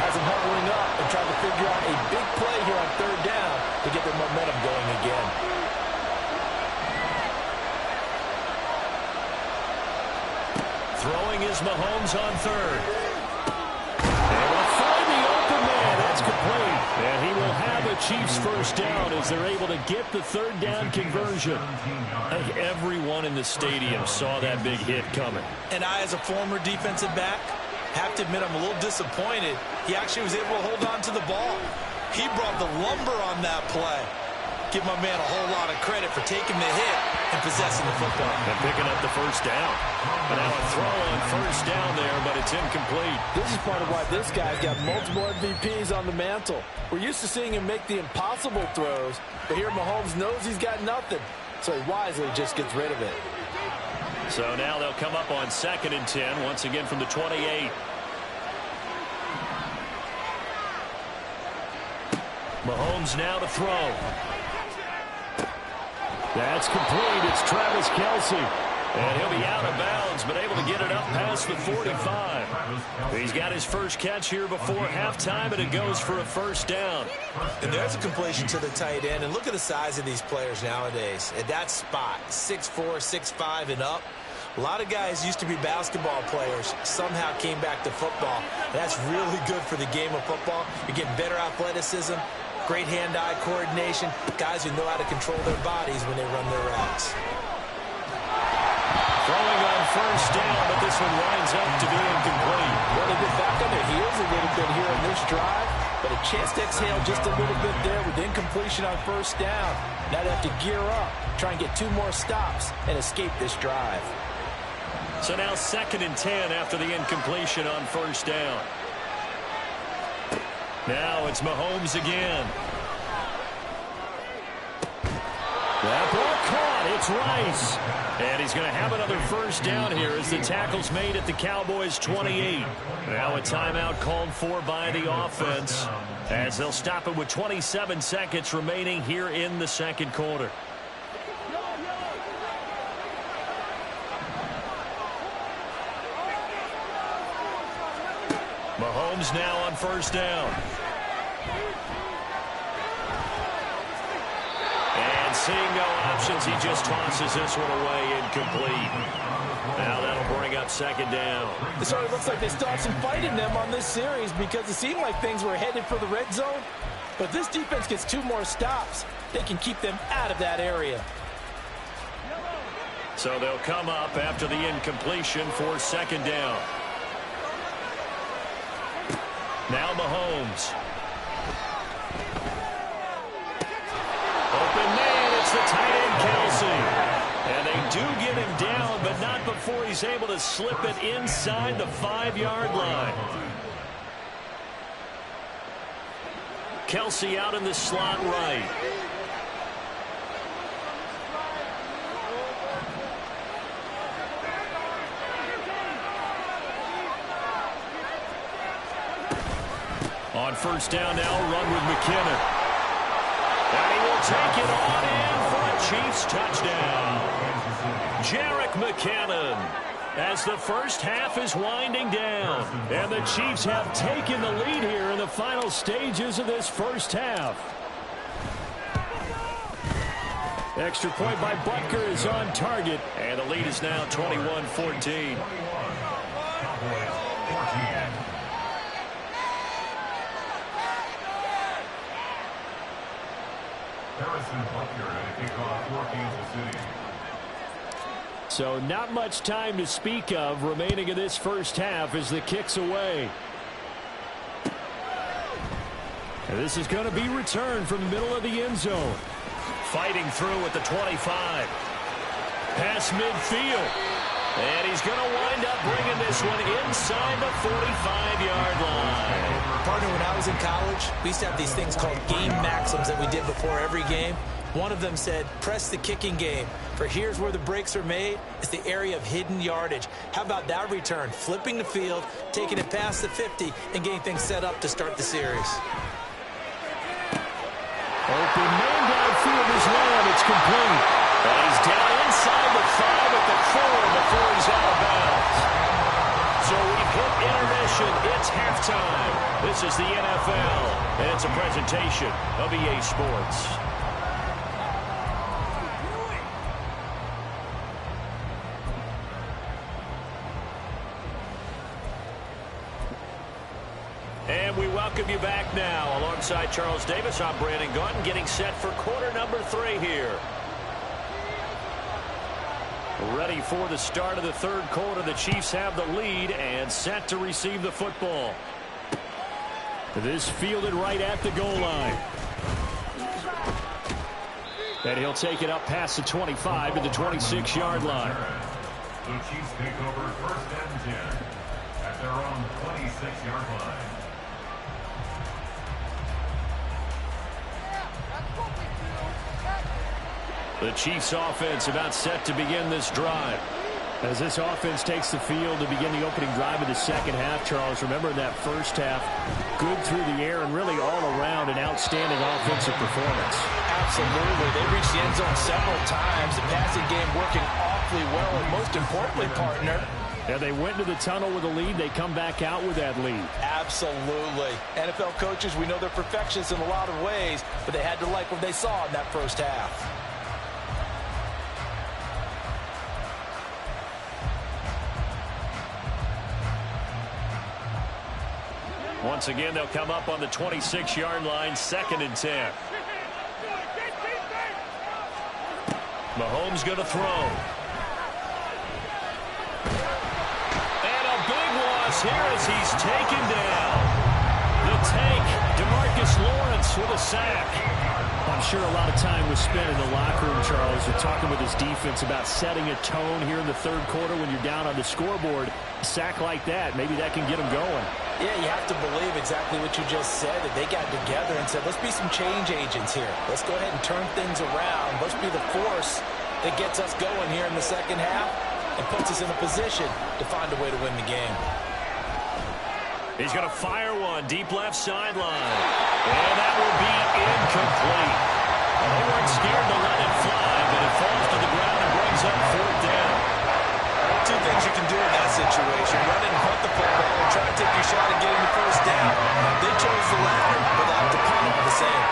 has them hovering up and trying to figure out a big play here on third down to get their momentum going again. Throwing is Mahomes on third. And will find the open man. That's complete. And he will have a Chiefs first down as they're able to get the third down conversion. I think everyone in the stadium saw that big hit coming. And I, as a former defensive back, have to admit I'm a little disappointed. He actually was able to hold on to the ball. He brought the lumber on that play. Give my man a whole lot of credit for taking the hit and possessing the football. And picking up the first down. And now a throw on first down there, but it's incomplete. This is part of why this guy's got multiple MVPs on the mantle. We're used to seeing him make the impossible throws, but here Mahomes knows he's got nothing, so he wisely just gets rid of it. So now they'll come up on 2nd and 10, once again from the 28. Mahomes now to throw. That's complete. It's Travis Kelce. And he'll be out of bounds, but able to get it up past the 45. He's got his first catch here before halftime, and it goes for a first down. And there's a completion to the tight end. And look at the size of these players nowadays. At that spot, 6'4", 6'5", and up. A lot of guys used to be basketball players, somehow came back to football. And that's really good for the game of football. You're getting better athleticism, great hand-eye coordination, guys who know how to control their bodies when they run their routes. Throwing on first down, but this one winds up to be incomplete. Well, they get back on their heels a little bit here on this drive, but a chance to exhale just a little bit there with incompletion on first down. Now they have to gear up, try and get 2 more stops, and escape this drive. So now 2nd and 10 after the incompletion on first down. Now it's Mahomes again. That ball caught. It's Rice. And he's going to have another first down here as the tackle's made at the Cowboys' 28. Now a timeout called for by the offense as they'll stop it with 27 seconds remaining here in the second quarter. Mahomes now on first down. And seeing no options, he just tosses this one away incomplete. Now that'll bring up 2nd down. It sort of looks like they still have some fight in them on this series because it seemed like things were headed for the red zone. But this defense gets 2 more stops. They can keep them out of that area. So they'll come up after the incompletion for 2nd down. Now Mahomes. Open man, it's the tight end Kelsey. And they do get him down, but not before he's able to slip it inside the 5-yard line. Kelsey out in the slot right. On first down now, run with McKinnon. And he will take it on in for a Chiefs touchdown. Jerick McKinnon, as the first half is winding down. And the Chiefs have taken the lead here in the final stages of this first half. Extra point by Butker is on target. And the lead is now 21-14. Harrison Butker at a kickoff for Kansas City. So not much time to speak of remaining in this first half as the kick's away. And this is going to be returned from the middle of the end zone. Fighting through at the 25. Pass midfield. And he's going to wind up bringing this one inside the 45-yard line. Partner, when I was in college, we used to have these things called game maxims that we did before every game. One of them said, press the kicking game. For here's where the breaks are made. It's the area of hidden yardage. How about that return? Flipping the field, taking it past the 50, and getting things set up to start the series. Open man downfield is long. It's complete. And he's down inside the 5 at the 4 before he's out of bounds. So we've hit intermission. It's halftime. This is the NFL, and it's a presentation of EA Sports. And we welcome you back now. Alongside Charles Davis, I'm Brandon Gaudin, getting set for quarter number 3 here. Ready for the start of the third quarter. The Chiefs have the lead and set to receive the football. This fielded right at the goal line. And he'll take it up past the 25 to the 26-yard line. The Chiefs take over first and 10 at their own 26-yard line. The Chiefs offense about set to begin this drive. As this offense takes the field to begin the opening drive of the second half, Charles, remember in that first half, good through the air and really all around an outstanding offensive performance. Absolutely. They reached the end zone several times. The passing game working awfully well, and most importantly, partner, Yeah, they went to the tunnel with a lead. They come back out with that lead. absolutely. NFL coaches, we know they're perfectionists in a lot of ways, but they had to like what they saw in that first half. Once again, they'll come up on the 26-yard line, 2nd and 10. Mahomes going to throw. And a big loss here as he's taken down. The tank, DeMarcus Lawrence with a sack. I'm sure a lot of time was spent in the locker room, Charles, and talking with his defense about setting a tone here in the third quarter when you're down on the scoreboard. A sack like that, maybe that can get them going. Yeah, you have to believe exactly what you just said, that they got together and said, let's be some change agents here. Let's go ahead and turn things around. Let's be the force that gets us going here in the second half and puts us in a position to find a way to win the game. He's going to fire one deep left sideline. And that will be incomplete. They weren't scared to let it fly, but it falls to the ground and brings up 4th down. Two things you can do in that situation: run and punt the football and try to take your shot at getting the first down. They chose the latter, but they'll have to punt it the same.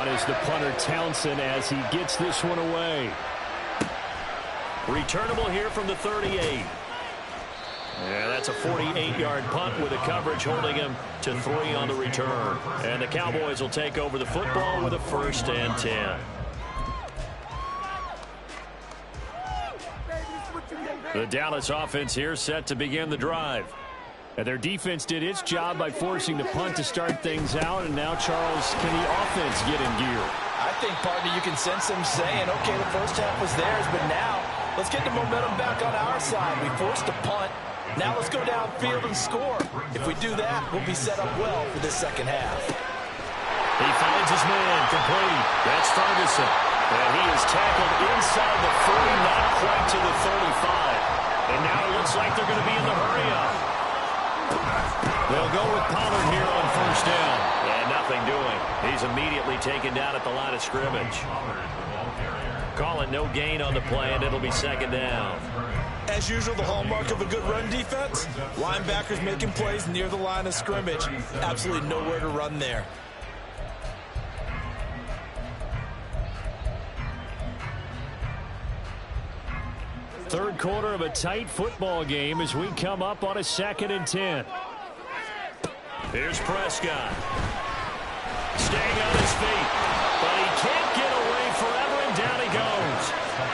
On is the punter Townsend as he gets this one away. Returnable here from the 38. Yeah, that's a 48-yard punt with the coverage holding him to 3 on the return. And the Cowboys will take over the football with a 1st and 10. The Dallas offense here set to begin the drive. And their defense did its job by forcing the punt to start things out. And now, Charles, can the offense get in gear? I think, partner, you can sense them saying, okay, the first half was theirs, but now let's get the momentum back on our side. We forced a punt. Now let's go downfield and score. If we do that, we'll be set up well for this second half. He finds his man complete. That's Ferguson. And he is tackled inside the 40, not quite to the 35. And now it looks like they're going to be in the hurry-up. They'll go with Pollard here on first down. And nothing doing. He's immediately taken down at the line of scrimmage. Call it no gain on the play, and it'll be second down. As usual, the hallmark of a good run defense, linebackers making plays near the line of scrimmage. Absolutely nowhere to run there. Third quarter of a tight football game as we come up on a 2nd and 10. Here's Prescott. Staying on his feet. But he can't get away forever, and down he goes.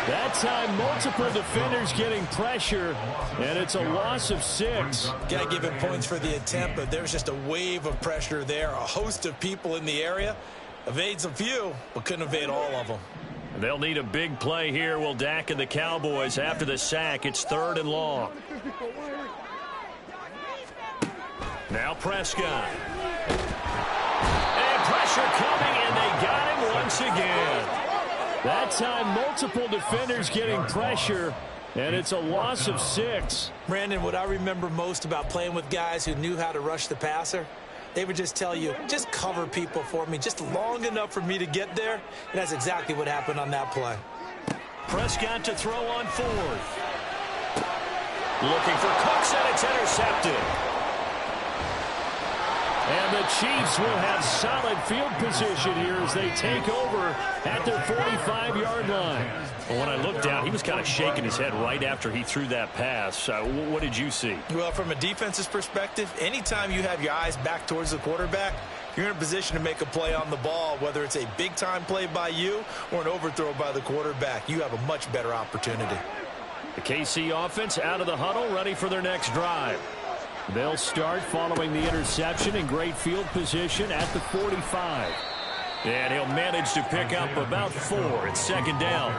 That time, multiple defenders getting pressure, and it's a loss of 6. Got to give him points for the attempt, but there's just a wave of pressure there. A host of people in the area. Evades a few, but couldn't evade all of them. They'll need a big play here, will Dak and the Cowboys after the sack. It's 3rd and long. Now Prescott. And pressure coming, and they got him once again. That time, multiple defenders getting pressure, and it's a loss of 6. Brandon, what I remember most about playing with guys who knew how to rush the passer, they would just tell you, just cover people for me, just long enough for me to get there. And that's exactly what happened on that play. Prescott to throw on 4th. Looking for Cooks, and it's intercepted. And the Chiefs will have solid field position here as they take over at their 45-yard line. Well, when I looked down, he was kind of shaking his head right after he threw that pass. What did you see? Well, from a defense's perspective, anytime you have your eyes back towards the quarterback, you're in a position to make a play on the ball, whether it's a big-time play by you or an overthrow by the quarterback. You have a much better opportunity. The KC offense out of the huddle, ready for their next drive. They'll start following the interception in great field position at the 45. And he'll manage to pick up about 4. It's 2nd down.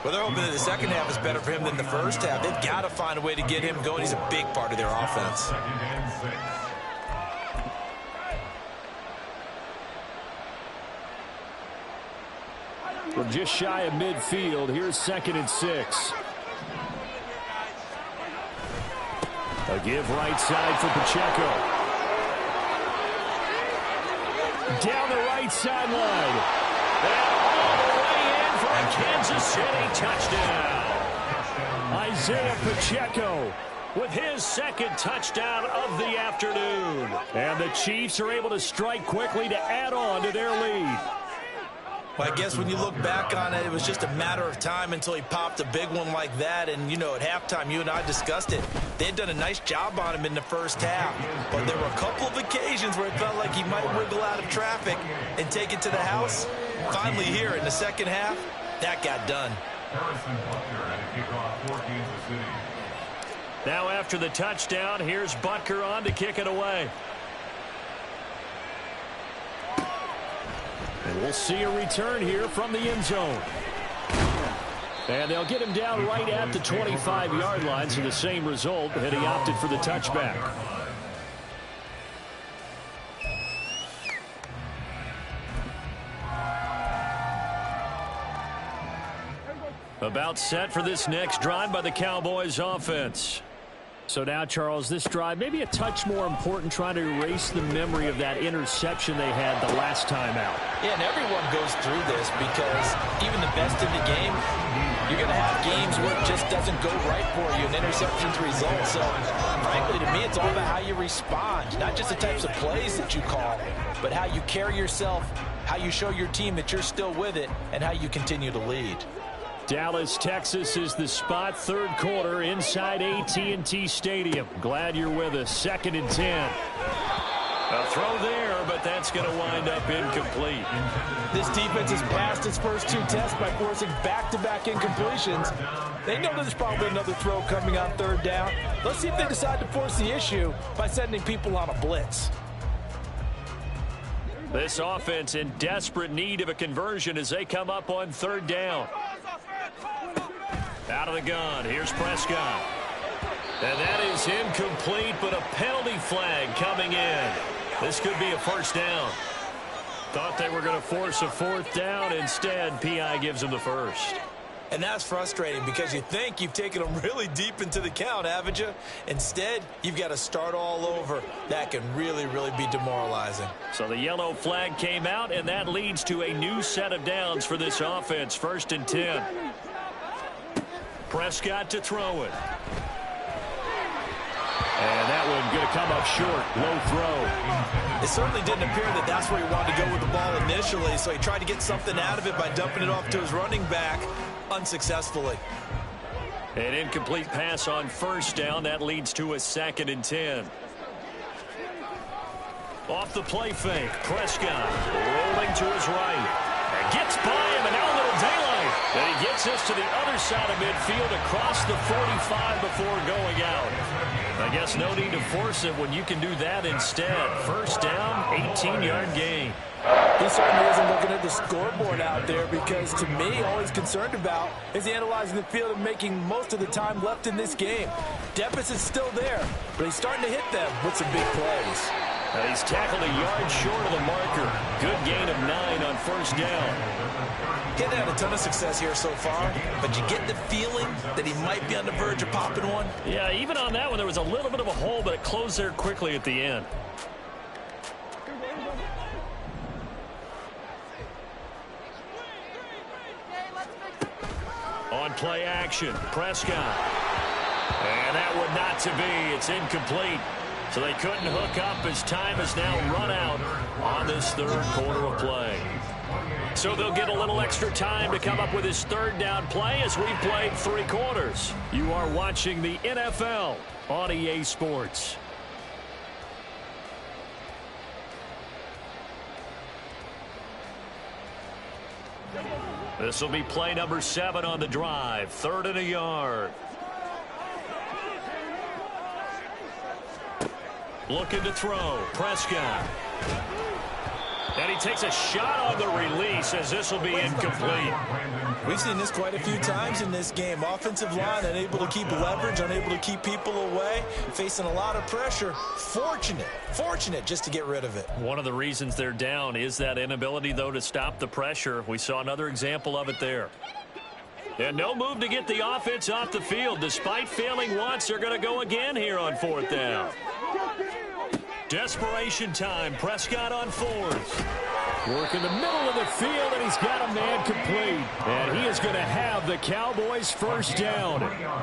Well, they're hoping that the second half is better for him than the first half. They've got to find a way to get him going. He's a big part of their offense. We're just shy of midfield. Here's 2nd and 6. A give right side for Pacheco. Down the right sideline. And all the way in for a Kansas City touchdown. Isaiah Pacheco with his 2nd touchdown of the afternoon. And the Chiefs are able to strike quickly to add on to their lead. Well, I guess when you look back on it, it was just a matter of time until he popped a big one like that. And, you know, at halftime, you and I discussed it. They had done a nice job on him in the first half. But there were a couple of occasions where it felt like he might wiggle out of traffic and take it to the house. Finally here in the second half, that got done. Now after the touchdown, here's Butker on to kick it away. And we'll see a return here from the end zone. And they'll get him down right at the 25-yard line, so the same result, and he opted for the touchback. About set for this next drive by the Cowboys offense. So now, Charles, this drive maybe a touch more important, trying to erase the memory of that interception they had the last time out. Yeah, and everyone goes through this because even the best in the game, you're going to have games where it just doesn't go right for you, and interceptions result. So, frankly, to me, it's all about how you respond, not just the types of plays that you call, but how you carry yourself, how you show your team that you're still with it, and how you continue to lead. Dallas, Texas is the spot. 3rd quarter inside AT&T Stadium. Glad you're with us. 2nd and 10. A throw there, but that's going to wind up incomplete. This defense has passed its first two tests by forcing back-to-back incompletions. They know there's probably another throw coming on third down. Let's see if they decide to force the issue by sending people on a blitz. This offense in desperate need of a conversion as they come up on third down. Out of the gun, here's Prescott. And that is incomplete, but a penalty flag coming in. This could be a first down. Thought they were going to force a fourth down. Instead, P.I. gives them the first. And that's frustrating because you think you've taken them really deep into the count, haven't you? Instead, you've got to start all over. That can really, really be demoralizing. So the yellow flag came out, and that leads to a new set of downs for this offense. 1st and 10. Prescott to throw it. And that one going to come up short. Low throw. It certainly didn't appear that that's where he wanted to go with the ball initially, so he tried to get something out of it by dumping it off to his running back unsuccessfully. An incomplete pass on first down. That leads to a 2nd and 10. Off the play fake. Prescott rolling to his right. And gets by him, and now a little daylight. And he gets us to the other side of midfield across the 45 before going out. I guess no need to force it when you can do that instead. First down, 18-yard gain. He certainly isn't looking at the scoreboard out there because, to me, all he's concerned about is analyzing the field and making most of the time left in this game. Deficit's still there, but he's starting to hit them with some big plays. He's tackled a yard short of the marker. Good gain of 9 on first down. He hasn't had a ton of success here so far, but you get the feeling that he might be on the verge of popping one. Yeah, even on that one, there was a little bit of a hole, but it closed there quickly at the end. On play action, Prescott. And that would not to be. It's incomplete. So they couldn't hook up as time has now run out on this third quarter of play. So they'll get a little extra time to come up with his third down play as we've played 3 quarters. You are watching the NFL on EA Sports. This will be play number 7 on the drive. 3rd and a yard. Looking to throw. Prescott. And he takes a shot on the release as this will be incomplete. We've seen this quite a few times in this game. Offensive line unable to keep leverage, unable to keep people away, facing a lot of pressure. Fortunate just to get rid of it. One of the reasons they're down is that inability, though, to stop the pressure. We saw another example of it there. And no move to get the offense off the field. Despite failing once, they're going to go again here on 4th down. Desperation time. Prescott on 4th. Work in the middle of the field, and he's got a man complete. And he is going to have the Cowboys first down.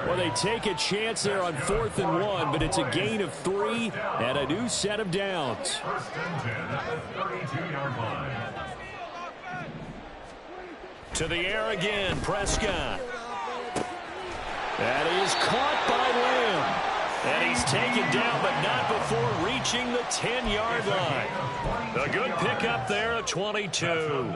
Well, they take a chance there on 4th and 1, but it's a gain of 3 and a new set of downs. 1st and 10 at the 32-yard line. To the air again, Prescott. That is caught by Lamb. And he's taken down, but not before reaching the 10-yard line. A good pickup there at 22.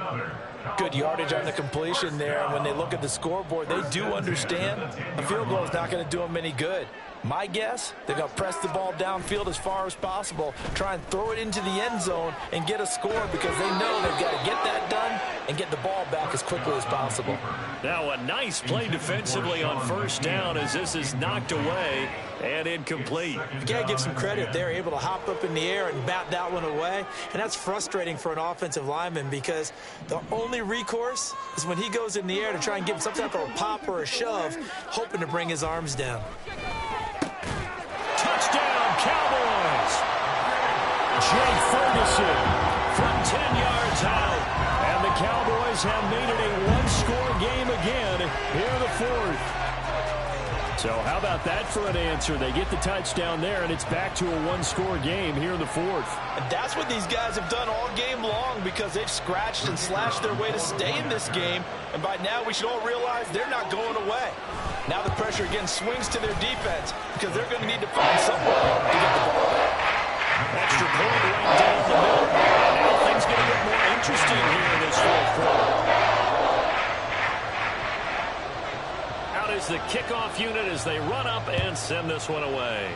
Good yardage on the completion there. And when they look at the scoreboard, they do understand a field goal is not going to do them any good. My guess, they're going to press the ball downfield as far as possible, try and throw it into the end zone and get a score because they know they've got to get that done and get the ball back as quickly as possible. Now a nice play defensively on first down as this is knocked away and incomplete. You got to give some credit. They're able to hop up in the air and bat that one away, and that's frustrating for an offensive lineman because the only recourse is when he goes in the air to try and give some type of a pop or a shove, hoping to bring his arms down. Touchdown, Cowboys! Jay Ferguson From 10 yards out. and the Cowboys have made it a one-score game again here in the 4th. So how about that for an answer? They get the touchdown there, and it's back to a one-score game here in the 4th. And that's what these guys have done all game long because they've scratched and slashed their way to stay in this game. And by now, we should all realize they're not going away. Now the pressure again swings to their defense because they're going to need to find somewhere to get the ball back. Extra point right down the middle. And now things get a bit more interesting here in this fourth quarter. Out is the kickoff unit as they run up and send this one away.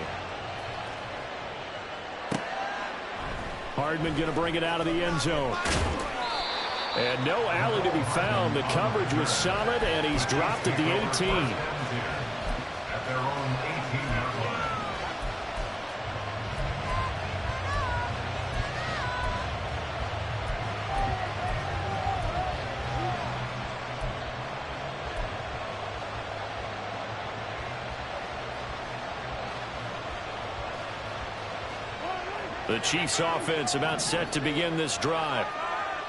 Hardman going to bring it out of the end zone. And no alley to be found. The coverage was solid, and he's dropped at the 18. At their own 18-yard line. The Chiefs offense about set to begin this drive.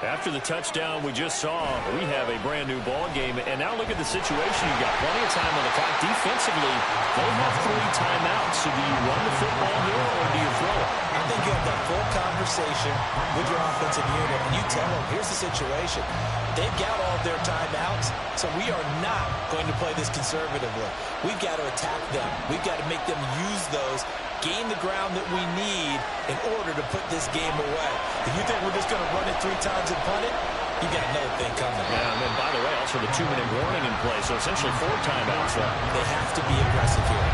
After the touchdown we just saw, we have a brand new ball game. And now look at the situation. You've got plenty of time on the clock. Defensively, they have 3 timeouts. So do you run the football here or do you throw it? I think you have that full conversation with your offensive unit, and you tell them, here's the situation. They've got all of their timeouts, so we are not going to play this conservatively. We've got to attack them. We've got to make them use those, gain the ground that we need in order to put this game away. If you think we're just going to run it 3 times and punt it, you got another thing coming. Yeah, and then, by the way, also the 2-minute warning in play, so essentially 4 timeouts left. They have to be aggressive here.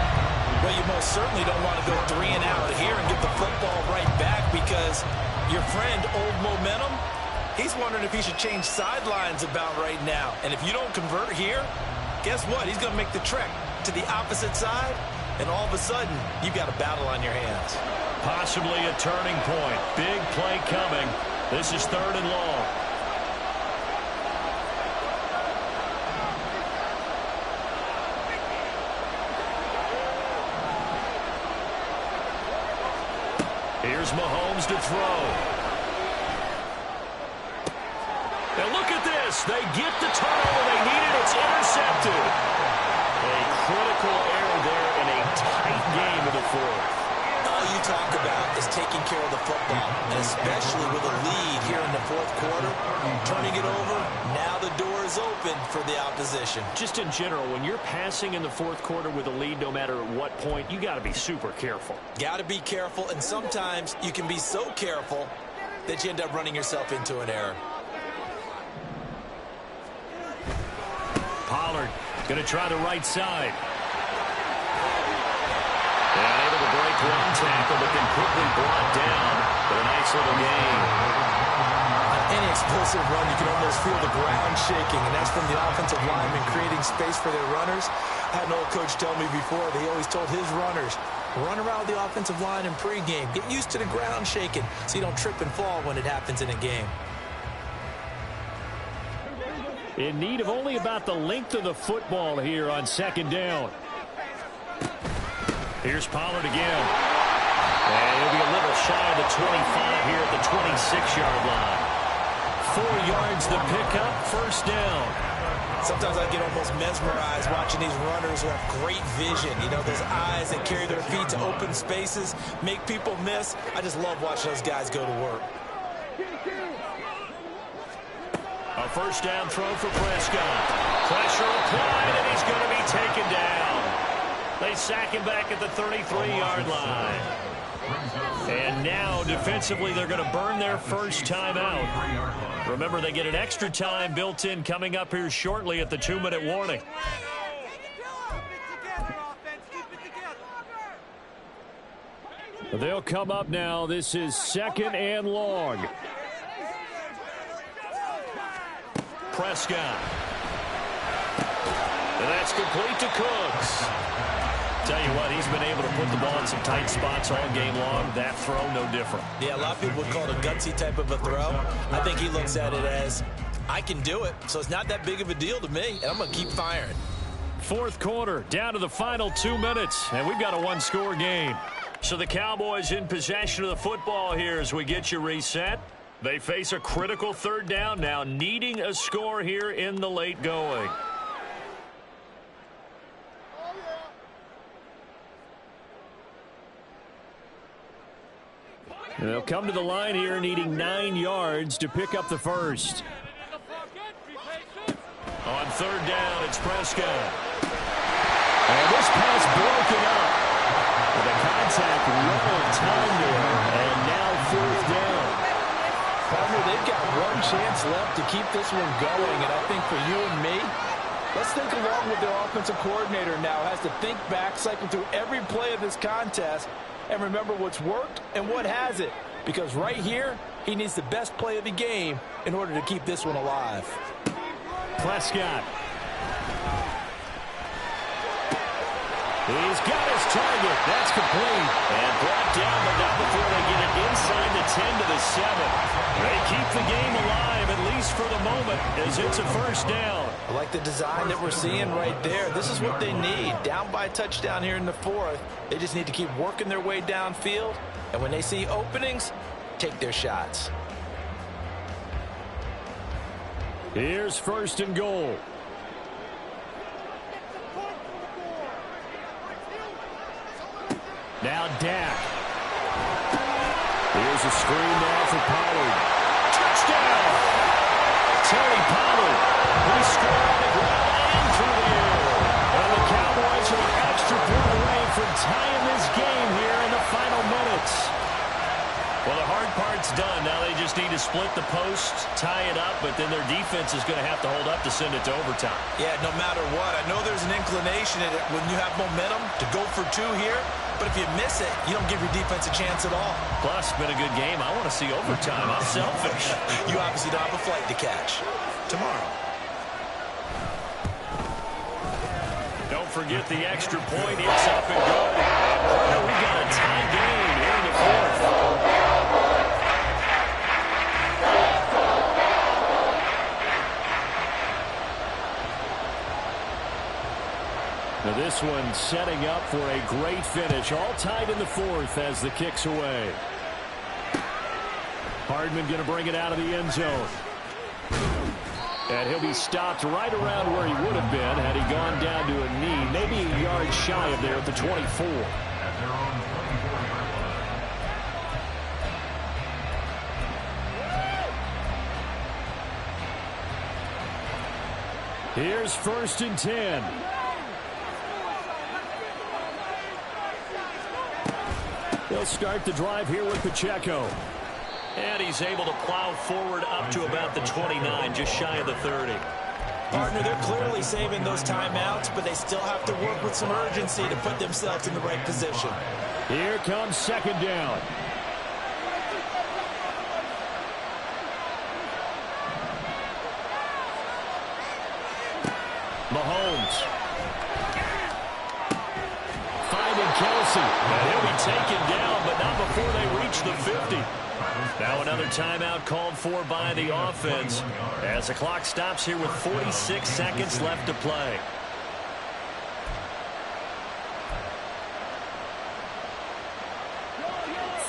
Well, you most certainly don't want to go 3 and out here and get the football right back because your friend, Old Momentum, he's wondering if he should change sidelines about right now. And if you don't convert here, guess what? He's going to make the trek to the opposite side, and all of a sudden, you've got a battle on your hands. Possibly a turning point. Big play coming. This is 3rd and long. Here's Mahomes to throw. And look at this. They get the turnover they needed. It's intercepted. A critical error there in a tight game in the 4th. All you talk about is taking care of the football, and especially with a lead here in the 4th quarter, turning it over, now the door is open for the opposition. Just in general, when you're passing in the 4th quarter with a lead, no matter at what point, you got to be super careful. Got to be careful, and sometimes you can be so careful that you end up running yourself into an error. Pollard going to try the right side. And able to break one tackle, but then quickly brought down for a nice little gain. On any explosive run, you can almost feel the ground shaking, and that's from the offensive linemen creating space for their runners. I had an old coach tell me before, they always told his runners, run around the offensive line in pregame. Get used to the ground shaking so you don't trip and fall when it happens in a game. In need of only about the length of the football here on 2nd down. Here's Pollard again. And he'll be a little shy of the 25 here at the 26-yard line. 4 yards the pickup, 1st down. Sometimes I get almost mesmerized watching these runners who have great vision. You know, those eyes that carry their feet to open spaces, make people miss. I just love watching those guys go to work. A 1st down throw for Prescott. Pressure applied, and he's going to be taken down. They sack him back at the 33-yard line. And now, defensively, they're going to burn their 1st timeout. Remember, they get an extra time built in coming up here shortly at the 2-minute warning. They'll come up now. This is 2nd and long. Prescott. And that's complete to Cooks. Tell you what, he's been able to put the ball in some tight spots all game long. That throw, no different. Yeah, a lot of people would call it a gutsy type of a throw. I think he looks at it as, I can do it, so it's not that big of a deal to me, and I'm going to keep firing. 4th quarter, down to the final 2 minutes, and we've got a 1-score game. So the Cowboys in possession of the football here as we get you reset. They face a critical 3rd down now, needing a score here in the late going. They'll come to the line here needing 9 yards to pick up the 1st. On 3rd down, it's Prescott. And this pass broken up. The contact, little time there, and They've got one chance left to keep this one going, and I think for you and me, let's think along with their offensive coordinator now. Has to think back, cycle through every play of this contest, and remember what's worked and what hasn't. Because right here, he needs the best play of the game in order to keep this one alive. Prescott. He's got his target. That's complete. And brought down, but not before they get it inside the 10 to the 7. They keep the game alive, at least for the moment, as it's a first down. I like the design that we're seeing right there. This is what they need. Down by a touchdown here in the 4th. They just need to keep working their way downfield. And when they see openings, take their shots. Here's 1st and goal. Now Dak. Here's a screen now for Pollard. Touchdown! Terry Pollard. He scored on the ground and through the air. And the Cowboys are an extra point away from tying this game here in the final minutes. Well, the hard part's done. Now they just need to split the post, tie it up, but then their defense is going to have to hold up to send it to overtime. Yeah, no matter what. I know there's an inclination in it when you have momentum to go for 2 here, but if you miss it, you don't give your defense a chance at all. Plus, been a good game. I want to see overtime. I'm selfish. You obviously don't have a flight to catch. Tomorrow. Don't forget the extra point. It's up and good. And we got a tie game here in the 4th. Now this one setting up for a great finish. All tied in the 4th as the kick's away. Hardman going to bring it out of the end zone. And he'll be stopped right around where he would have been had he gone down to a knee. Maybe a yard shy of there at the 24. Here's 1st and 10. They'll start the drive here with Pacheco. And he's able to plow forward up to about the 29, just shy of the 30. Partner, they're clearly saving those timeouts, but they still have to work with some urgency to put themselves in the right position. Here comes 2nd down. Mahomes. Finding Kelsey. And he'll be taken down, but not before they reach the 50. Now another timeout called for by the offense as the clock stops here with 46 seconds left to play.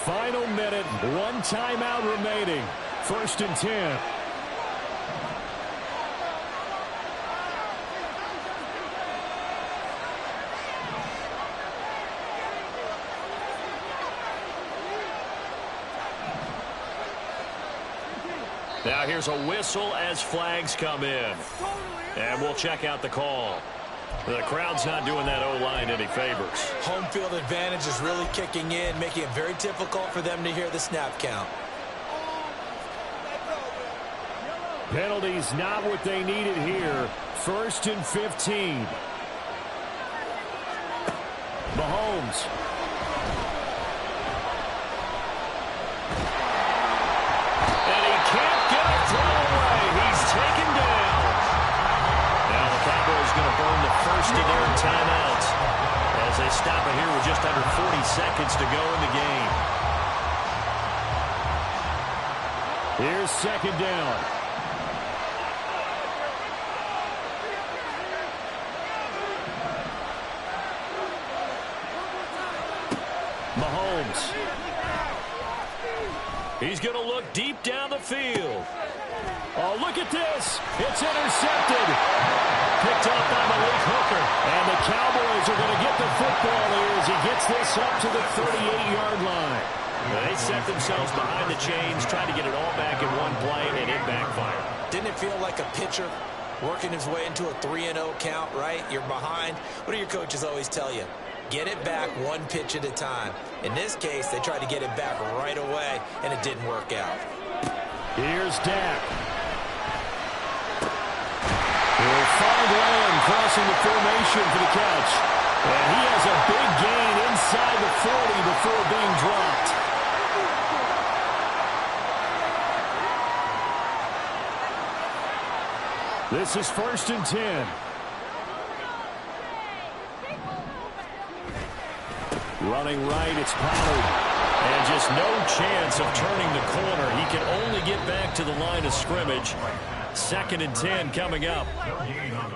Final minute, 1 timeout remaining. 1st and 10. Now here's a whistle as flags come in. And we'll check out the call. The crowd's not doing that O-line any favors. Home field advantage is really kicking in, making it very difficult for them to hear the snap count. Penalties not what they needed here. 1st and 15. Mahomes. And he can't get a throw away. He's taken down. Now the Cowboys going to burn the first of their timeouts as they stop it here with just under 40 seconds to go in the game. Here's 2nd down. Mahomes. He's going to look deep down the field. Oh, look at this. It's intercepted. Picked up by Malik Hooker. And the Cowboys are going to get the football here as he gets this up to the 38-yard line. They set themselves behind the chains, trying to get it all back in one play, and it backfired. Didn't it feel like a pitcher working his way into a 3-0 count, right? You're behind. What do your coaches always tell you? Get it back 1 pitch at a time. In this case, they tried to get it back right away, and it didn't work out. Here's Dak. He'll find Lamb crossing the formation for the catch. And he has a big gain inside the 40 before being dropped. This is 1st and 10. Running right, it's Pollard. And just no chance of turning the corner. He can only get back to the line of scrimmage. 2nd and 10 coming up.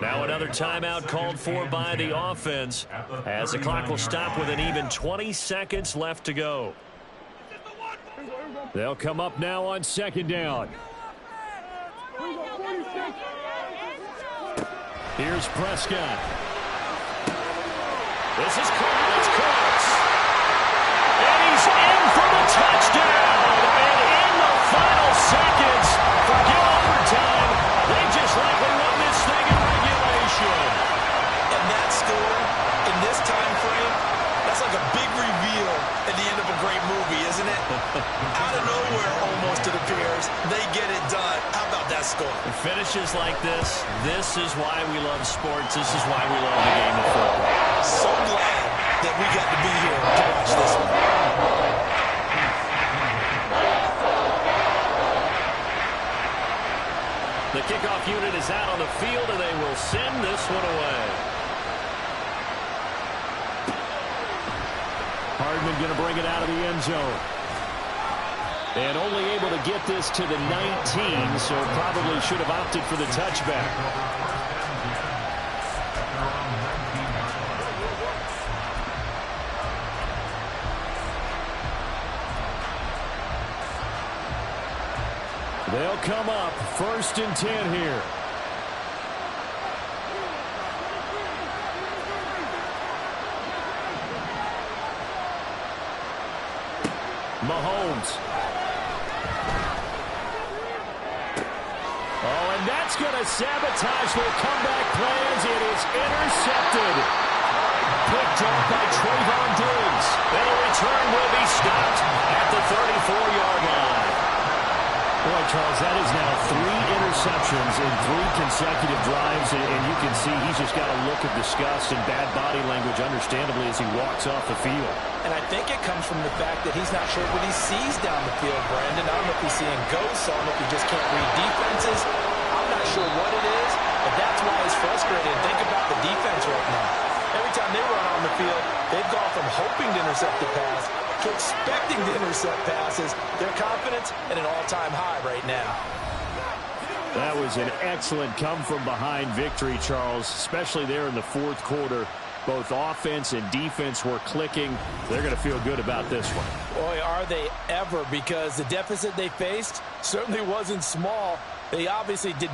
Now another timeout called for by the offense, as the clock will stop with an even 20 seconds left to go. They'll come up now on 2nd down. Here's Prescott. This is Cooks. And he's in for the touchdown. And in the final seconds, forget overtime. They just likely won this thing in regulation. And that score, in this time frame, that's like a big reveal at the end of a great movie, isn't it? Out of nowhere, almost, it appears, they get it done. How about that score? Finishes like this is why we love sports. This is why we love the game of football. So glad that we got to be here to watch this one. The kickoff unit is out on the field, and they will send this one away. Hardman going to bring it out of the end zone. And only able to get this to the 19, so probably should have opted for the touchback. They'll come up 1st and 10 here. Mahomes. Oh, and that's going to sabotage their comeback plans. It is intercepted. Picked up by Trayvon Diggs. And a return will be stopped at the 34-yard line. Boy, Charles, that is now 3 interceptions in 3 consecutive drives, and you can see he's just got a look of disgust and bad body language, understandably, as he walks off the field. And I think it comes from the fact that he's not sure what he sees down the field, Brandon. I don't know if he's seeing ghosts. I don't know if he just can't read defenses. I'm not sure what it is, but that's why he's frustrated. Think about the defense right now. Every time they run on the field, they've gone from hoping to intercept the pass to expecting to intercept passes. Their confidence at an all-time high right now. That was an excellent come-from-behind victory, Charles, especially there in the 4th quarter. Both offense and defense were clicking. They're going to feel good about this one. Boy, are they ever, because the deficit they faced certainly wasn't small. They obviously did not.